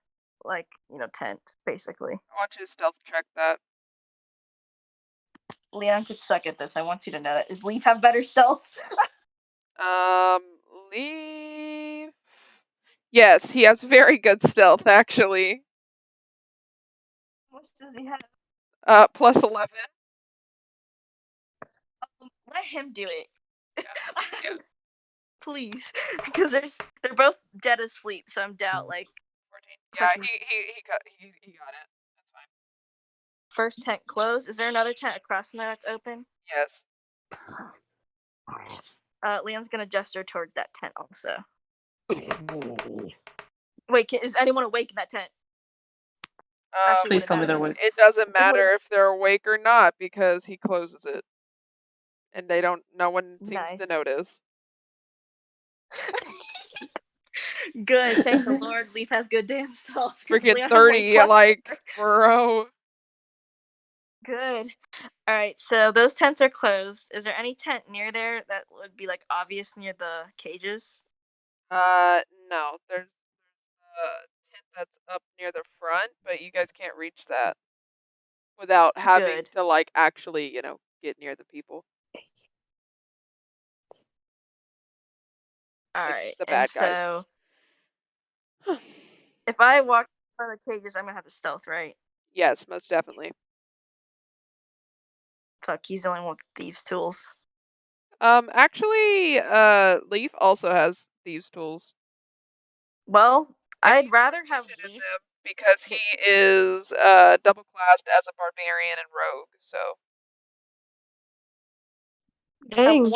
tent, basically. I want you to stealth check that. Leon could suck at this. I want you to know that. Does Leaf have better stealth? Leaf. Yes, he has very good stealth, actually. What does he have? Plus 11. Let him do it. Yeah. please, because they're both dead asleep, so I'm doubt like 14. Yeah, Fucking- he got it. That's fine. first tent closed. Is there another tent across from there that's open? Yes. Leon's gonna gesture towards that tent also. Wait, is anyone awake in that tent? Actually, Please tell me they're awake. It doesn't It matter would've- if they're awake or not because he closes it, and no one seems to Nice. notice. Good, thank the Lord. Leaf has good damn stuff. 'cause Freaking Leon has 30, 1+. like, bro. Good. All right, so those tents are closed. Is there any tent near there that would be like obvious near the cages? No. There's a tent that's up near the front, but you guys can't reach that without having Good. to like actually, get near the people. All Like, right, the bad and guys. so if I walk in front of the cages, I'm gonna have to stealth, right? Yes, most definitely. Fuck, he's the only one with thieves' tools. Actually, Leaf also has thieves' tools. Well, I'd rather have It is Leaf. him because he is double classed as a barbarian and rogue. So Dang.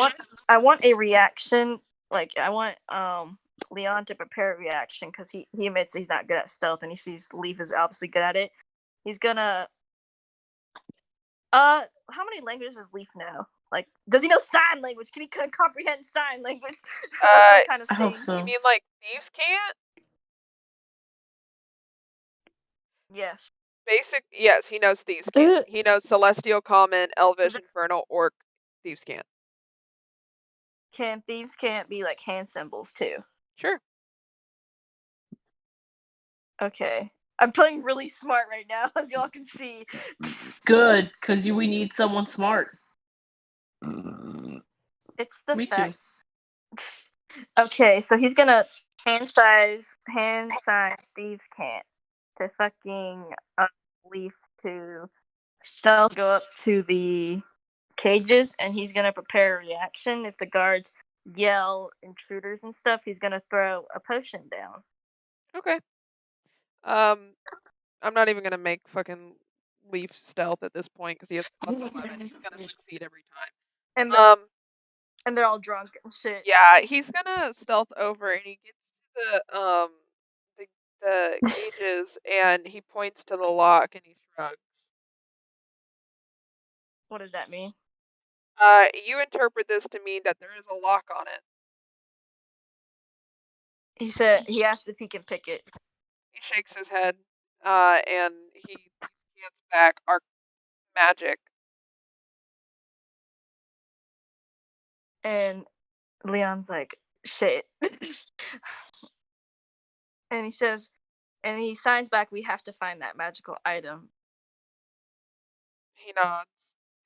I want a reaction. Like I want Leon to prepare a reaction because he admits he's not good at stealth and he sees Leaf is obviously good at it. He's gonna how many languages does Leaf know? Like, does he know sign language? Can he comprehend sign language? Or some kind of I hope thing? so. you mean like thieves can't? Yes. Yes, he knows thieves can't. He knows celestial, common, elvish, infernal, orc. Thieves can't. Can thieves can't be like hand symbols too? Sure. Okay. I'm playing really smart right now, as y'all can see. Good, because we need someone smart. It's the Me fact. too. Okay, so he's gonna hand sign thieves can't to fucking Leaf to stealth go up to the cages, and he's gonna prepare a reaction if the guards yell intruders and stuff. He's gonna throw a potion down. Okay. I'm not even gonna make fucking Leaf stealth at this point because he has +11. He's gonna succeed every time. And they're all drunk and shit. Yeah, he's gonna stealth over and he gets to the cages and he points to the lock and he shrugs. What does that mean? You interpret this to mean that there is a lock on it. He asked if he can pick it. He shakes his head, and he hands back our magic. And Leon's like, shit. And he says, and he signs back, we have to find that magical item. He nods,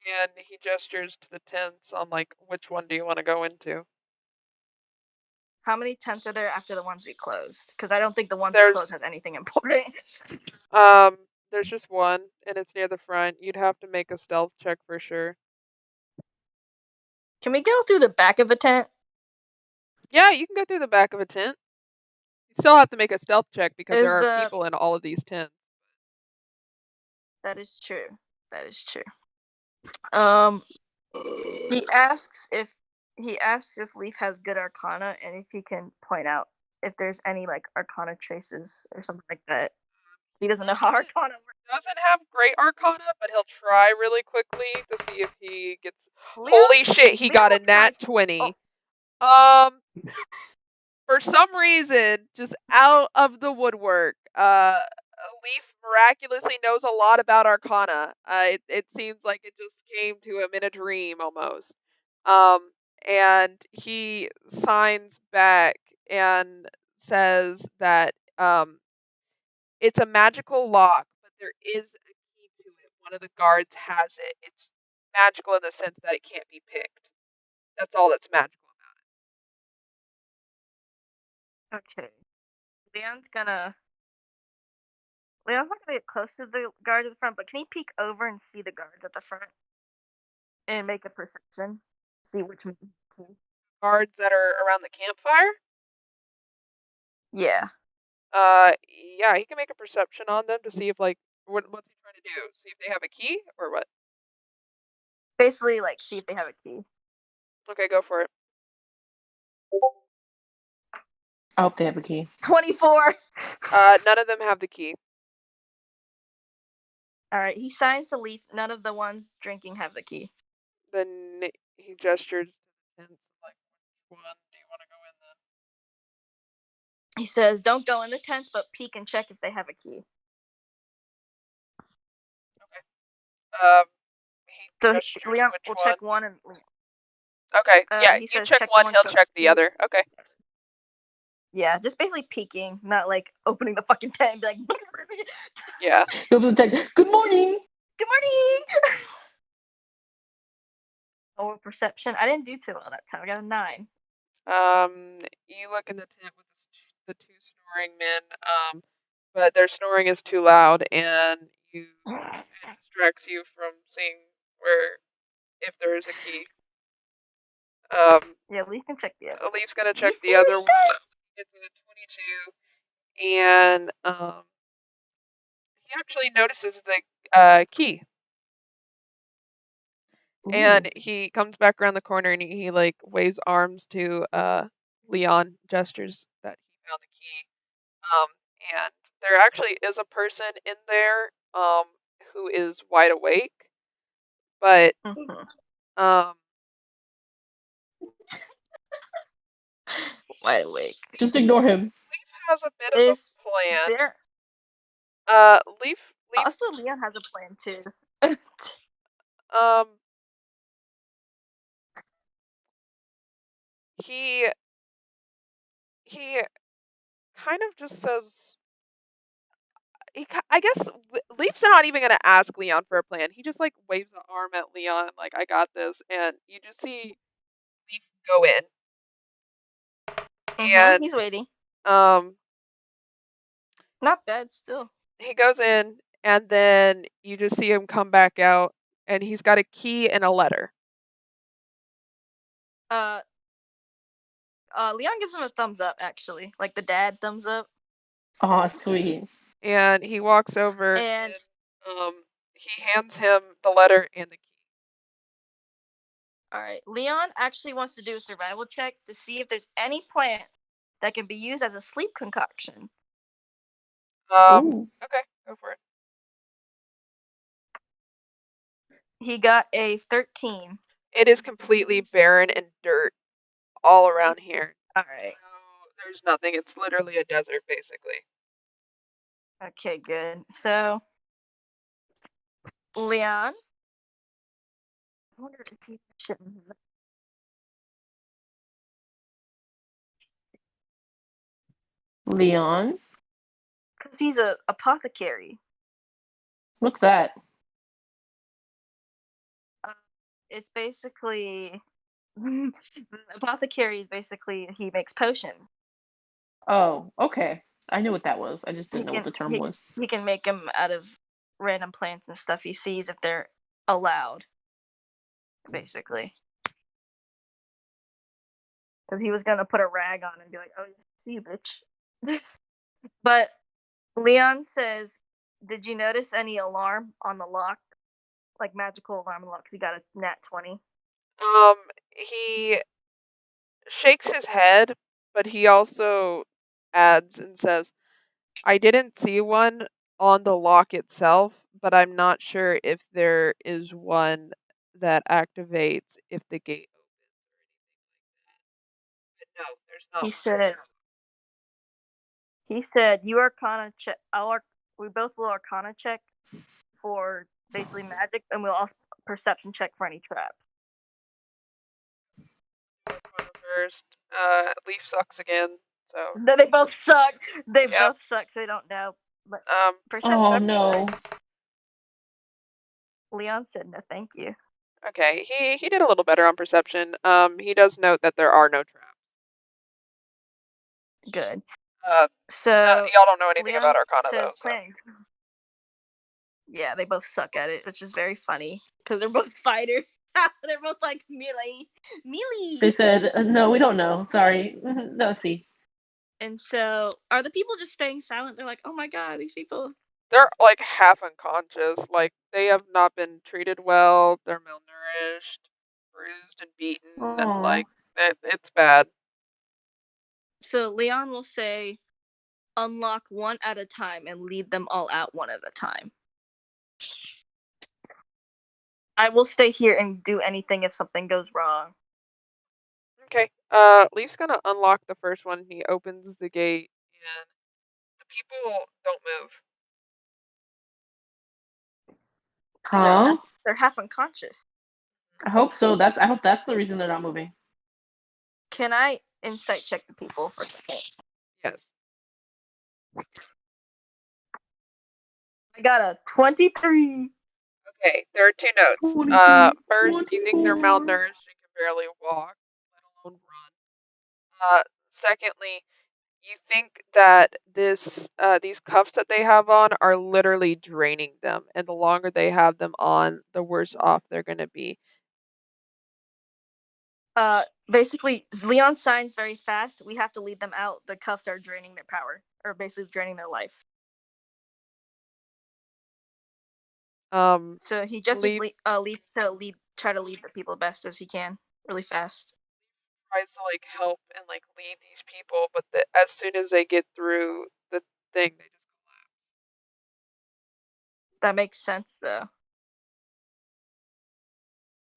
and he gestures to the tents on, like, which one do you want to go into? How many tents are there after the ones we closed? Because I don't think the ones we closed has anything important. There's just one, and it's near the front. You'd have to make a stealth check for sure. Can we go through the back of a tent? Yeah, you can go through the back of a tent. You still have to make a stealth check because Is there are the- people in all of these tents. That is true. That is true. He asks if Leaf has good arcana and if he can point out if there's any like arcana traces or something like that. He doesn't know how arcana works. Doesn't have great arcana, but he'll try really quickly to see if he gets. Leon- Holy shit! He Leon got a looks nat like- 20. Oh. For some reason, just out of the woodwork, Leaf miraculously knows a lot about arcana. It seems like it just came to him in a dream almost. And he signs back and says that it's a magical lock, but there is a key to it. One of the guards has it. It's magical in the sense that it can't be picked. That's all that's magical about it. Okay. Leon's not gonna get close to the guard at the front, but can he peek over and see the guards at the front? And make a perception? See which one. guards that are around the campfire. Yeah. Yeah, he can make a perception on them to see if what's he trying to do? See if they have a key or what? Basically, like, see if they have a key. Okay, go for it. I hope they have a key. 24. None of them have the key. All right, he signs to leave. None of the ones drinking have the key. Then he gestures to the tents, like, which one do you want to go in then? He says, "Don't go in the tents, but peek and check if they have a key." He So gestures Leon which will one. check one, and Okay, yeah, he you says, check check the one, one he'll closest check to the you. other. Okay. Yeah, just basically peeking, not like opening the fucking tent and be like, Yeah. Go to the tech. Good morning. "Good morning." Oh, perception. I didn't do too well that time. I got a 9. You look in the tent with the two snoring men, but their snoring is too loud, and it distracts you from seeing if there is a key. Yeah, Leaf can check the other. Leaf's gonna check the other one. It's a 22, and he actually notices the key. And he comes back around the corner and he like waves arms to Leon, gestures that he found the key. And there actually is a person in there who is wide awake, but wide awake. Just ignore him. Leaf has a bit of a plan. Leaf Also, Leon has a plan too. He kind of just says, I guess Leaf's not even gonna ask Leon for a plan. He just like waves an arm at Leon, like, I got this, and you just see Leaf go in. And he's waiting. Not bad still. He goes in, and then you just see him come back out, and he's got a key and a letter. Leon gives him a thumbs up, actually, like the dad thumbs up. Oh, sweet. And he walks over, and he hands him the letter and the key. All right, Leon actually wants to do a survival check to see if there's any plant that can be used as a sleep concoction. Okay, go for it. He got a 13. It is completely barren and dirt all around here. All right. So there's nothing. It's literally a desert, basically. Okay, good. So, Leon. I wonder if he should. Leon? Because he's a apothecary. What's that? It's basically apothecary is basically he makes potions. Oh, okay. I knew what that was. I just didn't know what the term was. He can make them out of random plants and stuff he sees if they're allowed, basically. Because he was gonna put a rag on and be like, "Oh, see you, bitch." But Leon says, "Did you notice any alarm on the lock, like magical alarm on the lock? Because he got a nat 20." He shakes his head, but he also adds and says, "I didn't see one on the lock itself, but I'm not sure if there is one that activates if the gate opens or anything like that. But no, there's not." He said, "You Arcana check. We both will Arcana check for basically magic, and we'll also perception check for any traps." First, Leaf sucks again. So no, they both suck. They both suck. So they don't know. But perception. Oh no. Leon said no, thank you. Okay, he did a little better on perception. He does note that there are no traps. Good. So y'all don't know anything about Arcana though. So. Yeah, they both suck at it, which is very funny because they're both fighters. They're both like Mealy. They said, no, we don't know. Sorry. No, see. And so, are the people just staying silent? They're like, oh my god, these people. They're like half unconscious. Like they have not been treated well. They're malnourished, bruised, and beaten. Aw. Like it's bad. So Leon will say, unlock one at a time and lead them all out one at a time. I will stay here and do anything if something goes wrong. Okay. Leaf's gonna unlock the first one. He opens the gate, and the people don't move. Huh? They're half unconscious. I hope so. I hope that's the reason they're not moving. Can I insight check the people for a second? Yes. I got a 23. Okay. There are two notes. 23, First, you think they're 24. malnourished and can barely walk, let alone run. Secondly, you think that these cuffs that they have on are literally draining them, and the longer they have them on, the worse off they're gonna be. Basically, Leon signs very fast. We have to lead them out. The cuffs are draining their power, or basically draining their life. So he just Leaf try to lead the people best as he can, really fast. tries to like help and like lead these people, but as soon as they get through the thing, they just collapse. That makes sense, though.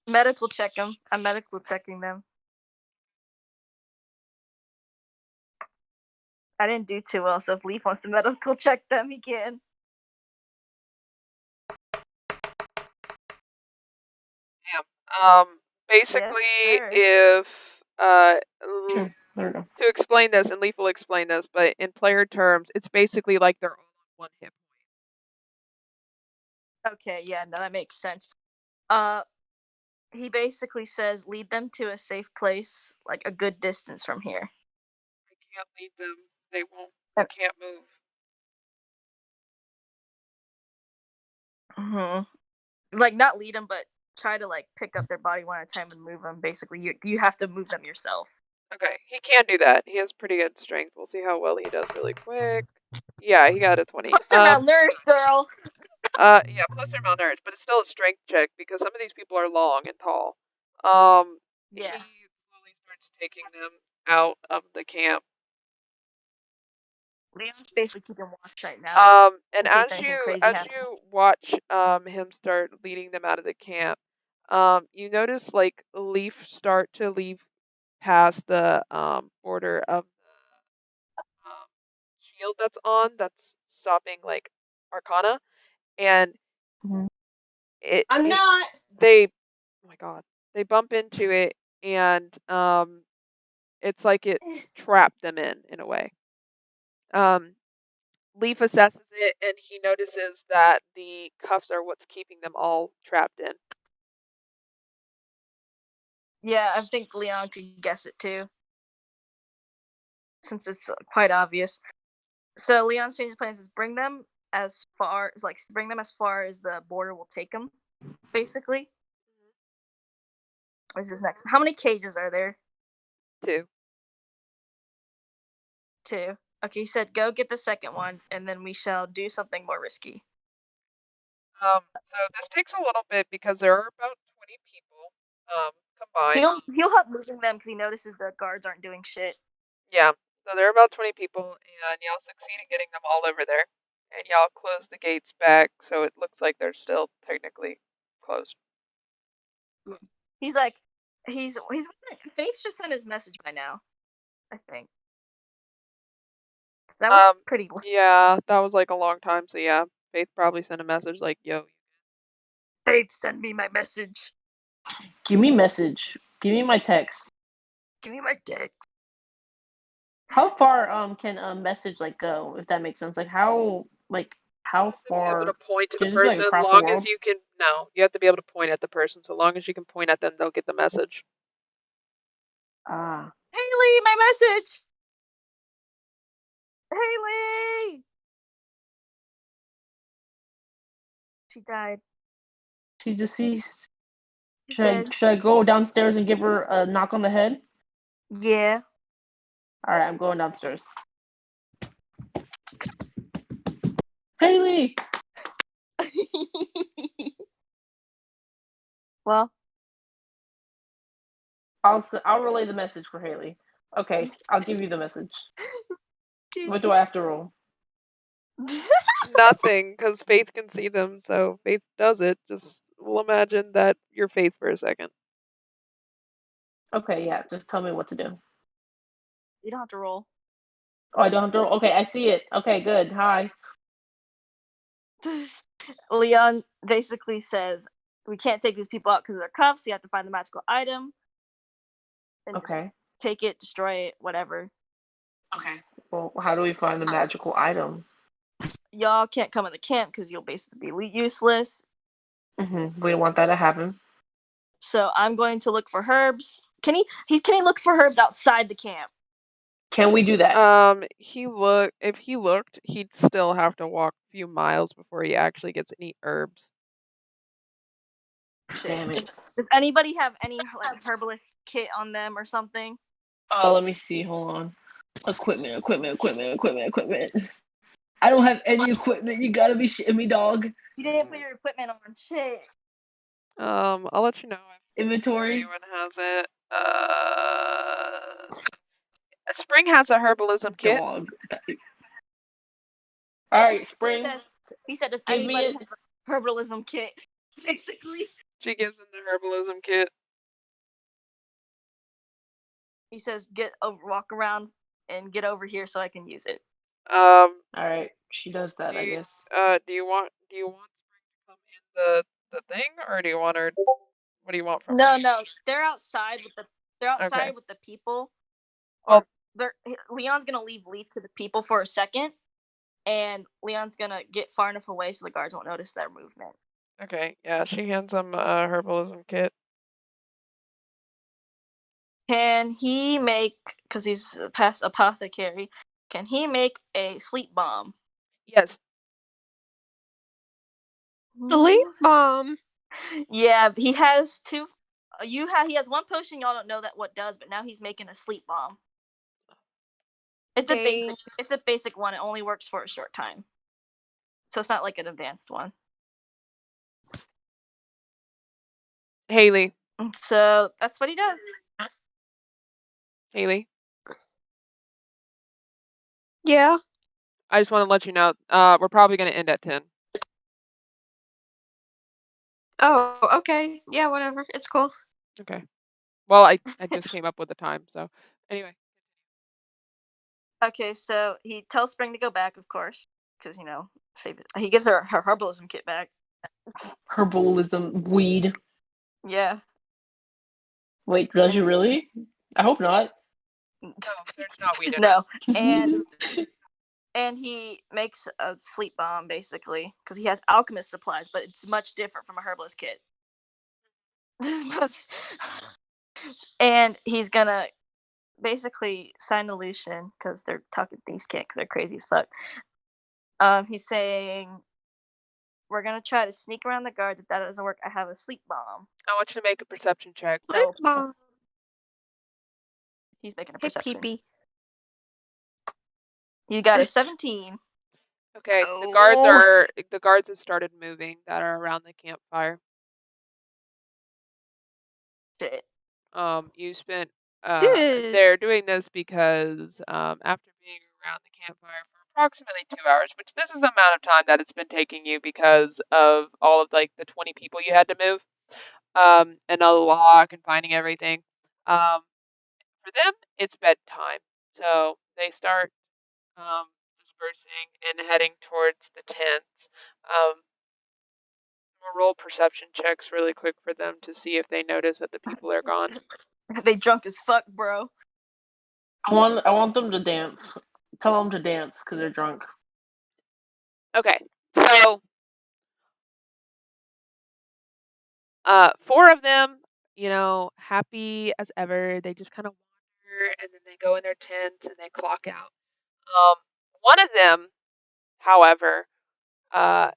Medical check them. I'm medical checking them. I didn't do too well, so if Leaf wants to medical check them, he can. Basically, Yes, if Sure. I don't know. to explain this, and Leaf will explain this, but in player terms, it's basically like they're all on one hit point. Okay, yeah, no, that makes sense. He basically says lead them to a safe place, like a good distance from here. I can't lead them. They won't. Okay. They can't move. Like, not lead them, but try to like pick up their body one at a time and move them. Basically, you have to move them yourself. Okay, he can do that. He has pretty good strength. We'll see how well he does really quick. Yeah, he got a 20. Plus they're malnourished, girl. Yeah, plus they're malnourished, but it's still a strength check because some of these people are long and tall. He slowly starts taking them out of the camp. Leon's basically keeping watch right now. And in case as anything you crazy happens. watch him start leading them out of the camp, you notice like Leaf start to leave past the border of the shield that's stopping like Arcana, and Mhm. they oh my god, they bump into it, and it's like it's trapped them in a way. Leaf assesses it, and he notices that the cuffs are what's keeping them all trapped in. Yeah, I think Leon could guess it too, since it's quite obvious. So Leon's change of plans is bring them as far as the border will take them. Basically, this is next. How many cages are there? 2. 2. Okay, he said go get the second one, and then we shall do something more risky. So this takes a little bit because there are about 20 people combined. He'll help moving them because he notices the guards aren't doing shit. Yeah, so there are about 20 people, and y'all succeed in getting them all over there. And y'all close the gates back, so it looks like they're still technically closed. He's like, Faith should send his message by now, I think. That was pretty. Yeah, that was like a long time, so yeah, Faith probably sent a message like, yo. Faith, send me my message. Give me message. Give me my text. Give me my text. How far can a message like go, if that makes sense? Like how far? Able to point to Can the it just be, like, person across as the long as world? you can. No, you have to be able to point at the person. So long as you can point at them, they'll get the message. Ah. Haley, my message. Haley. She died. She's deceased. Should I go downstairs and give her a knock on the head? Yeah. All right, I'm going downstairs. Haley. Well, I'll relay the message for Haley. Okay, I'll give you the message. What do I have to roll? Nothing, because Faith can see them, so Faith does it. Just we'll imagine that you're Faith for a second. Okay, yeah, just tell me what to do. You don't have to roll. Oh, I don't have to roll? Okay, I see it. Okay, good. Hi. Leon basically says, we can't take these people out because of their cuffs. You have to find the magical item. And just Okay. take it, destroy it, whatever. Okay. Well, how do we find the magical item? Y'all can't come in the camp because you'll basically be useless. Mm-hmm. We don't want that to happen. So I'm going to look for herbs. Can he look for herbs outside the camp? Can we do that? If he looked, he'd still have to walk a few miles before he actually gets any herbs. Damn it. Does anybody have any like herbalist kit on them or something? Oh, let me see. Hold on. Equipment. I don't have any equipment. You gotta be shitting me, dog. You didn't put your equipment on. Shit. I'll let you know if Inventory. anyone has it. Spring has a herbalism kit. Dog. All right, Spring. He said, does Give anybody me have a herbalism kit? Basically. She gives him the herbalism kit. He says, walk around and get over here so I can use it. All right, she does that, I guess. Do you want Spring to come in the thing, or do you want her? What do you want from her? No, they're outside with the people. Well, Leon's gonna leave Leaf to the people for a second, and Leon's gonna get far enough away so the guards won't notice their movement. Okay, yeah, she hands him a herbalism kit. Can he make, because he's a past apothecary, can he make a sleep bomb? Yes. Sleep bomb. Yeah, he has two. He has one potion. Y'all don't know what does, but now he's making a sleep bomb. It's a basic one. It only works for a short time, so it's not like an advanced one. Haley. So that's what he does. Haley. Yeah. I just want to let you know, we're probably going to end at 10. Oh, okay. Yeah, whatever. It's cool. Okay. Well, I just came up with the time, so anyway. Okay, so he tells Spring to go back, of course, because save it. He gives her herbalism kit back. Herbalism weed. Yeah. Wait, does you really? I hope not. No, there's not weed in No, and he makes a sleep bomb basically because he has alchemist supplies, but it's much different from a herbalist kit. And he's gonna basically sign a Lucian because they're talking thieves can't because they're crazy as fuck. He's saying, we're gonna try to sneak around the guard. If that doesn't work, I have a sleep bomb. I want you to make a perception check. Sleep bomb. He's making a Hey, perception. pee-pee. You got a 17. Okay, Oh. the guards have started moving that are around the campfire. Shit. You spent Good. they're doing this because after being around the campfire for approximately 2 hours, which this is the amount of time that it's been taking you because of all of like the 20 people you had to move, and a lock and finding everything. For them, it's bedtime, so they start dispersing and heading towards the tents. We'll roll perception checks really quick for them to see if they notice that the people are gone. They drunk as fuck, bro. I want them to dance. Tell them to dance because they're drunk. Okay, so 4 of them, happy as ever. They just kind of wander and then they go in their tents and they clock out. One of them, however,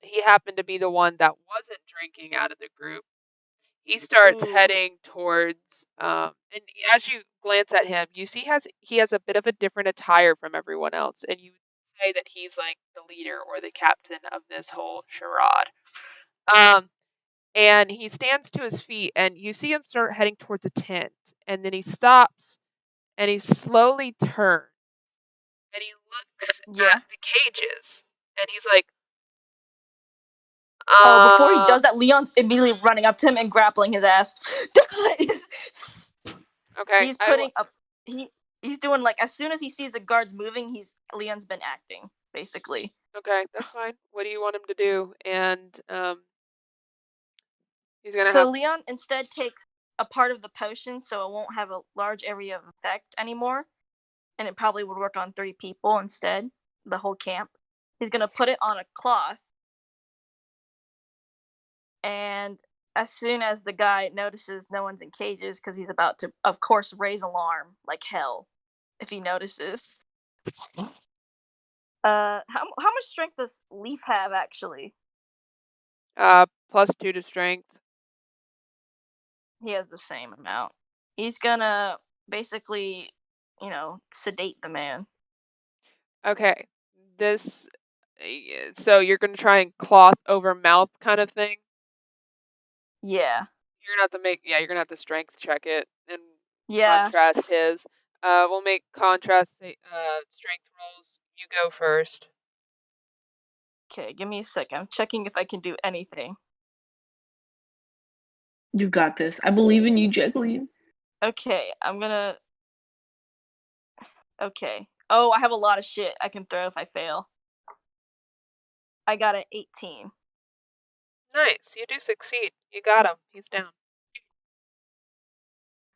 he happened to be the one that wasn't drinking out of the group. he starts Ooh. heading towards and as you glance at him, you see he has a bit of a different attire from everyone else, and you would say that he's like the leader or the captain of this whole charade. And he stands to his feet, and you see him start heading towards a tent, and then he stops and he slowly turns and he looks Yeah. at the cages and he's like, Oh, before he does that, Leon's immediately running up to him and grappling his ass. Okay, He's putting up. He's doing like as soon as he sees the guards moving, Leon's been acting basically. Okay, that's fine. What do you want him to do? And he's gonna So have. Leon instead takes a part of the potion, so it won't have a large area of effect anymore, and it probably would work on 3 people instead, the whole camp. He's gonna put it on a cloth, and as soon as the guy notices no one's in cages, because he's about to, of course, raise alarm like hell if he notices. How much strength does Leaf have actually? +2 to strength. He has the same amount. He's gonna basically, sedate the man. Okay, this. So you're gonna try and cloth over mouth kind of thing. Yeah. You're gonna have to make. Yeah, you're gonna have to strength check it and Yeah. contrast his. We'll make contrast strength rolls. You go first. Okay, give me a sec. I'm checking if I can do anything. You got this. I believe in you, Jacqueline. Okay, I'm gonna. Okay. Oh, I have a lot of shit I can throw if I fail. I got an 18. Nice, you do succeed. You got him. He's down.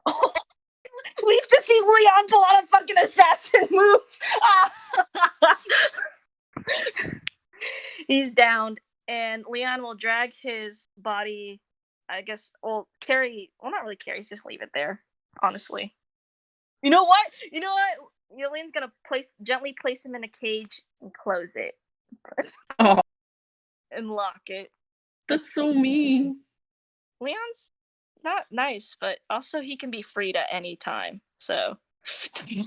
Leaf just sees Leon pull out a fucking assassin move. He's downed, and Leon will drag his body. I guess, not really carry. He's just leave it there. Honestly, you know what? Leon's gonna gently place him in a cage and close it. Oh, and lock it. That's so mean. Leon's not nice, but also he can be freed at any time. So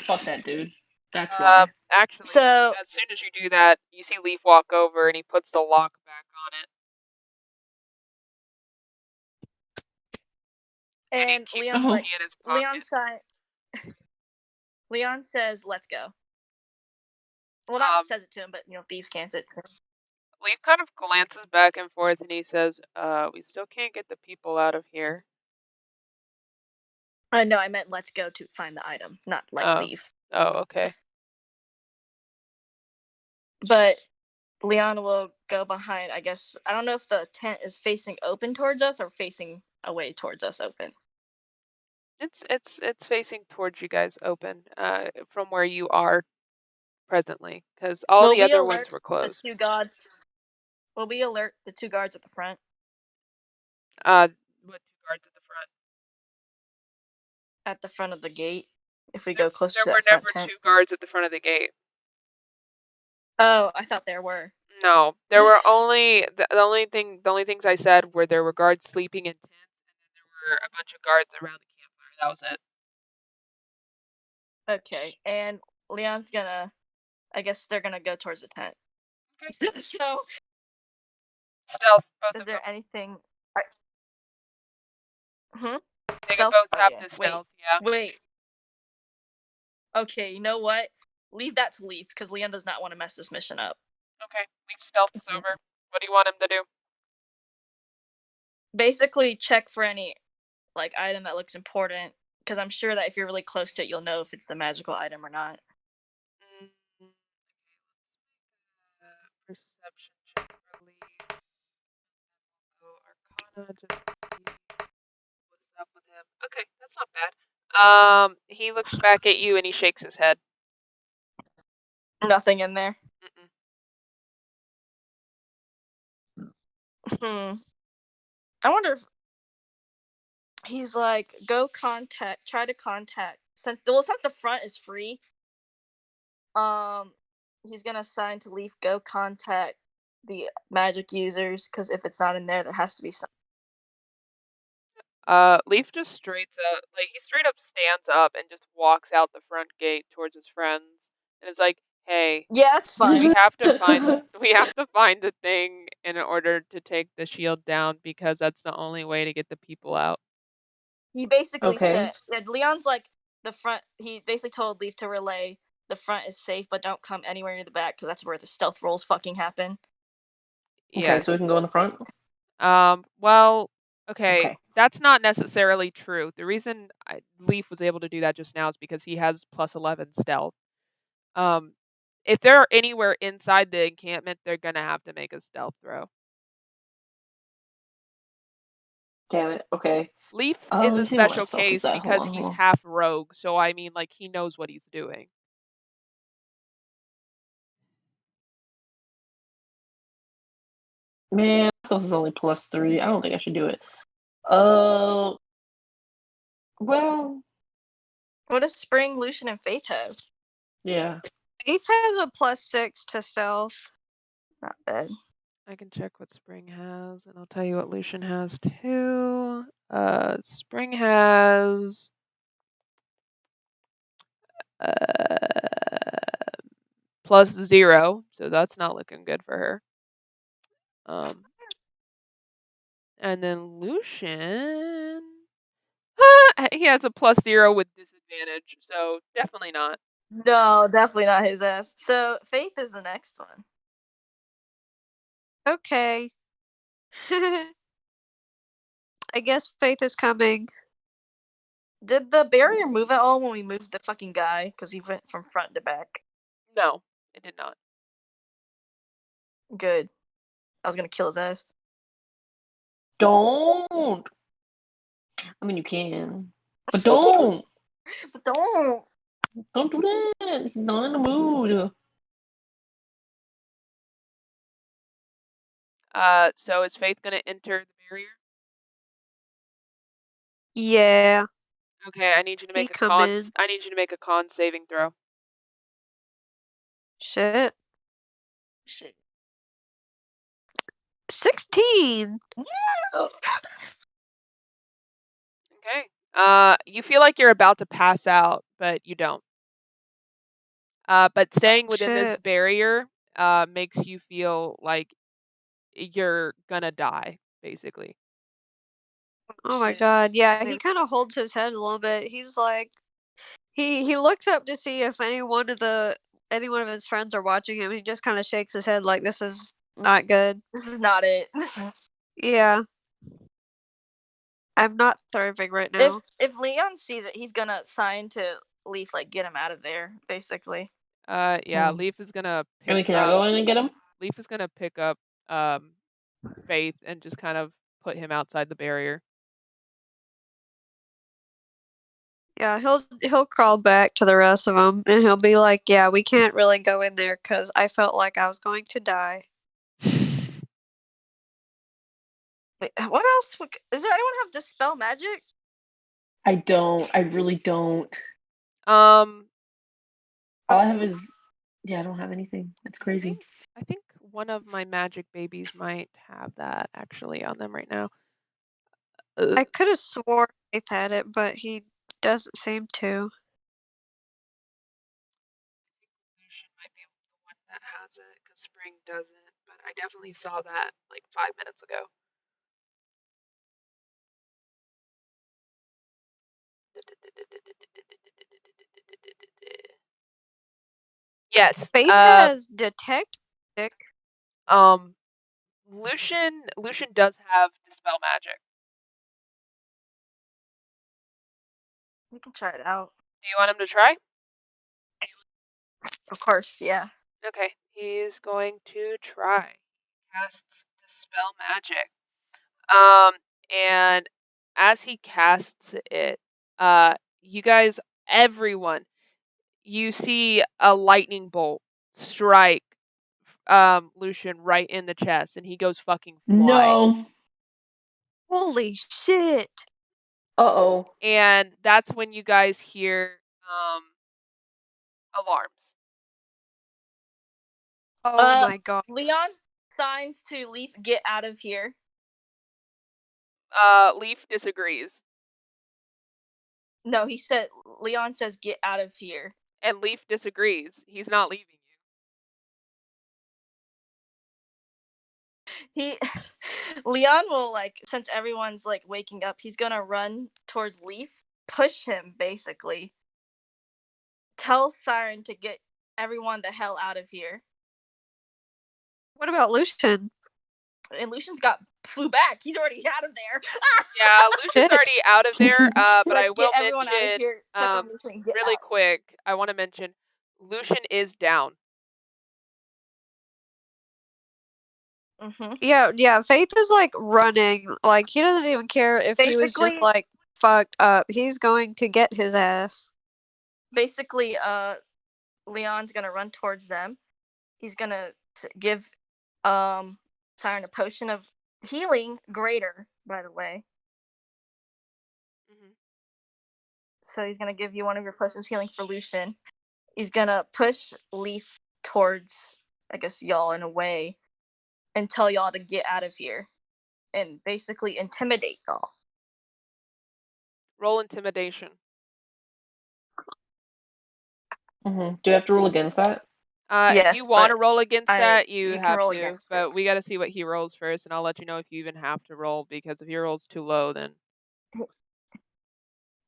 fuck that dude. That's why. Actually, so as soon as you do that, you see Leaf walk over and he puts the lock back on it. And Leon's like, Leon says, "Let's go." Well, not says it to him, but Thieves can't it. Leaf kind of glances back and forth and he says, we still can't get the people out of here. No, I meant let's go to find the item, not leave. Oh, okay. But Leon will go behind, I guess. I don't know if the tent is facing open towards us or facing away towards us open. It's facing towards you guys open, from where you are presently, because all the other ones were closed. The 2 guards. Will we alert the 2 guards at the front? What 2 guards at the front? At the front of the gate. If we go closer to there that were never tent. 2 guards at the front of the gate. Oh, I thought there were. No, there were only the only things I said were there were guards sleeping in tents, and then there were a bunch of guards around the campfire. That was it. Okay, and Leon's gonna. I guess they're gonna go towards the tent. Okay. So Stealth. Both is there anything? They can both have the stealth. Wait. Okay, you know what? Leave that to Leaf, because Leon does not want to mess this mission up. Okay, Leaf stealth's over. What do you want him to do? Basically, check for any item that looks important, because I'm sure that if you're really close to it, you'll know if it's the magical item or not. Perception check for Leaf. Arcana, just what's up with him? Okay, that's not bad. He looks back at you and he shakes his head. Nothing in there. I wonder if he's like, try to contact, since the front is free, he's gonna assign to Leaf, go contact the magic users, because if it's not in there has to be some. Leaf just straight up, like, he straight up stands up and just walks out the front gate towards his friends, and is like, "Hey, Yeah, that's fine. we have to find the thing in order to take the shield down because that's the only way to get the people out." He basically Okay. said, Leon's like, the front, he basically told Leaf to relay, the front is safe, but don't come anywhere near the back, because that's where the stealth rolls fucking happen. Okay, Yes. so we can go in the front. Well, okay, Okay. that's not necessarily true. The reason Leaf was able to do that just now is because he has plus 11 stealth. If they're anywhere inside the encampment, they're gonna have to make a stealth throw. Damn it. Okay. Leaf let is me a see what my special stealth is case at. because Hold on, he's hold on. half rogue, so I mean, like, he knows what he's doing. Man, my stealth is only +3. I don't think I should do it. Well, What does Spring, Lucian, and Faith have? yeah. Faith has a +6 to stealth. Not bad. I can check what Spring has, and I'll tell you what Lucian has too. Spring has +0, so that's not looking good for her. And then Lucian, he has a +0 with disadvantage, so definitely not. No, definitely not his ass. So Faith is the next one. Okay. I guess Faith is coming. Did the barrier move at all when we moved the fucking guy? Because he went from front to back. No, it did not. Good. I was gonna kill his ass. Don't. I mean, you can, but don't. But don't. Don't do that. He's not in the mood. So is Faith gonna enter the barrier? Yeah. Okay, I need you to make a come in. I need you to make a con saving throw. Shit. Shit. 16. Okay. You feel like you're about to pass out, but you don't. But staying within this Shit. barrier makes you feel like you're gonna die, basically. Oh my Shit. god. Yeah, he kind of holds his head a little bit. He's like he looks up to see if any one of his friends are watching him. He just kind of shakes his head like this is not good. This is not it. Yeah. I'm not thriving right If now. Leon sees it, he's gonna sign to Leaf, like, get him out of there, basically. Yeah, Leaf is gonna I mean, can I go in and get him? Leaf is gonna pick up Faith and just kind of put him outside the barrier. Yeah, he'll crawl back to the rest of them and he'll be like, "Yeah, we can't really go in there cuz I felt like I was going to die." Wait, what else? Is there anyone have Dispel Magic? I don't. I really don't. Um, All I have is, yeah, I don't have anything. That's crazy. I think one of my magic babies might have that actually on them right now. I could have sworn Faith had it, but he doesn't seem to. Lucian might be the one that has it because Spring doesn't, but I definitely saw that like 5 minutes ago. Yes. Faith has detect magic. Lucian does have Dispel Magic. We can try it out. Do you want him to try? Of course, yeah. Okay, he's going to try. Casts Dispel Magic. And as he casts it, you guys, everyone, you see a lightning bolt strike Lucian right in the chest, and he goes fucking flying. No. Holy shit. Uh-oh. And that's when you guys hear alarms. Oh my god. Leon signs to Leaf, get out of here. Leaf disagrees. No, he said Leon says get out of here. And Leaf disagrees. He's not leaving you. Leon will, like, since everyone's like waking up, he's gonna run towards Leaf, push him basically. Tell Siren to get everyone the hell out of here. What about Lucian? And Lucian's flew back. He's already out of there. Yeah, Lucian's already out of there, but Like, I will get everyone out of mention, here. Check on Lucian, get really out. quick, I want to mention, Lucian is down. Yeah, Faith is like running. Like, he doesn't even care if he was just Basically- like fucked up. He's going to get his ass. Basically, Leon's gonna run towards them. He's gonna give Siren a potion of healing, greater, by the way. So he's gonna give you one of your potions healing for Lucian. He's gonna push Leaf towards, I guess, y'all in a way, and tell y'all to get out of here, and basically intimidate y'all. Roll intimidation. Do you have to roll against that? If Yes, you want to but roll against that, you you can have roll to. against But it. we got to see what he rolls first, and I'll let you know if you even have to roll, because if your roll's too low, then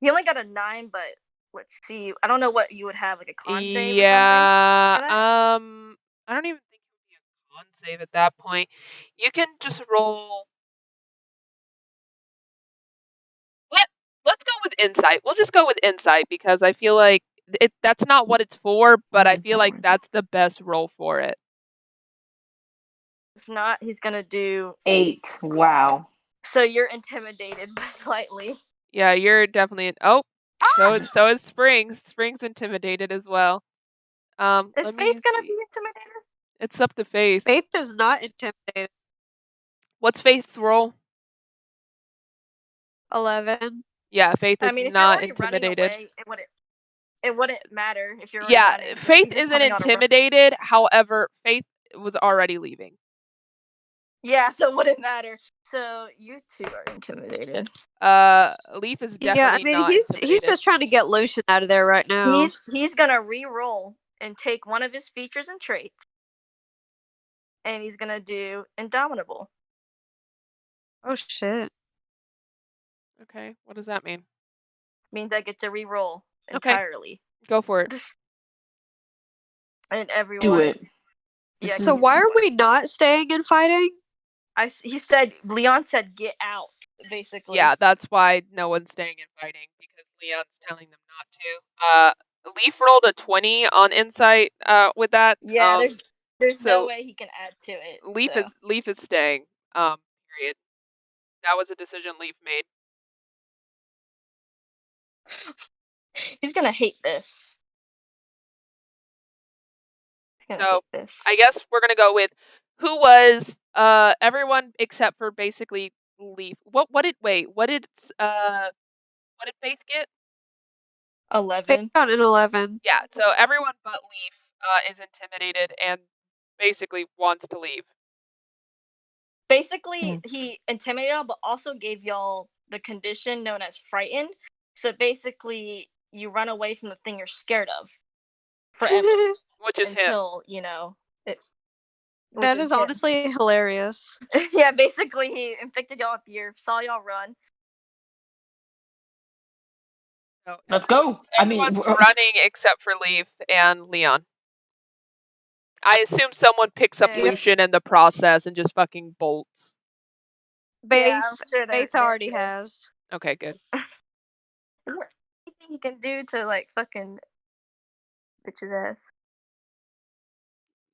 He only got a 9, but let's see. I don't know what you would have, like a con save or yeah. something for that? I don't even think it would be a con save at that point. You can just roll. Let's go with insight. We'll just go with insight because I feel like that's not what it's for, but I feel like that's the best roll for it. If not, he's gonna do 8. Wow. So you're intimidated slightly. Yeah, you're definitely. So is Springs. Springs intimidated as well. Is Let Faith me gonna see. be intimidated? It's up to Faith. Faith is not intimidated. What's Faith's roll? 11. Yeah, Faith is I mean, if not you're already intimidated. running away, it wouldn't matter if you're already Yeah, running. Faith He's just isn't telling y'all to run. intimidated. However, Faith was already leaving. Yeah, so it wouldn't matter. So you two are intimidated. Leaf is Yeah, I definitely mean, not he's intimidated. just trying to get Lucian out of there right now. He's gonna re-roll and take one of his features and traits, and he's gonna do Indomitable. Oh shit. Okay, what does that mean? Means I get to re-roll Okay. entirely. Go for it. And everyone. Do it. Yeah, So why are we not staying and fighting? Leon said get out, basically. Yeah, that's why no one's staying and fighting, because Leon's telling them not to. Leaf rolled a 20 on insight with that. Yeah, there's so no way he can add to it. Leaf is staying. Period. That was a decision Leaf made. He's gonna hate this. So I guess we're gonna go with who was everyone except for basically Leaf. What did Faith get? 11. Faith got an 11. Yeah, so everyone but Leaf is intimidated and basically wants to leave. Basically, he intimidated y'all, but also gave y'all the condition known as frightened. So basically, you run away from the thing you're scared of forever. Which is until, him. That is honestly hilarious. Yeah, basically, he infected y'all with fear, saw y'all run. So Let's go. Everyone's running except for Leaf and Leon. I assume someone picks up Lucian in the process and just fucking bolts. Faith already has. Okay, good. Is there anything he can do to, like, fucking bitch his ass?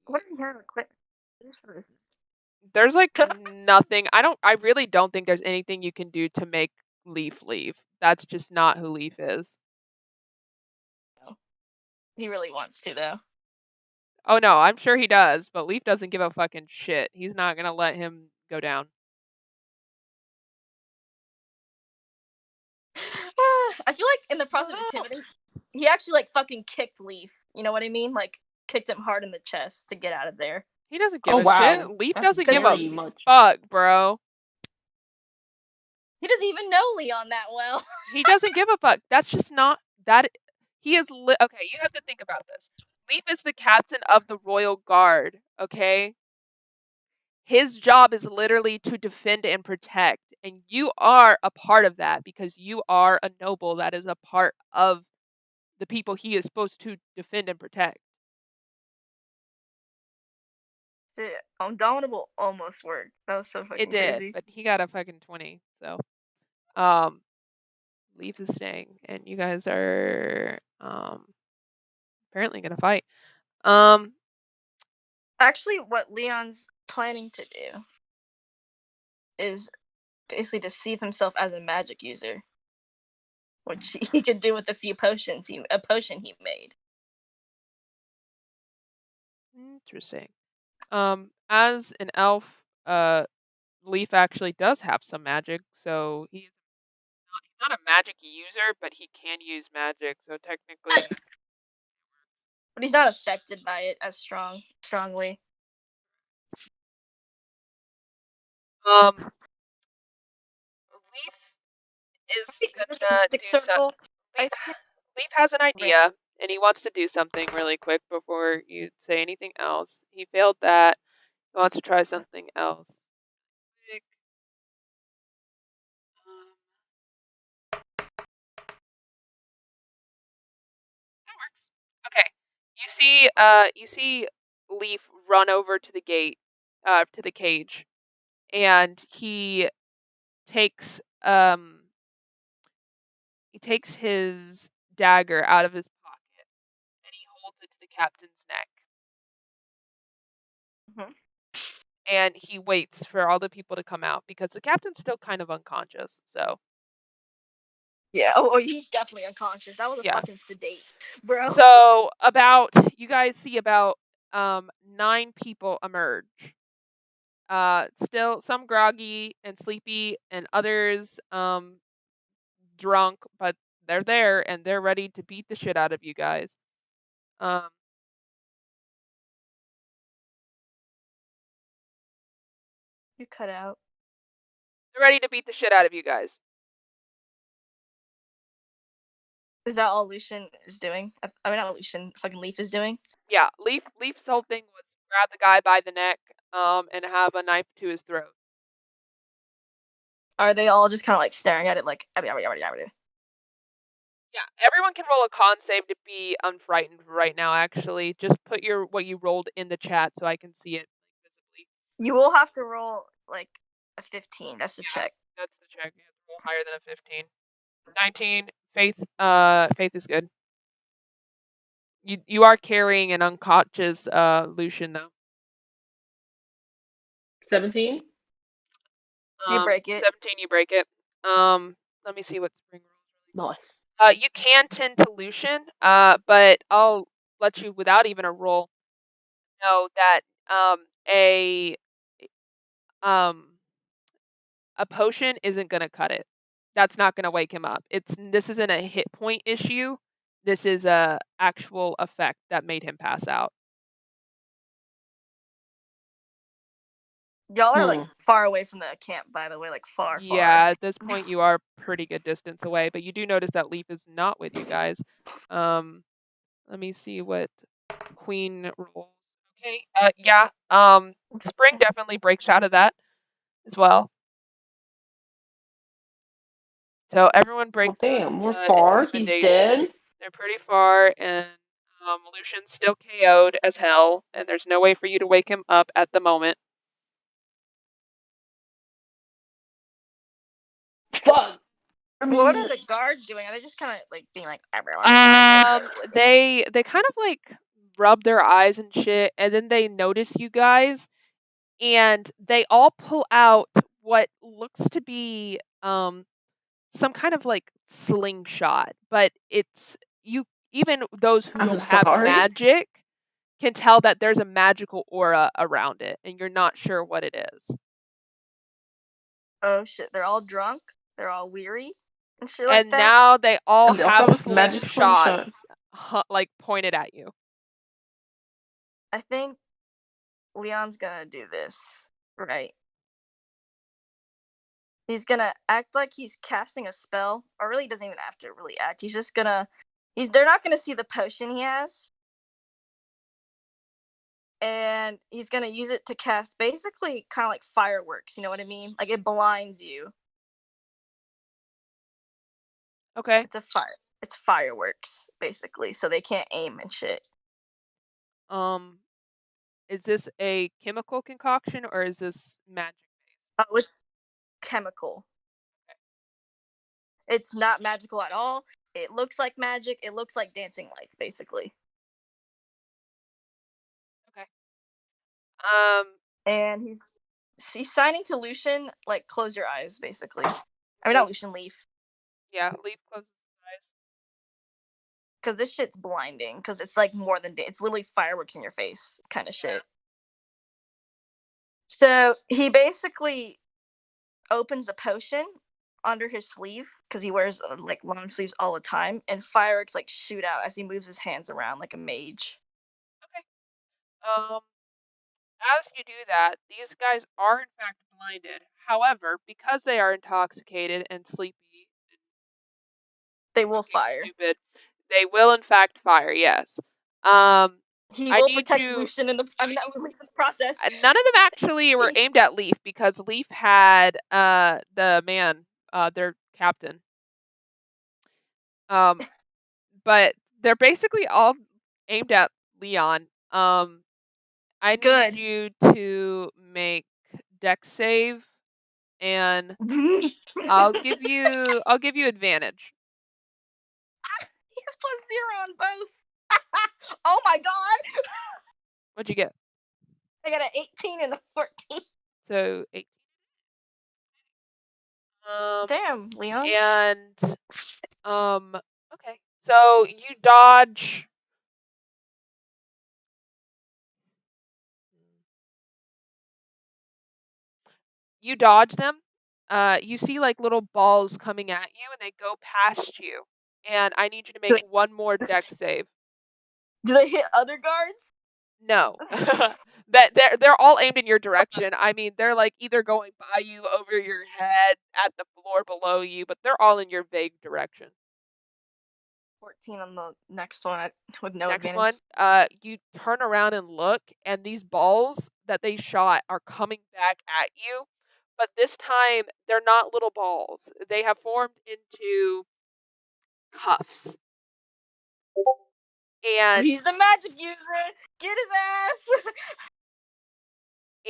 What does he have equipment? There's like nothing. I really don't think there's anything you can do to make Leaf leave. That's just not who Leaf is. No. He really wants to, though. Oh no, I'm sure he does, but Leaf doesn't give a fucking shit. He's not gonna let him go down. I feel like in the process of intimidating, he actually, like, fucking kicked Leaf. You know what I mean? Like, kicked him hard in the chest to get out of there. He doesn't give a shit. Leaf doesn't give a much. fuck, bro. He doesn't even know Leon that well. He doesn't give a fuck. That's just not that. He is okay. You have to think about this. Leaf is the captain of the Royal Guard. Okay, his job is literally to defend and protect, and you are a part of that because you are a noble that is a part of the people he is supposed to defend and protect. Shit, Undominable almost worked. That was so fucking It did, crazy. but he got a fucking 20. So, Leaf is staying, and you guys are apparently gonna fight. Actually, what Leon's planning to do is basically deceive himself as a magic user, which he could do with a few potions. A potion he made. Interesting. As an elf, Leaf actually does have some magic, so he's not a magic user, but he can use magic. So technically, But he's not affected by it as strongly. Leaf is gonna do circle. Leaf has an idea, and he wants to do something really quick before you say anything else. He failed that. He wants to try something else. That works. Okay. You see Leaf run over to the gate, to the cage, and he takes his dagger out of his pocket, and he holds it to the captain's neck. Mhm. And he waits for all the people to come out because the captain's still kind of unconscious. So Yeah. Oh, he's definitely unconscious. That was a Yeah. fucking sedate, bro. So you guys see about 9 people emerge. Still some groggy and sleepy, and others drunk, but they're there and they're ready to beat the shit out of you guys. You cut out. They're ready to beat the shit out of you guys. Is that all Lucian is doing? I mean, not Lucian. Fucking Leaf is doing. Yeah, Leaf's whole thing was grab the guy by the neck, and have a knife to his throat. Are they all just kind of like staring at it, like? Yeah, everyone can roll a con save to be unfrightened right now. Actually, just put what you rolled in the chat so I can see it visibly. You will have to roll like a 15. That's the check. That's the check. You have to roll higher than a 15. 19. Faith is good. You are carrying an unconscious Lucian though. 17. You break it. 17. You break it. Let me see what spring rolls. Nice. You can tend to Lucian, but I'll let you, without even a roll, know that a potion isn't gonna cut it. That's not gonna wake him up. This isn't a hit point issue. This is a actual effect that made him pass out. Y'all are like far away from the camp, by the way, like far. Yeah, at this point you are pretty good distance away, but you do notice that Leaf is not with you guys. Let me see what Queen rolls. Okay, yeah. Spring definitely breaks out of that as well. So everyone breaks. Oh, damn, we're far. He's dead. They're pretty far, and Lucian's still KO'd as hell, and there's no way for you to wake him up at the moment. Fuck. What are the guards doing? Are they just kind of like being like everyone? They kind of like rub their eyes and shit, and then they notice you guys, and they all pull out what looks to be some kind of like slingshot, but it's even those who don't have magic can tell that there's a magical aura around it, and you're not sure what it is. Oh shit! They're all drunk. They're all weary and shit like that. And now they all have magic slingshots like pointed at you. I think Leon's gonna do this, right? He's gonna act like he's casting a spell, or really doesn't even have to really act. He's just gonna. They're not gonna see the potion he has, and he's gonna use it to cast basically kind of like fireworks. You know what I mean? Like it blinds you. Okay. It's fireworks basically, so they can't aim and shit. Is this a chemical concoction or is this magic? Oh, it's chemical. Okay. It's not magical at all. It looks like magic. It looks like dancing lights, basically. Okay. And he's signing to Lucian, like, close your eyes, basically. I mean, not Lucian, Leaf. Yeah, Leaf closes his eyes. Because this shit's blinding. Because it's, like, more than it's literally fireworks in your face kind of shit. So he basically opens the potion under his sleeve because he wears like long sleeves all the time, and fireworks like shoot out as he moves his hands around like a mage. Okay. As you do that, these guys are in fact blinded. However, because they are intoxicated and sleepy, They will fire. Stupid, they will in fact fire. Yes. He I will need protect to- Lucian in the. I mean, that was in the process. None of them actually were aimed at Leaf because Leaf had the man, their captain. But they're basically all aimed at Leon. I Good. need you to make dex save, and I'll give you advantage. He has +0 on both. Oh my god! What'd you get? I got an 18 and a 14. So 18. Damn, Leon. And okay. So you dodge. You dodge them. You see like little balls coming at you, and they go past you. And I need you to make one more dex save. Do they hit other guards? No. That they're all aimed in your direction. I mean, they're like either going by you, over your head, at the floor below you, but they're all in your vague direction. 14 on the next one with no Next advantage. one, you turn around and look, and these balls that they shot are coming back at you, but this time they're not little balls. They have formed into cuffs. And he's the magic user. Get his ass.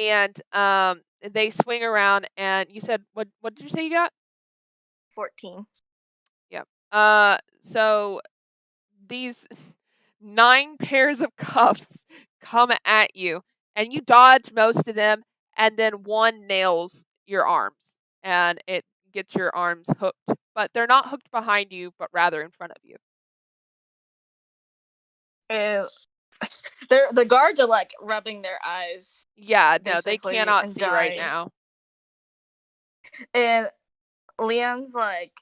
And they swing around, and you said what did you say you got? 14. Yep. So these 9 pairs of cuffs come at you, and you dodge most of them, and then one nails your arms, and it gets your arms hooked. But they're not hooked behind you, but rather in front of you. The guards are like rubbing their eyes. Yeah, no, they basically, cannot and see right dying. now. And Leon's like,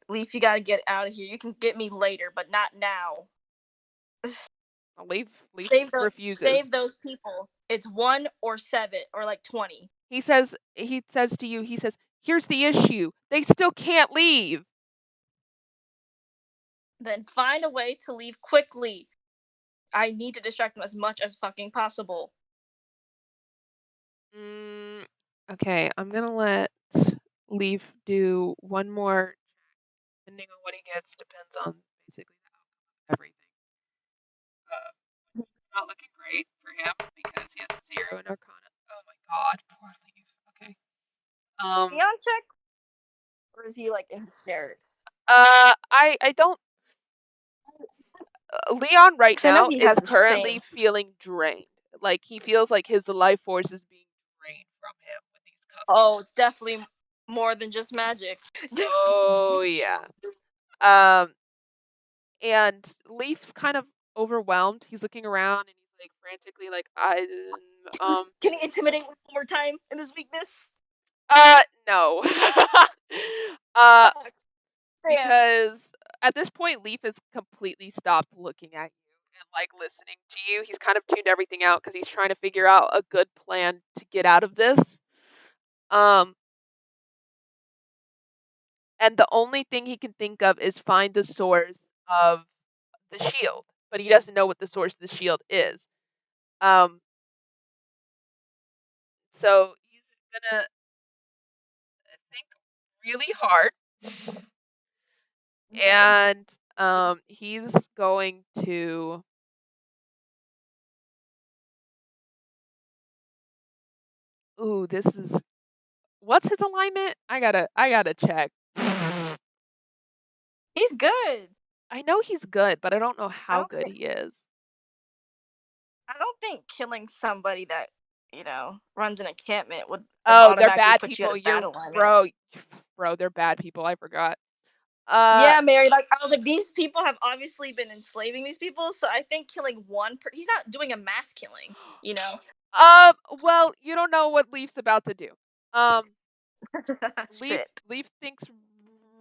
Leaf, you gotta get out of here. You can get me later, but not now. Leaf refuses. Save those people. It's 1 or 7 or like 20. He says to you, he says, here's the issue. They still can't leave. Then find a way to leave quickly. I need to distract them as much as fucking possible. Okay, I'm gonna let Leaf do one more. Depending on what he gets, depends on basically the outcome of everything. It's not looking great for him because he has a 0 in Arcana. Oh my god, poor Leaf. Okay. Leon check? Or is he like in hysterics? I don't. Leon right now is currently feeling drained. Like he feels like his life force is being drained from him with these cuffs. Oh, it's definitely more than just magic. Oh yeah. And Leaf's kind of overwhelmed. He's looking around and he's like frantically like Can he intimidate one more time in his weakness? No. Because at this point Leaf has completely stopped looking at you and like listening to you. He's kind of tuned everything out because he's trying to figure out a good plan to get out of this. and the only thing he can think of is find the source of the shield, but he doesn't know what the source of the shield is. So he's gonna think really hard, and he's going to. Ooh, this is. What's his alignment? I gotta check. He's good. I know he's good, but I don't know how don't good think- he is. I don't think killing somebody that runs an encampment would Oh, they're automatically bad put people. you at a bad alignment. Bro, they're bad people. I forgot. Yeah, Mary. Like I was like, these people have obviously been enslaving these people, so I think killing one. He's not doing a mass killing. Well, you don't know what Leaf's about to do. Shit. Leaf thinks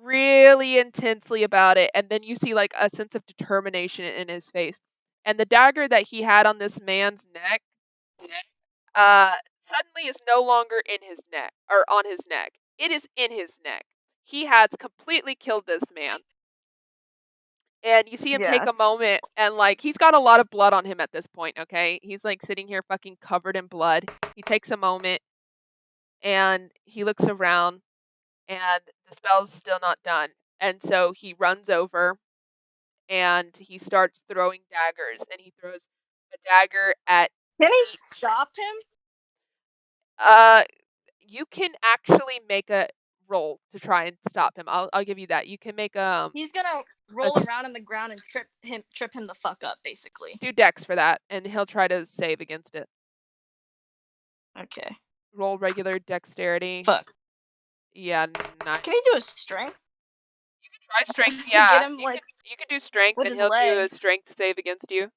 really intensely about it, and then you see like a sense of determination in his face. And the dagger that he had on this man's neck, suddenly is no longer in his neck or on his neck. It is in his neck. He has completely killed this man. And you see him take a Yes. moment, and like he's got a lot of blood on him at this point, okay? He's like sitting here fucking covered in blood. He takes a moment and he looks around, and the spell's still not done. And so he runs over and he starts throwing daggers, and he throws a dagger at Can he stop him? You can actually make a roll to try and stop him. I'll give you that. You can make He's gonna roll around on the ground and trip him the fuck up, basically. do dex for that, and he'll try to save against it. Okay. Roll regular dexterity. Fuck. Yeah, not. Can he do a strength? You can try strength. To Yeah, get him, you like, can do strength, with and his he'll do a legs. strength save against you.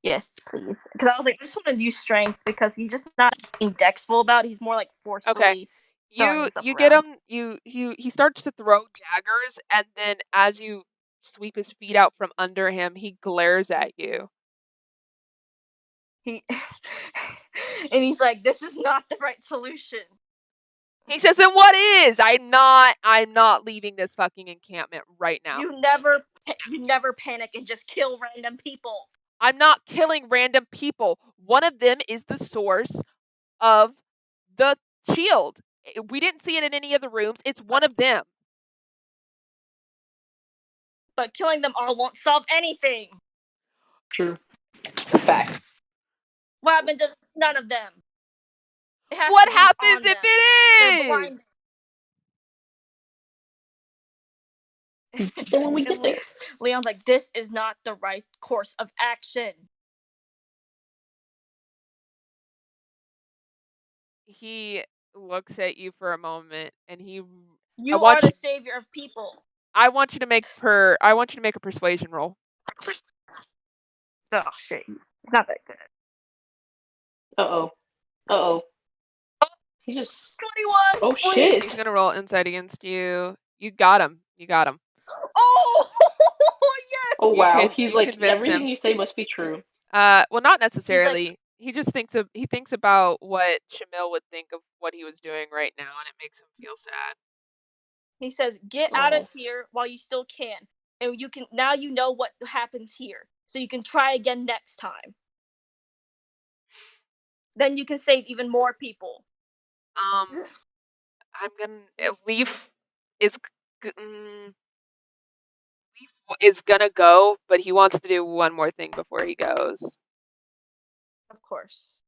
Yes, please. Because I was like, I just want to use strength because he's just not being dexful about it. He's more like forcefully. Okay. You get him. He starts to throw daggers, and then as you sweep his feet out from under him, he glares at you. And he's like, "This is not the right solution." He says, "Then what is? I'm not leaving this fucking encampment right now." You never panic and just kill random people. I'm not killing random people. One of them is the source of the shield. We didn't see it in any of the rooms. It's one of them. But killing them all won't solve anything. True. Facts. What happens if none of them? What happens if it is? Blind. So when we get there, Leon's like, this is not the right course of action. He looks at you for a moment, and you are the savior of people. I want you to make a persuasion roll. Oh shit! It's not that good. Uh-oh. He just 21. Oh shit! He's gonna roll insight against you. You got him. Oh yes! Oh wow! He's like, everything you say must be true. Well, not necessarily. He just thinks about what Shamil would think of what he was doing right now, and it makes him feel sad. He says, "Get out of here while you still can, and you can now. You know what happens here, so you can try again next time. Then you can save even more people." Leaf is gonna go, but he wants to do one more thing before he goes. Of course.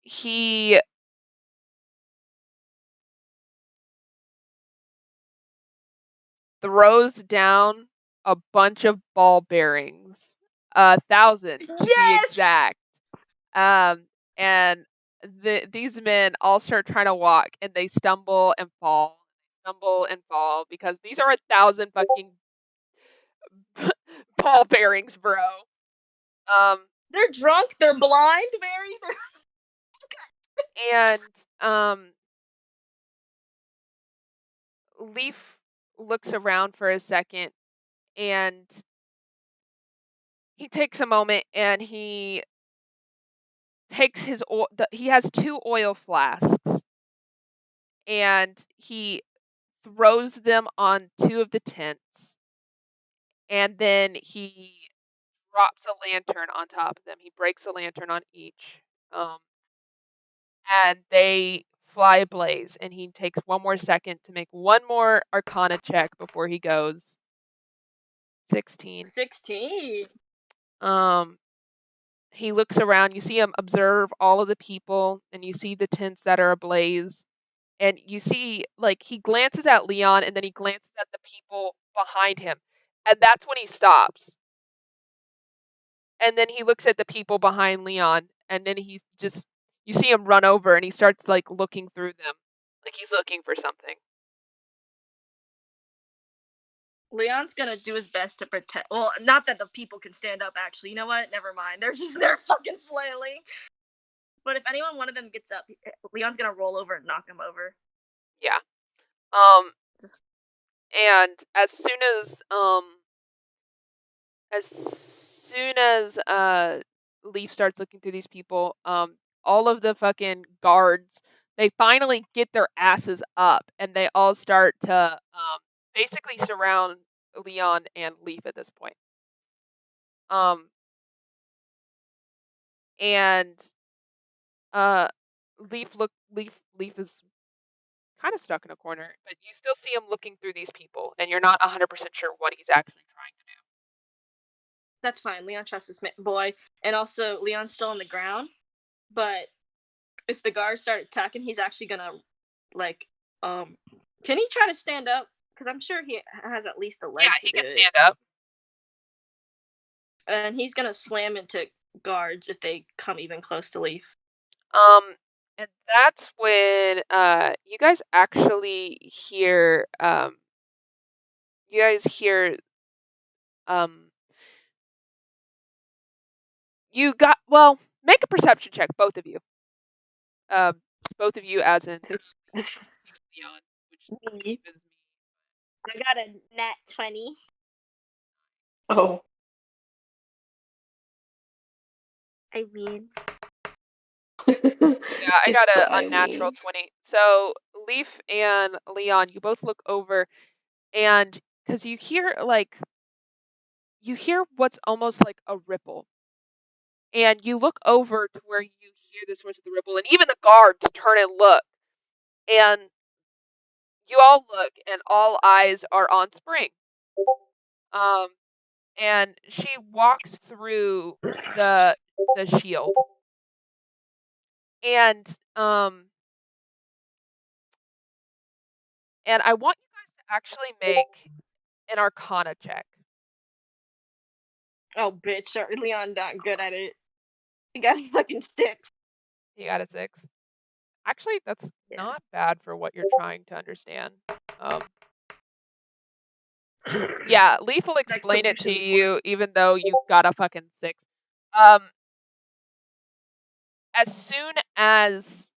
He throws down a bunch of ball bearings, 1,000 to be exact. And these men all start trying to walk, and they stumble and fall, because these are 1,000 fucking ball bearings, bro. They're drunk. They're blind, Mary. And Leaf looks around for a second, and he takes a moment, and he takes his oil. He has 2 oil flasks, and he throws them on 2 of the tents, and then he drops a lantern on top of them. He breaks a lantern on each, and they fly ablaze. And he takes 1 more second to make 1 more Arcana check before he goes. 16. 16. He looks around. You see him observe all of the people, and you see the tents that are ablaze. And you see, like, he glances at Leon, and then he glances at the people behind him. And that's when he stops. And then he looks at the people behind Leon, and then he's just, you see him run over, and he starts, like, looking through them. Like, he's looking for something. Leon's gonna do his best to protect. Well, not that the people can stand up, actually. You know what? Never mind. They're fucking flailing. But if one of them gets up, Leon's gonna roll over and knock him over. Yeah. And as soon as Leaf starts looking through these people, all of the fucking guards, they finally get their asses up, and they all start to basically surround Leon and Leaf at this point. And Leaf is kind of stuck in a corner, but you still see him looking through these people, and you're not 100% sure what he's actually trying to do. That's fine. Leon trusts this boy, and also Leon's still on the ground. But if the guards start attacking, he's actually gonna Can he try to stand up? Because I'm sure he has at least the legs. Yeah, he can stand up. And he's gonna slam into guards if they come even close to Leaf. And that's when you guys actually hear make a perception check, both of you. Both of you as in Leon, which is me. I got a nat 20. Oh. I mean. Yeah, I got a unnatural 20. So Leaf and Leon, you both look over, and because you hear what's almost like a ripple, and you look over to where you hear the source of the ripple, and even the guards turn and look, and you all look, and all eyes are on Spring. And she walks through the shield, and I want you guys to actually make an Arcana check. Oh, bitch. Leon not good at it. He got a fucking 6. He got a 6. Actually, that's not bad for what you're trying to understand. Yeah, Leaf will explain it to you, even though you got a fucking 6. As soon as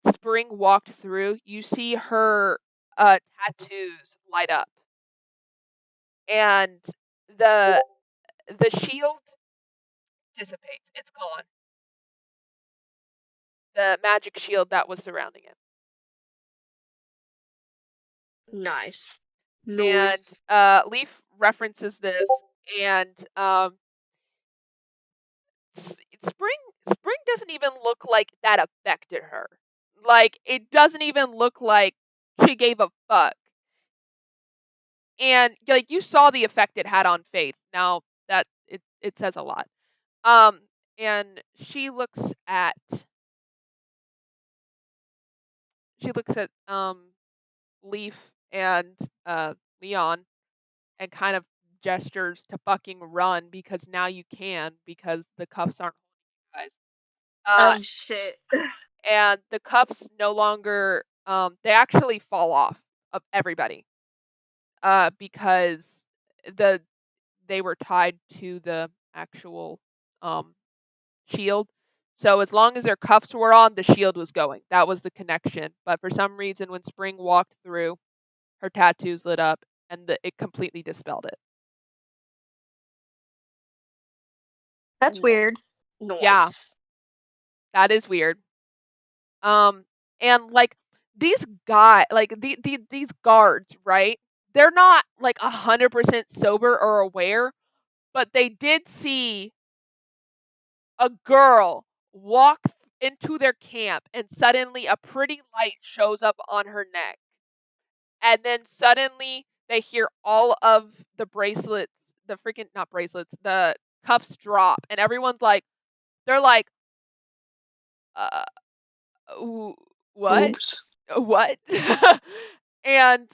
Spring walked through, you see her tattoos light up, and the shield dissipates. It's gone. The magic shield that was surrounding it. Nice. And Leaf references this, and Spring doesn't even look like that affected her. Like, it doesn't even look like she gave a fuck. And like, you saw the effect it had on Faith. Now that it says a lot. And she looks at Leaf and Leon, and kind of gestures to fucking run, because now you can, because the cuffs aren't holding you guys. Oh shit. And the cuffs no longer they actually fall off of everybody. Because they were tied to the actual shield. So as long as their cuffs were on, the shield was going. That was the connection. But for some reason, when Spring walked through, her tattoos lit up, and it completely dispelled it. That's weird. Nice. Yeah. That is weird. And like these these guards, right? They're not like 100% sober or aware, but they did see a girl walk into their camp and suddenly a pretty light shows up on her neck. And then suddenly they hear all of the bracelets, the freaking not bracelets, the cuffs drop, and everyone's like, they're like, uh, what? Oops. What? And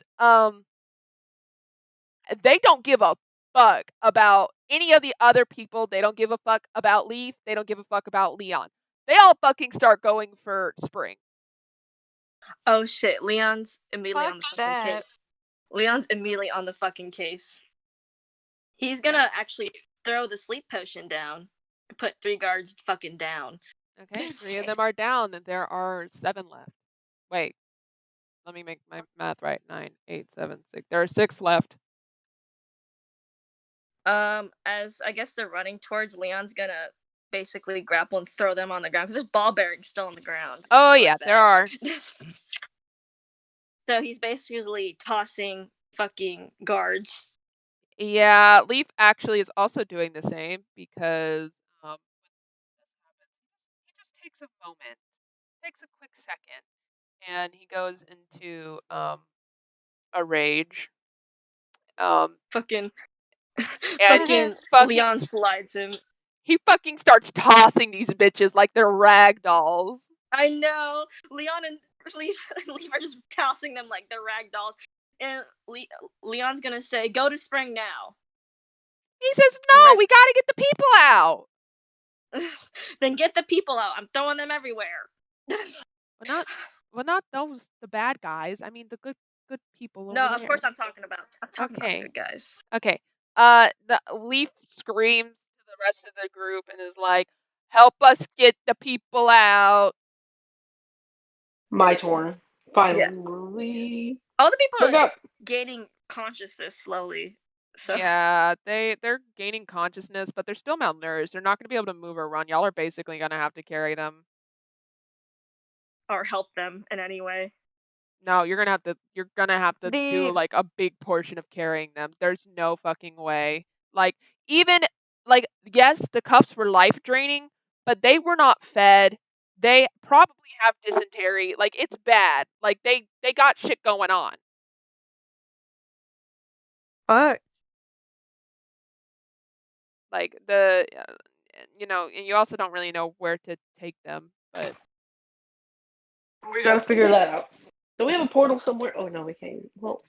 they don't give a fuck about any of the other people. They don't give a fuck about Leaf. They don't give a fuck about Leon. They all fucking start going for Spring. Oh shit, Leon's immediately on the Fuck fucking that. case. Leon's immediately on the fucking case. He's gonna actually throw the sleep potion down and put 3 guards fucking down. Okay, 3 of them are down, and there are 7 left. Wait, let me make my math right. 9, 8, 7, 6. There are 6 left. As I guess they're running towards, Leon's gonna basically grapple and throw them on the ground because there's ball bearings still on the ground. Oh Shit yeah, like there that. are. So he's basically tossing fucking guards. Yeah, Leaf actually is also doing the same because when this happens, he just takes a moment, takes a quick second, and he goes into a rage. Fucking And Leon slides him. he fucking starts tossing these bitches like they're rag dolls. I know. Leon and Leaf are just tossing them like they're rag dolls. And Leon's gonna say, "Go to Spring now." He says, "No, we gotta get the people out." Then get the people out. I'm throwing them everywhere. Well, not those the bad guys. I mean the good people. No, over of there. course I'm talking about Okay. about good guys. Okay. The Leaf screams to the rest of the group and is like, "Help us get the people out." My turn. Finally. All the people Look are up. gaining consciousness slowly. So Yeah, they're gaining consciousness, but they're still malnourished. They're not going to be able to move or run. Y'all are basically going to have to carry them. or help them in any way. No, you're gonna have to do like a big portion of carrying them. There's no fucking way. Like even like yes, the cuffs were life draining, but they were not fed. They probably have dysentery. Like it's bad. Like they got shit going on. Fuck. Like the and you also don't really know where to take them, but We gotta figure that out. Do we have a portal somewhere? Oh no, we can't. Well,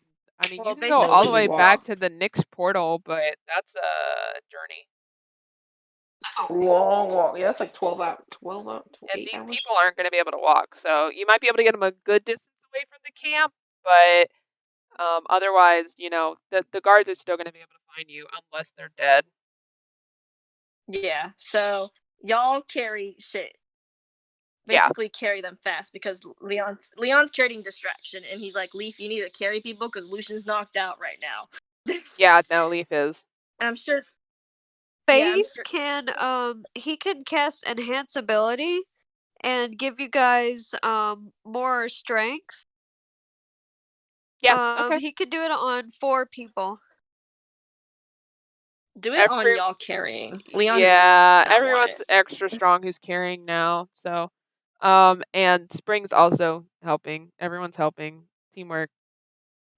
I mean, Well, you can go all the way basically, back to the Nyx portal, but that's a journey. that's a long walk. Yeah, that's like 12 out, 12 out, And 8 these hours. people aren't going to be able to walk, so you might be able to get them a good distance away from the camp, but otherwise, the guards are still going to be able to find you unless they're dead. Yeah, so y'all carry shit. Yeah. Basically carry them fast because Leon's creating distraction and he's like, Leaf, you need to carry people because Lucian's knocked out right now. Yeah, no, Leaf is. And I'm sure Faith can he can cast enhance ability and give you guys more strength. Yeah, okay. He could do it on 4 people. Do it on y'all carrying. Leon everyone's extra strong who's carrying now, so and Spring's also helping. Everyone's helping. Teamwork.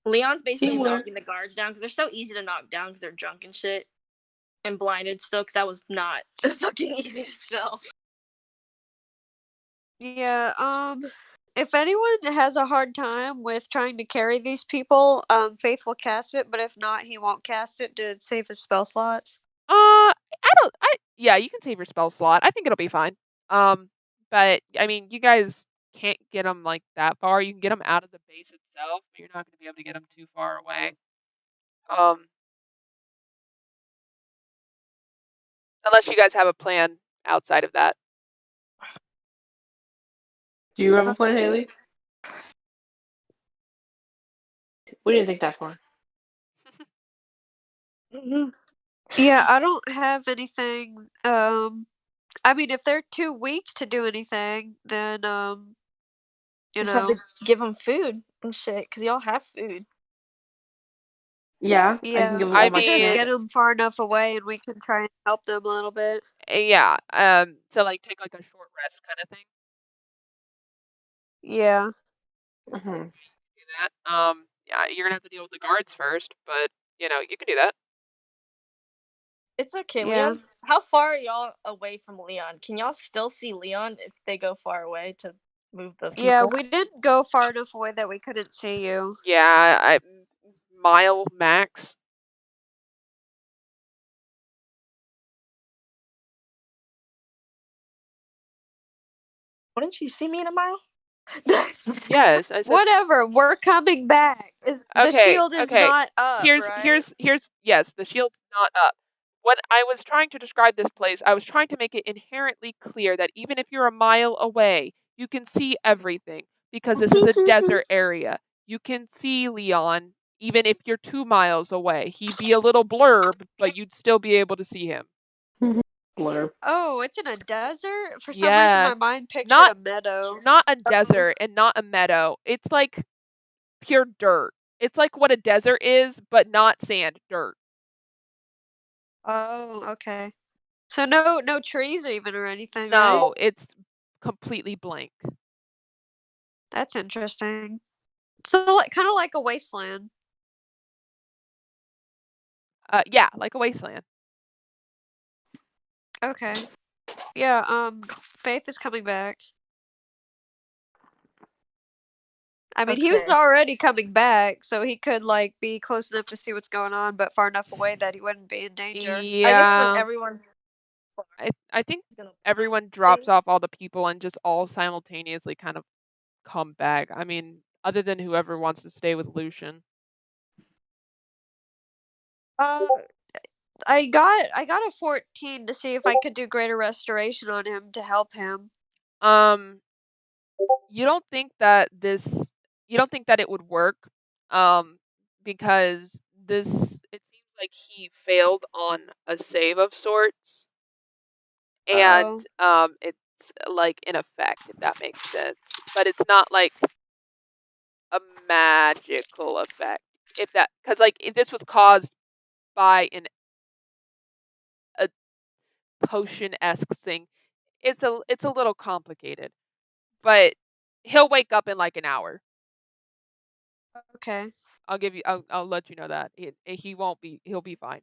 Leon's basically knocking the guards down because they're so easy to knock down because they're drunk and shit. And blinded still because that was not the fucking easiest spell. Yeah, if anyone has a hard time with trying to carry these people, Faith will cast it, but if not, he won't cast it to save his spell slots. Yeah, you can save your spell slot. I think it'll be fine. But I mean, you guys can't get them like that far. You can get them out of the base itself, but you're not going to be able to get them too far away. Unless you guys have a plan outside of that. Do you have a plan, Haley? We didn't think that far. Yeah, I don't have anything I mean, if they're too weak to do anything, then you Just have know, to give them food and shit, because y'all have food. Yeah, I can yeah, give them I all we my could just mean- snacks. get them far enough away, and we can try and help them a little bit. Yeah. So like take like a short rest kind of thing. Yeah. Hmm. Do that. Yeah, you're gonna have to deal with the guards first, but you know you can do that. It's okay, Yeah. Leon. How far are y'all away from Leon? Can y'all still see Leon if they go far away to move the people? Yeah, we didn't go far enough away that we couldn't see you. Yeah, mile max. Wouldn't you see me in a mile? Yes, I said. Whatever, we're coming back. The Okay, shield is okay. not up, right? Here's yes, the shield's not up. When I was trying to describe this place, I was trying to make it inherently clear that even if you're a mile away, you can see everything because this is a desert area. You can see Leon even if you're 2 miles away. He'd be a little blurb, but you'd still be able to see him. Blurb. Oh, it's in a desert? For some reason Yeah. my mind pictured Not- a meadow. Not a desert and not a meadow. It's like pure dirt. It's like what a desert is, but not sand, dirt. Oh, okay. So no trees even or anything, right? No, it's completely blank. That's interesting. So like, kind of like a wasteland. Yeah, like a wasteland. Okay. Yeah, Faith is coming back. I mean, he was Okay. already coming back, so he could like be close enough to see what's going on, but far enough away that he wouldn't be in danger. I guess Yeah. when everyone's I think gonna everyone drops off all the people and just all simultaneously kind of come back. I mean, other than whoever wants to stay with Lucian. I got a 14 to see if I could do greater restoration on him to help him. You don't think that it would work, because it seems like he failed on a save of sorts, and it's like in effect, if that makes sense, but it's not like a magical effect, because like if this was caused by a potion-esque thing, it's a little complicated, but he'll wake up in like an hour. Okay. I'll let you know that he'll be fine.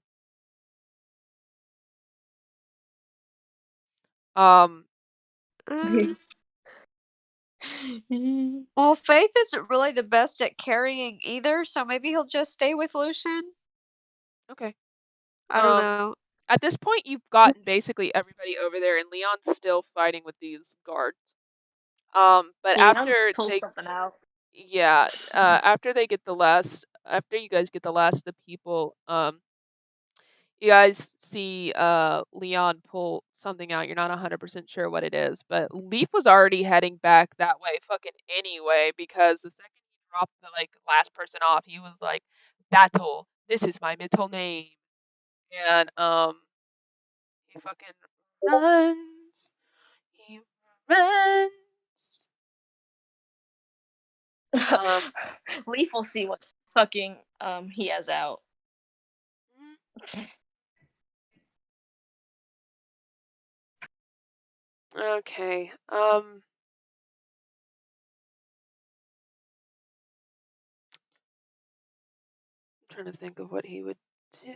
Um, well, Faith isn't really the best at carrying either, so maybe he'll just stay with Lucian. Okay. I don't know. At this point, you've gotten basically everybody over there, and Leon's still fighting with these guards. But after pull they, something out. yeah, after you guys get the last of the people, you guys see Leon pull something out. You're not 100% sure what it is, but Leaf was already heading back that way fucking anyway, because the second he dropped the like last person off, he was like, "Battle, this is my middle name." And he fucking runs. He runs. Leaf will see what fucking he has out. Okay. I'm trying to think of what he would do.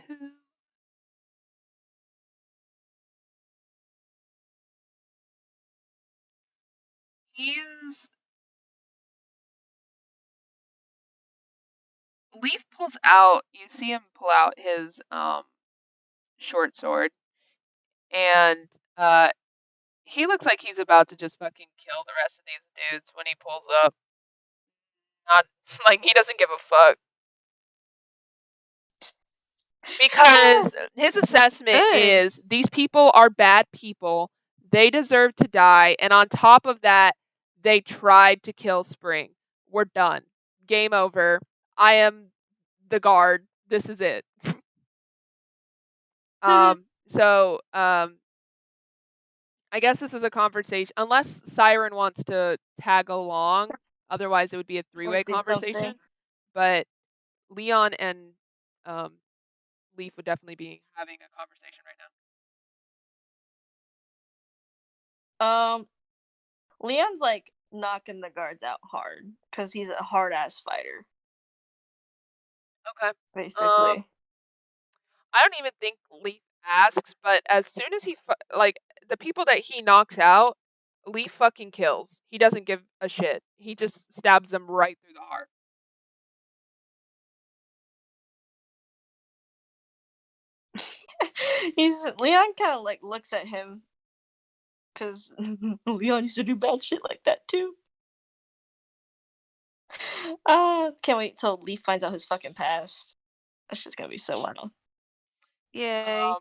Leaf pulls out, you see him pull out his short sword, and he looks like he's about to just fucking kill the rest of these dudes when he pulls up. Not like he doesn't give a fuck. Because his assessment is these people are bad people. They deserve to die, and on top of that, they tried to kill Spring. We're done. Game over. I am the guard. This is it. So I guess this is a conversation, unless Siren wants to tag along. Otherwise, it would be a three-way did something. conversation. But Leon and Leaf would definitely be having a conversation right Um, Leon's like knocking the guards out hard because he's a hard ass fighter, now. Okay. basically. I don't even think Leaf asks, but as soon as he like the people that he knocks out, Leaf fucking kills. He doesn't give a shit. He just stabs them right through the heart. Leon kind of like looks at him because Leon used to do bad shit like that too. Can't wait till Leaf finds out his fucking past. That's just gonna be so wild. Yay.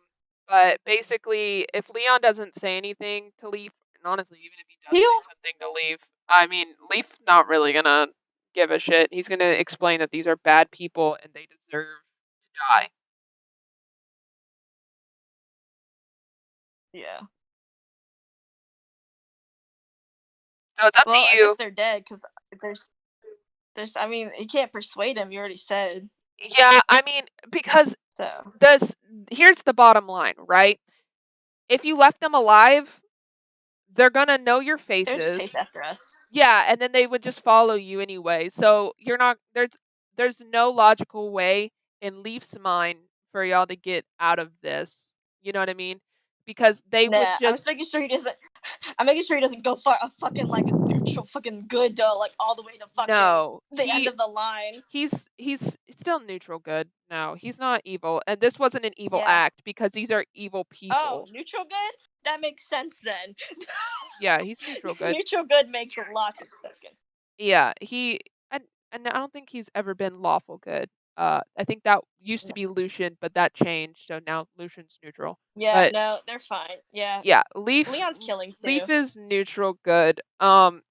But basically, if Leon doesn't say anything to Leaf, and honestly, even if he does He'll- say something to Leaf, I mean, Leaf not really gonna give a shit. He's gonna explain that these are bad people and they deserve to die. Yeah. So it's up Well, to I you. guess they're dead because there's. I mean, you can't persuade him. You already said Yeah, I mean, because so. here's the bottom line, right? If you left them alive, they're gonna know your They'll just faces. chase after us. Yeah, and then they would just follow you anyway. So you're not there's no logical way in Leaf's mind for y'all to get out of this. You know what I mean? Because they would Nah, I'm just just making sure he doesn't. I'm making sure he doesn't go far a fucking like neutral fucking good like all the way to fucking no. the end of the line. He's still neutral good. No, he's not evil. And this wasn't an evil Yeah. act because these are evil Oh, people. neutral good? That makes sense then. Yeah, he's neutral good. Neutral good makes lots of sense. Yeah, and I don't think he's ever been lawful good. I think that used to be Lucian, but that changed, so now Lucian's neutral. Yeah, But no, they're fine. Yeah. yeah, Leaf Leon's killing too. Leaf is neutral good.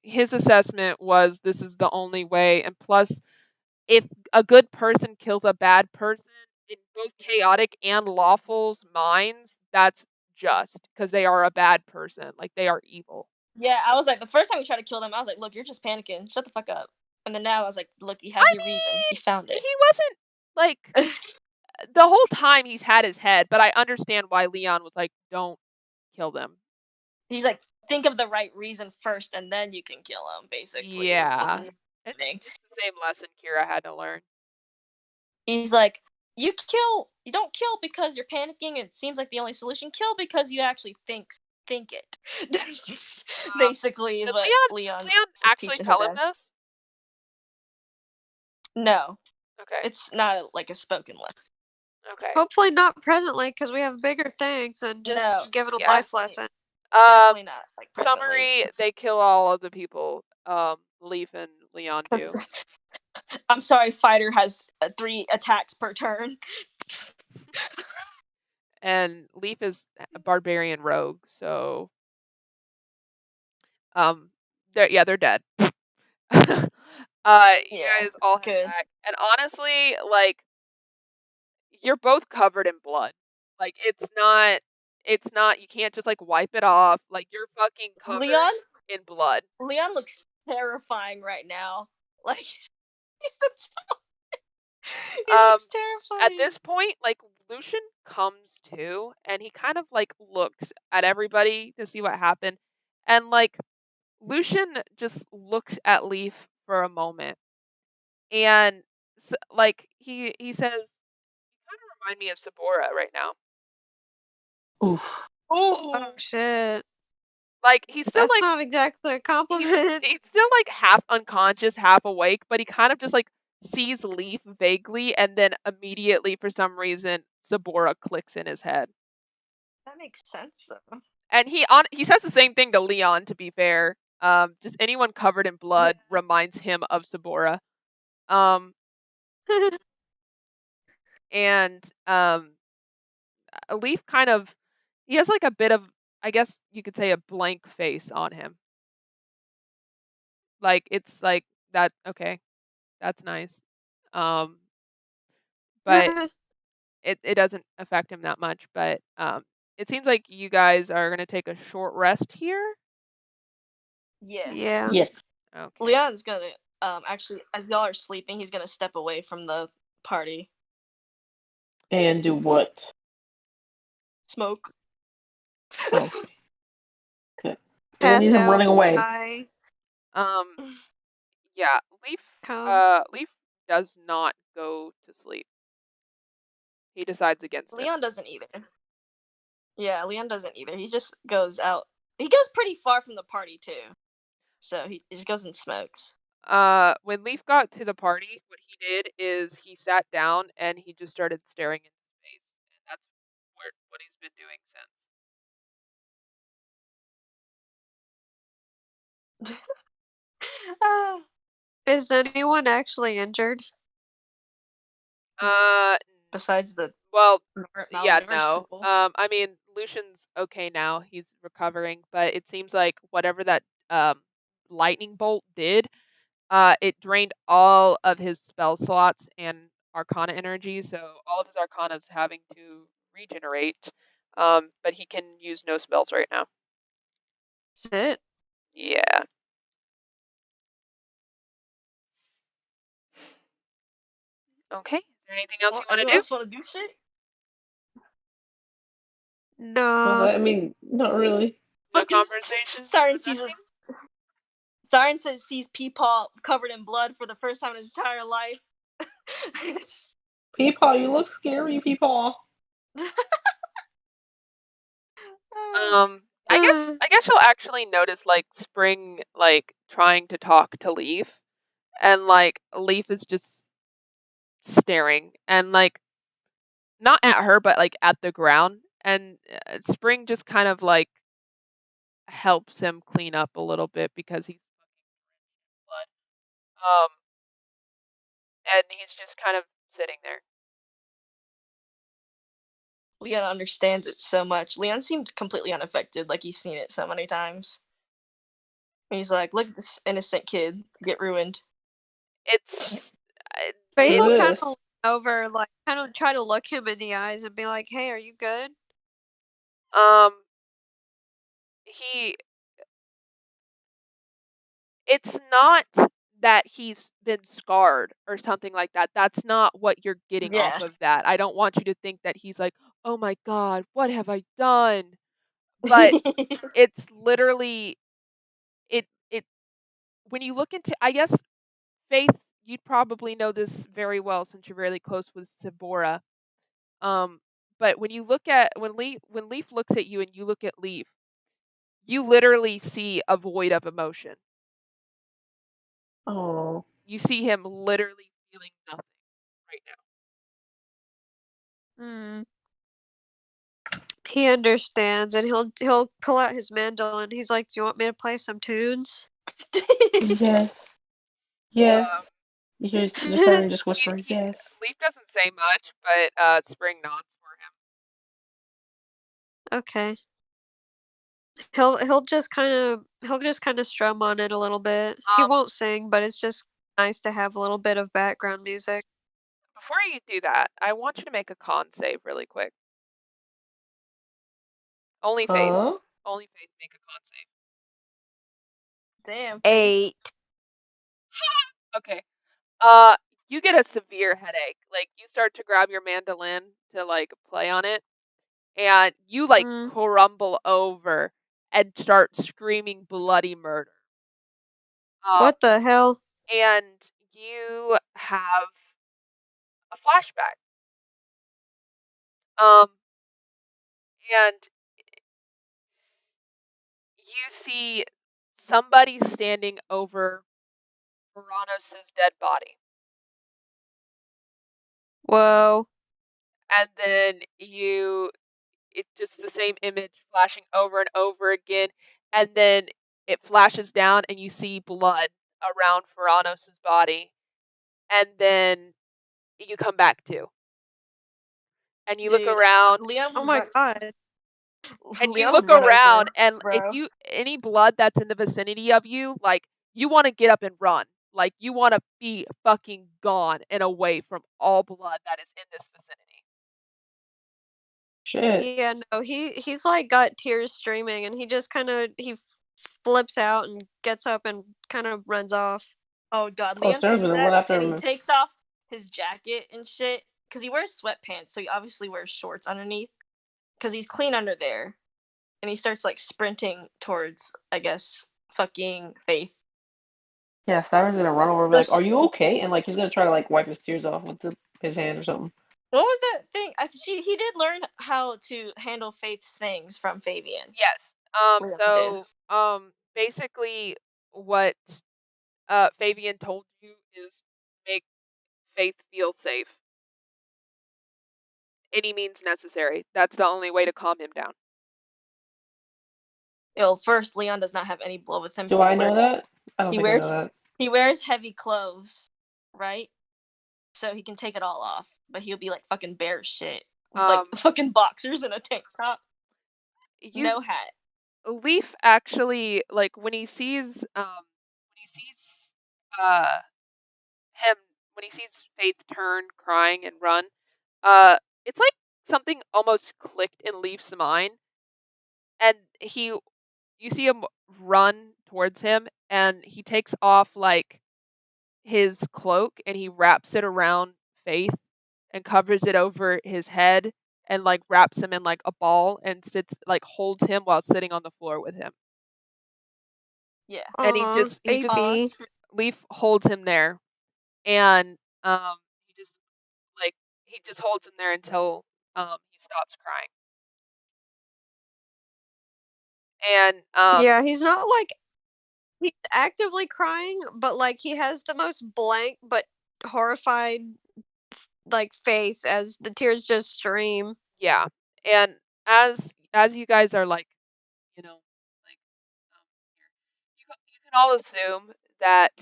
His assessment was this is the only way, and plus, if a good person kills a bad person in both chaotic and lawful's minds, that's just because they are a bad person, like they are evil. Yeah, I was like, the first time we tried to kill them, I was like, look, you're just panicking. Shut the fuck up. And then now I was like, look, you have your reason. You found it. He wasn't like the whole time he's had his head, but I understand why Leon was like, don't kill them. He's like, think of the right reason first, and then you can kill him, basically. Yeah. It's the same lesson Kira had to learn. He's like, you don't kill because you're panicking and it seems like the only solution. Kill because you actually think it. Basically is what Leon actually tell him this? No. Okay. It's not like a spoken lesson. Okay. Hopefully not presently, because we have bigger things than just give it a life lesson. Definitely not. Like summary: they kill all of the people. Leaf and Leon do. I'm sorry, fighter has 3 attacks per turn. And Leaf is a barbarian rogue, so they're dead. You guys all head back. And honestly, like, you're both covered in blood. Like, it's not, you can't just like wipe it off. Like, you're fucking covered in blood. Leon looks terrifying right now. Like, he's he looks terrifying. At this point, like, Lucian comes to, and he kind of like looks at everybody to see what happened. And like, Lucian just looks at Leaf for a moment. And like, he says, you kind of remind me of Sabora right now. Oof. Oh shit. Like, he's still That's like not exactly a compliment. He's still like half unconscious, half awake, but he kind of just like sees Leaf vaguely, and then immediately, for some reason, Sabora clicks in his head. That makes sense though. And he says the same thing to Leon, to be fair. Just anyone covered in blood reminds him of Sabora. And Leaf kind of, he has like a bit of, I guess you could say, a blank face on him. Like, it's like that, okay, that's nice. But it doesn't affect him that much. But it seems like you guys are gonna take a short rest here. Yes. Yeah. Yes. Okay. Leon's gonna actually, as y'all are sleeping, he's gonna step away from the party. And do what? Smoke. Okay. Good. Pass He's out. running away. I Yeah, Leaf come. Leaf does not go to sleep. He decides against it. Leon doesn't either. Yeah, Leon doesn't either. He just goes out. He goes pretty far from the party too. So he just goes and smokes. When Leaf got to the party, what he did is he sat down and he just started staring into space, and that's what he's been doing since. Is anyone actually injured? Besides the Well, yeah, malnourished no. people. I mean, Lucian's okay now. He's recovering, but it seems like whatever that lightning bolt did, it drained all of his spell slots and Arcana energy, so all of his Arcana's having to regenerate. But he can use no spells right now. Shit. Yeah. Okay. Is there anything else you want to Anyone do? else want to do shit? No. I mean, not really. No Fucking conversation. Siren sees us. Siren sees Peepaw covered in blood for the first time in his entire life. Peepaw, you look scary, Peepaw. I guess you'll actually notice like Spring like trying to talk to Leaf, and like Leaf is just staring and like not at her but like at the ground, and Spring just kind of like helps him clean up a little bit because he's fucking blood. And he's just kind of sitting there. Leon understands it so much. Leon seemed completely unaffected, like he's seen it so many times. He's like, look at this innocent kid get ruined. It's Faith will It kind is. of look over, like, kind of try to look him in the eyes and be like, "Hey, are you good?" It's not that he's been scarred or something like that. That's not what you're getting off of that. I don't want you to think that he's like, oh my god, what have I done? But it's literally it when you look into, I guess, Faith, you'd probably know this very well since you're really close with Sabora. But when you look at when Leaf looks at you and you look at Leaf, you literally see a void of emotion. Oh. You see him literally feeling nothing right now. He understands, and he'll pull out his mandolin. He's like, "Do you want me to play some tunes?" Yes. Yes. You hear Siren just whispering, yes. Leaf doesn't say much, but Spring nods for him. Okay. He'll just kind of strum on it a little bit. He won't sing, but it's just nice to have a little bit of background music. Before you do that, I want you to make a con save really quick. Only Faith. Only Faith make a con save. Damn. 8. Okay. You get a severe headache. Like, you start to grab your mandolin to like play on it, and you like crumble over and start screaming bloody murder. What the hell? And you have a flashback. And you see somebody standing over Veranos' dead body. Whoa. And then it's just the same image flashing over and over again, and then it flashes down and you see blood around Veranos' body, and then you come back to. And you look around. Leon, oh my god. And you Leon look run around, over, and bro. if any blood that's in the vicinity of you, like, you want to get up and run. Like, you want to be fucking gone and away from all blood that is in this vicinity. Shit. Yeah, no, he's like got tears streaming, and he just kind of flips out and gets up and kind of runs off. Oh god, Oh, Leon Sarah's sees gonna run that after and he him. takes off his jacket and shit because he wears sweatpants, so he obviously wears shorts underneath because he's clean under there, and he starts like sprinting towards, I guess, fucking Faith. Yeah, Siren's gonna run over and be like, "Are you okay?" And like he's gonna try to like wipe his tears off with his hand or something. What was that thing? He did learn how to handle Faith's things from Fabian. Yes. Leon did. Basically, what Fabian told you is make Faith feel safe. Any means necessary. That's the only way to calm him down. Well, first, Leon does not have any blood with him. Do I know that? I don't he think I wears know that. he wears heavy clothes, right? So he can take it all off, but he'll be like fucking bare shit with like fucking boxers and a tank top, no hat. Leaf actually, like when he sees Faith turn, crying and run, it's like something almost clicked in Leaf's mind, and you see him run towards him, and he takes off like his cloak and he wraps it around Faith and covers it over his head and like wraps him in like a ball and holds him while sitting on the floor with him. Yeah. And baby. Leaf holds him there, and he just holds him there until he stops crying. And yeah, he's not like he's actively crying, but like he has the most blank but horrified like face as the tears just stream. Yeah, and as you guys are like, you know, like you can all assume that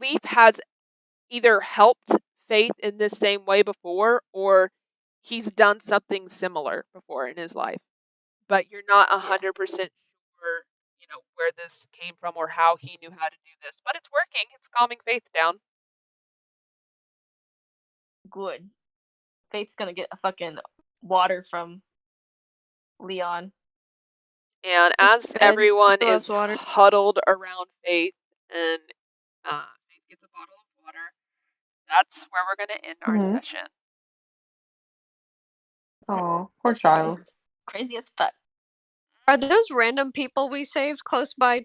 Leaf has either helped Faith in this same way before, or he's done something similar before in his life. But you're not 100% sure, where this came from or how he knew how to do this. But it's working. It's calming Faith down. Good. Faith's gonna get a fucking water from Leon. And as everyone is huddled around Faith and Faith gets a bottle of water, that's where we're going to end our session. Oh, poor child. Crazy as fuck. Are those random people we saved close by